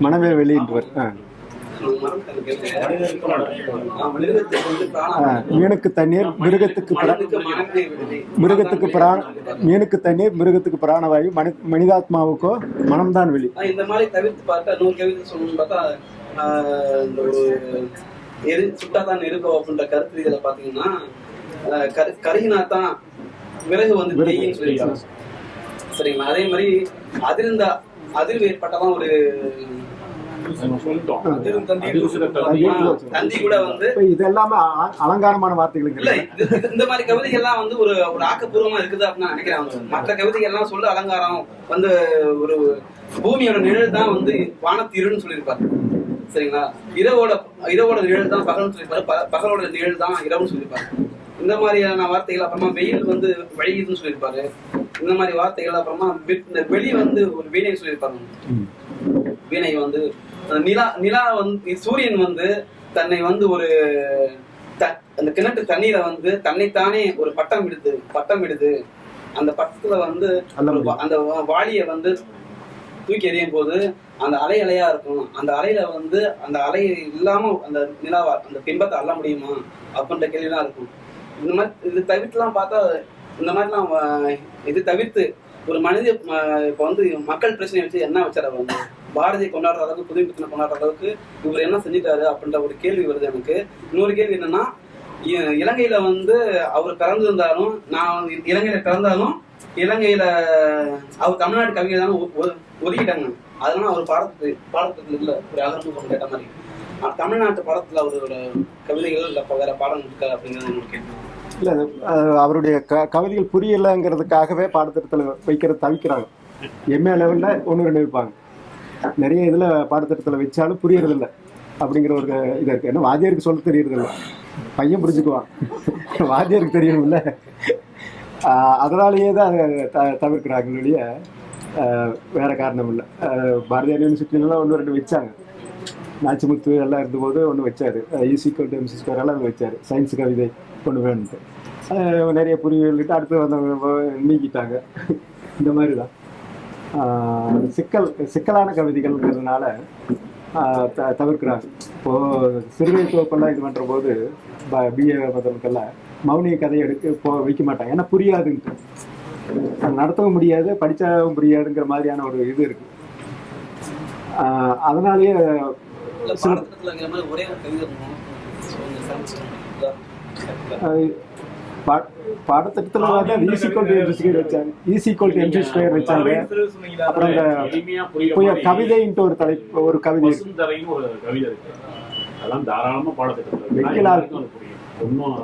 மனமே வெளியின்றவர். மீனுக்கு தண்ணீர் மீனுக்கு தண்ணீர் மிருகத்துக்கு பிராணவாயு, மனிதாத்மாவுக்கோ மனம்தான் வெளி. இந்த மாதிரி தவிர்த்து பார்த்தா நூறு கவிதை சொல்லணும்னு பார்த்தா இந்த ஒரு சுட்டாதான் இருக்கும் அப்படின்ற கருத்து இதுல பாத்தீங்கன்னா கருகினாத்தான் விறகு வந்து தேயின்னு சொல்லியிருக்காங்க. சரிங்களா? அதே மாதிரி அதிர்வு ஏற்பட்டதான் ஒரு தந்தி கூட வந்து இதெல்லாம் அலங்காரமான வார்த்தைகள் இல்ல. இந்த மாதிரி கவிதைகள்லாம் வந்து ஒரு ஆக்கப்பூர்வமா இருக்குது அப்படின்னு நினைக்கிறேன். மற்ற கவிதைகள் எல்லாம் சொல்ல அலங்காரம் வந்து ஒரு பூமியோட நிழல் தான் வந்து வானத்தீருன்னு சொல்லியிருப்பாரு. சரிங்களா? இரவோட நிழல் தான் பகல்னு சொல்லியிருப்பாரு, பகலோட நிழல் தான் இரவுன்னு சொல்லியிருப்பாரு. இந்த மாதிரியான வார்த்தைகள். அப்புறமா வெயில் வந்து வழியுதுன்னு சொல்லியிருப்பாரு. இந்த மாதிரி வார்த்தைகள். அப்புறமா வெளி வந்து ஒரு வீணை சொல்லியிருப்பாங்க. வீணை வந்து நிலா வந்து சூரியன் வந்து தன்னை வந்து ஒரு அந்த கிணற்று தண்ணீரை வந்து தன்னைத்தானே ஒரு பட்டம் விடுது. அந்த பட்டத்துல வந்து அந்த வாளியை வந்து தூக்கி எறியும் போது அந்த அலையா இருக்கும். அந்த அலையில வந்து அந்த அலை இல்லாம அந்த நிலாவா அந்த பிம்பத்தை அள்ள முடியுமா அப்படின்ற கேள்விதான் இருக்கும். இந்த மாதிரி இது தவிர்த்துலாம் பார்த்தா இந்த மாதிரிலாம் இது தவிர்த்து ஒரு மனித இப்ப வந்து மக்கள் பிரச்சனையை வச்சு என்ன வச்சாரு வந்து பாரதியை கொண்டாடுற அளவுக்கு புதுமை பித்தனை கொண்டாடுற அளவுக்கு இவர் என்ன செஞ்சுட்டாரு அப்படின்ற ஒரு கேள்வி வருது எனக்கு. இன்னொரு கேள்வி என்னன்னா, இலங்கையில வந்து அவர் பிறந்திருந்தாலும், நான் இலங்கையில பிறந்தாலும் இலங்கையில அவர் தமிழ்நாட்டு கவிதை தானே ஒதுக்கிட்டாங்க. அதனால அவர் பாடத்துக்கு இல்ல ஒரு அகர்முகம் கேட்ட மாதிரி தமிழ்நாட்டு பாடத்துல அவரோட கவிதைகள் இல்ல வேற பாடம் இருக்கா அப்படிங்கிறது எனக்கு கேள்வி. இல்லை, அவருடைய கவிதைகள் புரியலைங்கிறதுக்காகவே பாடத்திட்டத்தில் வைக்கிறது தவிக்கிறாங்க. எம்ஏ லெவலில் 1-2 வைப்பாங்க. நிறைய இதில் பாடத்திட்டத்தில் வச்சாலும் புரியறதில்ல அப்படிங்கிற ஒரு இது இருக்குது. ஏன்னா வாத்தியாருக்கு சொல்ல தெரியறதில்ல, பையன் புரிஞ்சுக்குவான், வாத்தியாருக்கு தெரியணும்ல. அதனாலேயே தான் அதை தவிர்க்கிறாங்களுடைய வேறு காரணம் இல்லை. பாரதியார் யூனிவர்சிட்டிலாம் 1-2 வச்சாங்க. நாச்சிமுத்து எல்லாம் இருந்தபோது ஒன்று வச்சார், ஈஸிக்கல் டு MC² எல்லாம் வச்சார். சயின்ஸ் கவிதை கொண்டு வேணுன்ட்டு நிறைய புரியுள்ளிட்டு அடுத்து வந்தவங்க நீக்கிட்டாங்க. இந்த மாதிரி தான் சிக்கலான கவிதைகள்ங்கிறதுனால தவிர்க்கிறாங்க. இப்போது சிறுவை தொகுப்பெல்லாம் இது பண்ணுற போது BA மதங்களுக்கெல்லாம் மௌனிய கதையை வைக்க மாட்டாங்க. ஏன்னா புரியாதுன்ட்டு, அது நடத்தவும் முடியாது, படித்தாவும் புரியாதுங்கிற மாதிரியான ஒரு இது இருக்குது. அதனாலேயே ஒரே ஒரு கவிதை பாடத்திட்டத்துல வச்சாங்க. அப்புறம் கவிதைன்ட்டு ஒரு தலைப்பு, ஒரு கவிதை இருக்கு, அதெல்லாம் தாராளமா பாடத்திட்டத்தில் ஒன்றும்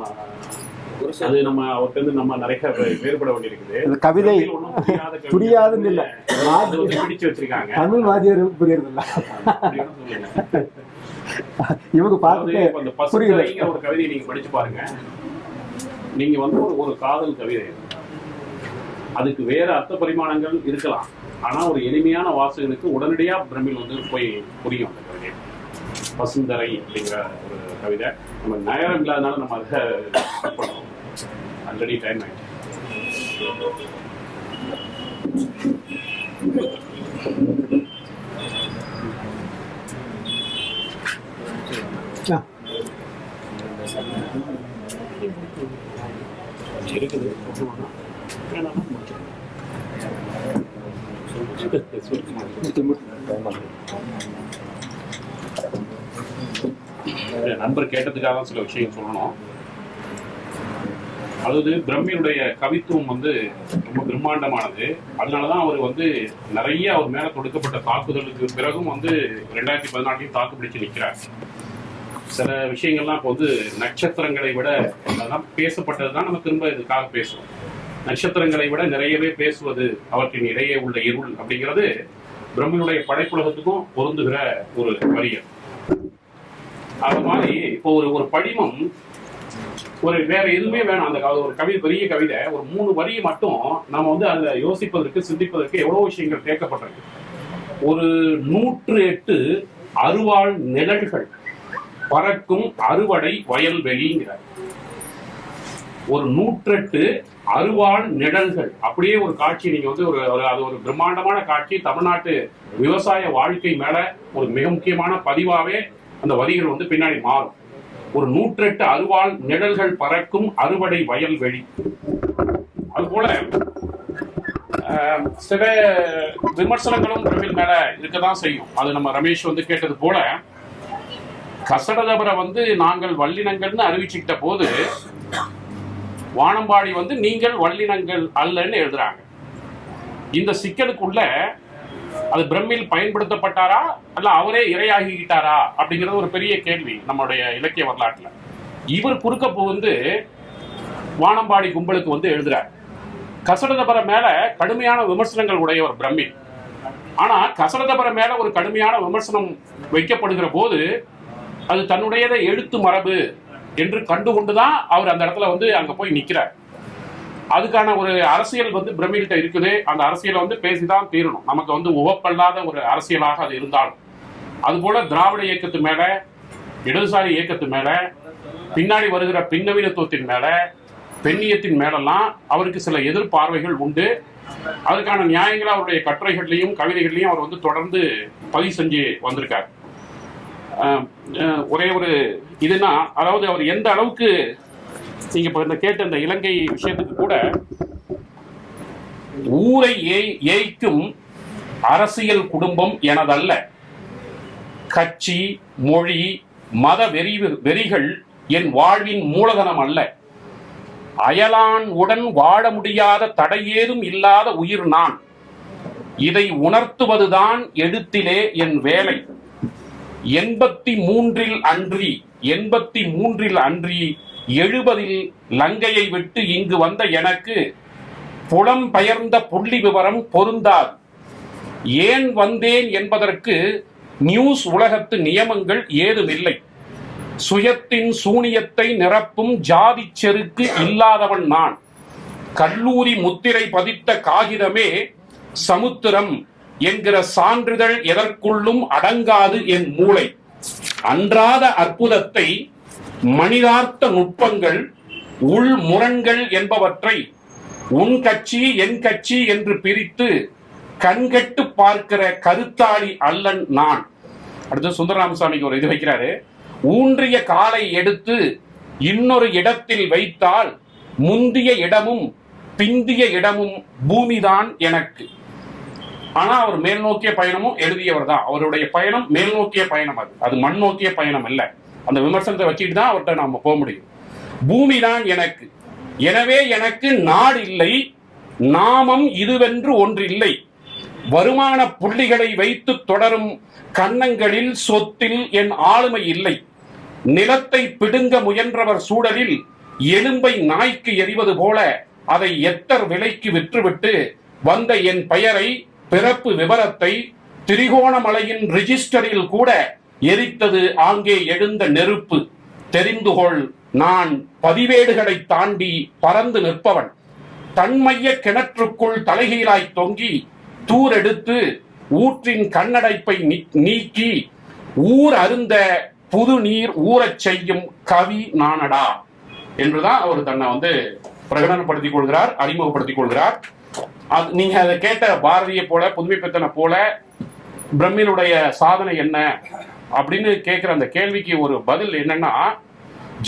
அது நம்ம அவர்கிட்ட நம்ம நிறைய வேறுபட வேண்டியிருக்குது. கவிதை புரியாதுன்னு இல்லை, பிடிச்சு வச்சிருக்காங்க. தமிழ் வாத்தியார் புரியுறது இல்லை. இவங்க பார்த்து அந்த பசுந்தரைங்கிற ஒரு கவிதையை நீங்க படிச்சு பாருங்க. நீங்க வந்து ஒரு காதல் கவிதை, அதுக்கு வேற அர்த்த பரிமாணங்கள் இருக்கலாம், ஆனா ஒரு எளிமையான வாசகனுக்கு உடனடியா பிரமிழ் வந்து போய் புரியும் அந்த கவிதை. பசுந்தரை அப்படிங்கிற ஒரு கவிதை. நம்ம நேரம் இல்லாதனால நம்ம அதை பண்ணுவோம். ஆல்ரெடி டைம் ஆயிடுச்சு. இருக்குது நண்பர் கேட்டதுக்காக சில விஷயம் சொல்லணும். அதாவது பிரம்மியுடைய கவித்துவம் வந்து ரொம்ப பிரம்மாண்டமானது. அதனாலதான் அவர் வந்து நிறைய அவர் மேல தொடுக்கப்பட்ட தாக்குதலுக்கு பிறகும் வந்து 2014 தாக்கு பிடிச்சு நிற்கிறார். சில விஷயங்கள்லாம் இப்போ வந்து நட்சத்திரங்களை விட அதெல்லாம் பேசப்பட்டதுதான் நம்ம திரும்ப இதுக்காக பேசுவோம். நட்சத்திரங்களை விட நிறையவே பேசுவது அவற்றின் இடையே உள்ள இருள் அப்படிங்கிறது பிரம்மியுடைய படைப்புலகத்துக்கும் பொருந்துகிற ஒரு வரியல். அது மாதிரி இப்போ ஒரு படிமம், ஒரு வேற எதுவுமே வேணாம். அந்த ஒரு கவிதை, பெரிய கவிதை, ஒரு 3 வரியை மட்டும் நம்ம வந்து அதுல யோசிப்பதற்கு, சிந்திப்பதற்கு எவ்வளவு விஷயங்கள் கேட்கப்பட்டிருக்கு. ஒரு 108 அருவாள் நிழல்கள் பறக்கும் அறுவடை வயல்வெளிங்கிறார். ஒரு 108 அருவாள் நிழல்கள், அப்படியே ஒரு காட்சி. நீங்க வந்து அது ஒரு பிரம்மாண்டமான காட்சி. தமிழ்நாட்டு விவசாய வாழ்க்கை மேல ஒரு மிக முக்கியமான பதிவாவே அந்த வரிகள் வந்து பின்னாடி மாறும். ஒரு 108 அருவாள் நிழல்கள் பறக்கும் அறுவடை வயல்வெளி. அதுபோல சில விமர்சனங்களும் பிரமிழ் மேல இருக்கதான் செய்யும். அது நம்ம ரமேஷ் வந்து கேட்டது போல, கசடதபரை வந்து நாங்கள் வல்லினங்கள்னு அறிவிச்சுக்கிட்ட போது வானம்பாடி வந்து நீங்கள் வல்லினங்கள் அல்லன்னு எழுதுறாங்க. இந்த சிக்கலுக்குள்ள அது பிரம்மில் பயன்படுத்தப்பட்டாரா அல்ல அவரே இரையாகிட்டாரா அப்படிங்கிறது ஒரு பெரிய கேள்வி நம்மளுடைய இலக்கிய வரலாற்றுல. இவர் குறுக்க வந்து வானம்பாடி கும்பலுக்கு வந்து எழுதுறார். கசடதபர மேல கடுமையான விமர்சனங்கள் உடையவர் பிரம்மில். ஆனா கசடதபர மேல ஒரு கடுமையான விமர்சனம் வைக்கப்படுகிற போது அது தன்னுடையதை எழுத்து மரபு என்று கண்டுகொண்டுதான் அவர் அந்த இடத்துல வந்து அங்க போய் நிக்கிறார். அதுக்கான ஒரு அரசியல் வந்து பிரமிழ்கிட்ட இருக்குது. அந்த அரசியலை வந்து பேசிதான் தீரணும். நமக்கு வந்து உவப்பல்லாத ஒரு அரசியலாக அது இருந்தாலும். அதுபோல திராவிட இயக்கத்து மேல, இடதுசாரி இயக்கத்து மேல, பின்னாடி வருகிற பின்னவீனத்துவத்தின் மேல, பெண்ணியத்தின் மேலெல்லாம் அவருக்கு சில எதிர்பார்வைகள் உண்டு. அதுக்கான நியாயங்களை அவருடைய கட்டுரைகள்லையும் கவிதைகள்லையும் அவர் வந்து தொடர்ந்து பதிவு செஞ்சு வந்திருக்கார். ஒரே ஒரு இதுனா, அதாவது அவர் எந்த அளவுக்கு நீங்க இப்ப இந்த கேட்ட இந்த இலங்கை விஷயத்துக்கு கூட, ஊரை ஏய்க்கும் அரசியல் குடும்பம் எனதல்ல, கட்சி மொழி மத வெறிகள் என் வாழ்வின் மூலதனம் அல்ல, அயலான் உடன் வாழ முடியாத தடையேதும் இல்லாத உயிர் நான், இதை உணர்த்துவதுதான் எழுத்திலே என் வேலை, 83 அன்றி 70 லங்கையை விட்டு இங்கு வந்த எனக்கு புலம்பெயர்ந்த புள்ளி விவரம் பொருந்தாது. ஏன் வந்தேன் என்பதற்கு நியூஸ் உலகத்து நியமங்கள் ஏதுமில்லை. சுயத்தின் சூனியத்தை நிரப்பும் ஜாதி செருக்கு இல்லாதவன் நான். கல்லூரி முத்திரை பதித்த காகிதமே சமுத்திரம் என்கிற சான்றிதழ் எதற்குள்ளும் அடங்காது என் மூளை. அன்றாத அற்புதத்தை, மனிதார்த்த நுட்பங்கள், உள் முரண்கள் என்பவற்றை உன் கட்சி என் கட்சி என்று பிரித்து கண்கட்டு பார்க்கிற கருத்தாளி அல்லன் நான். அடுத்து சுந்தரராமசாமிக்கு ஒரு இது வைக்கிறாரு. ஊன்றிய காலை எடுத்து இன்னொரு இடத்தில் வைத்தால் முந்திய இடமும் பிந்திய இடமும் பூமிதான் எனக்கு. ஆனா அவர் மேல் நோக்கிய பயணமும் எழுதியவர் தான். அவருடைய பயணம் மேல் நோக்கிய பயணம், அது மண் நோக்கிய பயணம் இல்ல. அந்த விமர்சனத்தை வச்சுட்டு தான் அவர்கிட்ட நாம போக முடியும். பூமி தான் எனக்கு, எனவே எனக்கு நாடு இல்லை, நாமம் இதுவென்று ஒன்று இல்லை, வருமான புள்ளிகளை வைத்து தொடரும் கன்னங்களில் சொத்தில் என் ஆளுமை இல்லை, நிலத்தை பிடுங்க முயன்றவர் சூழலில் எலும்பை நாய்க்கு எறிவது போல அதை எத்தர் விலைக்கு விற்றுவிட்டு வந்த என் பெயரை, பிறப்பு விவரத்தை திரிகோணமலையின் ரிஜிஸ்டரில் கூட எரித்தது ஆங்கே எழுந்த நெருப்பு. தெரிந்துகொள், நான் பதிவேடுகளை தாண்டி பறந்து நிற்பவன். தன்மைய கிணற்றுக்குள் தலைகீழாய் தொங்கி தூரெடுத்து ஊற்றின் கண்ணடைப்பை நீக்கி ஊர் அருந்த புது நீர் ஊறச் செய்யும் கவி நானடா என்றுதான் அவர் தன்னை வந்து பிரகடனப்படுத்திக் கொள்கிறார், அறிமுகப்படுத்திக் கொள்கிறார். நீங்க அதை கேட்ட பாரதியை போல, புதுமை பித்தனை போல பிரம்மினுடைய சாதனை என்ன அப்படின்னு கேட்கிற அந்த கேள்விக்கு ஒரு பதில் என்னன்னா,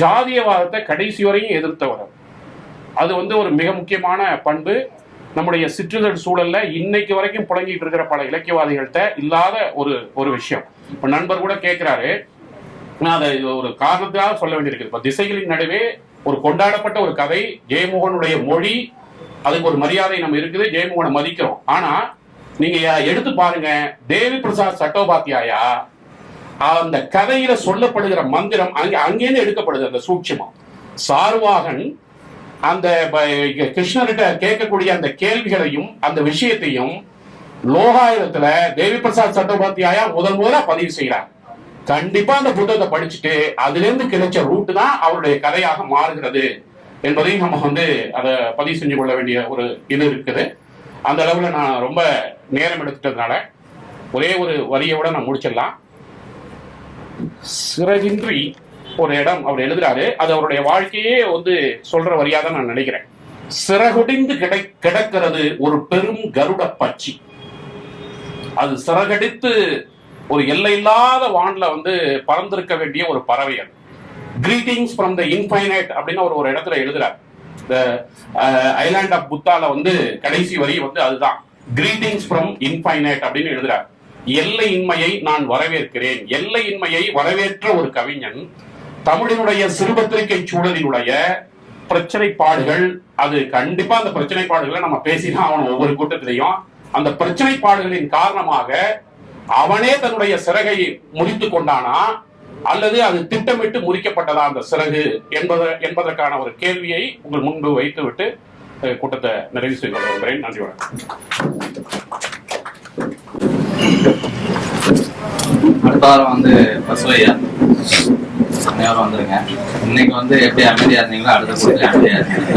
ஜாதியவாதத்தை கடைசி வரையும் எதிர்த்தவர். அது வந்து ஒரு மிக முக்கியமான பண்பு. நம்முடைய சிற்றிதழ் சூழல்ல இன்னைக்கு வரைக்கும் புழங்கிட்டு இருக்கிற பல இலக்கியவாதிகள்கிட்ட இல்லாத ஒரு விஷயம். இப்ப நண்பர் கூட கேட்கிறாரு, நான் அதை ஒரு காரணத்துக்காக சொல்ல வேண்டியிருக்கு. இப்ப திசைகளின் நடுவே ஒரு கொண்டாடப்பட்ட ஒரு கதை, ஜெயமோகனுடைய மொழி, அதுக்கு ஒரு மரியாதை நம்ம இருக்குது, ஜெயமோகனை மதிக்கிறோம். ஆனா நீங்க எடுத்து பாருங்க, தேவி பிரசாத் சட்டோபாத்தியாயா அந்த கதையில சொல்லப்படுகிற மந்திரம் அங்கேருந்து எடுக்கப்படுது. அந்த சூட்சமம் சார்வாகன் அந்த கிருஷ்ணர்கிட்ட கேட்கக்கூடிய அந்த கேள்விகளையும் அந்த விஷயத்தையும் லோகாயுதத்துல தேவி பிரசாத் சட்டோபாத்தியாயா முதல்ல பதிவு செய்யறார். கண்டிப்பா அந்த புத்தகத்தை படிச்சுட்டு அதுல இருந்து கிடைச்ச ரூட் தான் அவருடைய கதையாக மாறுகிறது என்பதையும் நம்ம வந்து அதை பதிவு செஞ்சு கொள்ள வேண்டிய ஒரு இது இருக்குது. அந்த அளவுல நான் ரொம்ப நேரம் எடுத்துட்டதுனால ஒரே ஒரு வரியோட நான் முடிச்சிடலாம். சிறகின்றி ஒரு இடம் அவர் எழுதுறாரு, அது அவருடைய வாழ்க்கையே வந்து சொல்ற வரியா தான் நான் நினைக்கிறேன். சிறகுடிந்து கிடக்கிறது ஒரு பெரும் கருட பட்சி, அது சிறகடித்து ஒரு எல்லையில்லாத வான்ல வந்து பறந்திருக்க வேண்டிய ஒரு பறவை. அது கிரீட்டிங்ஸ் ஃப்ரம் த இன்ஃபைனைட் அப்படின்னு ஒரு இடத்துல எழுதுறார். த ஐலாண்ட் ஆஃப் புத்தால வந்து கடைசி வரி வந்து அதுதான், கிரீட்டிங்ஸ் ஃப்ரம் இன்ஃபைனைட் அப்படின்னு எழுதுறார். எல்லையின்மையை நான் வரவேற்கிறேன். எல்லையின்மையை வரவேற்ற ஒரு கவிஞன் தமிழினுடைய சிறுபத்திரிகை சூழலினுடைய பிரச்சனைப்பாடுகள், அது கண்டிப்பா அந்த பிரச்சனைப்பாடுகளை நம்ம பேசிதான் அவன் ஒவ்வொரு கூட்டத்திலையும். அந்த பிரச்சனைப்பாடுகளின் காரணமாக அவனே தன்னுடைய சிறகை முறித்து கொண்டானா அல்லது அது திட்டமிட்டு முறிக்கப்பட்டதா அந்த சிறகு என்பதற்கான ஒரு கேள்வியை உங்கள் முன்பு வைத்துவிட்டு கூட்டத்தை நிறைவு செய்து கொள்ள விரும்புகிறேன். நன்றி, வணக்கம். அடுத்த வாரம் வந்து பசுவையா அனைவரும் வந்துருங்க. இன்னைக்கு வந்து எப்படி அமைதியா இருந்தீங்களோ அடுத்த அமைதியா இருந்தீங்க.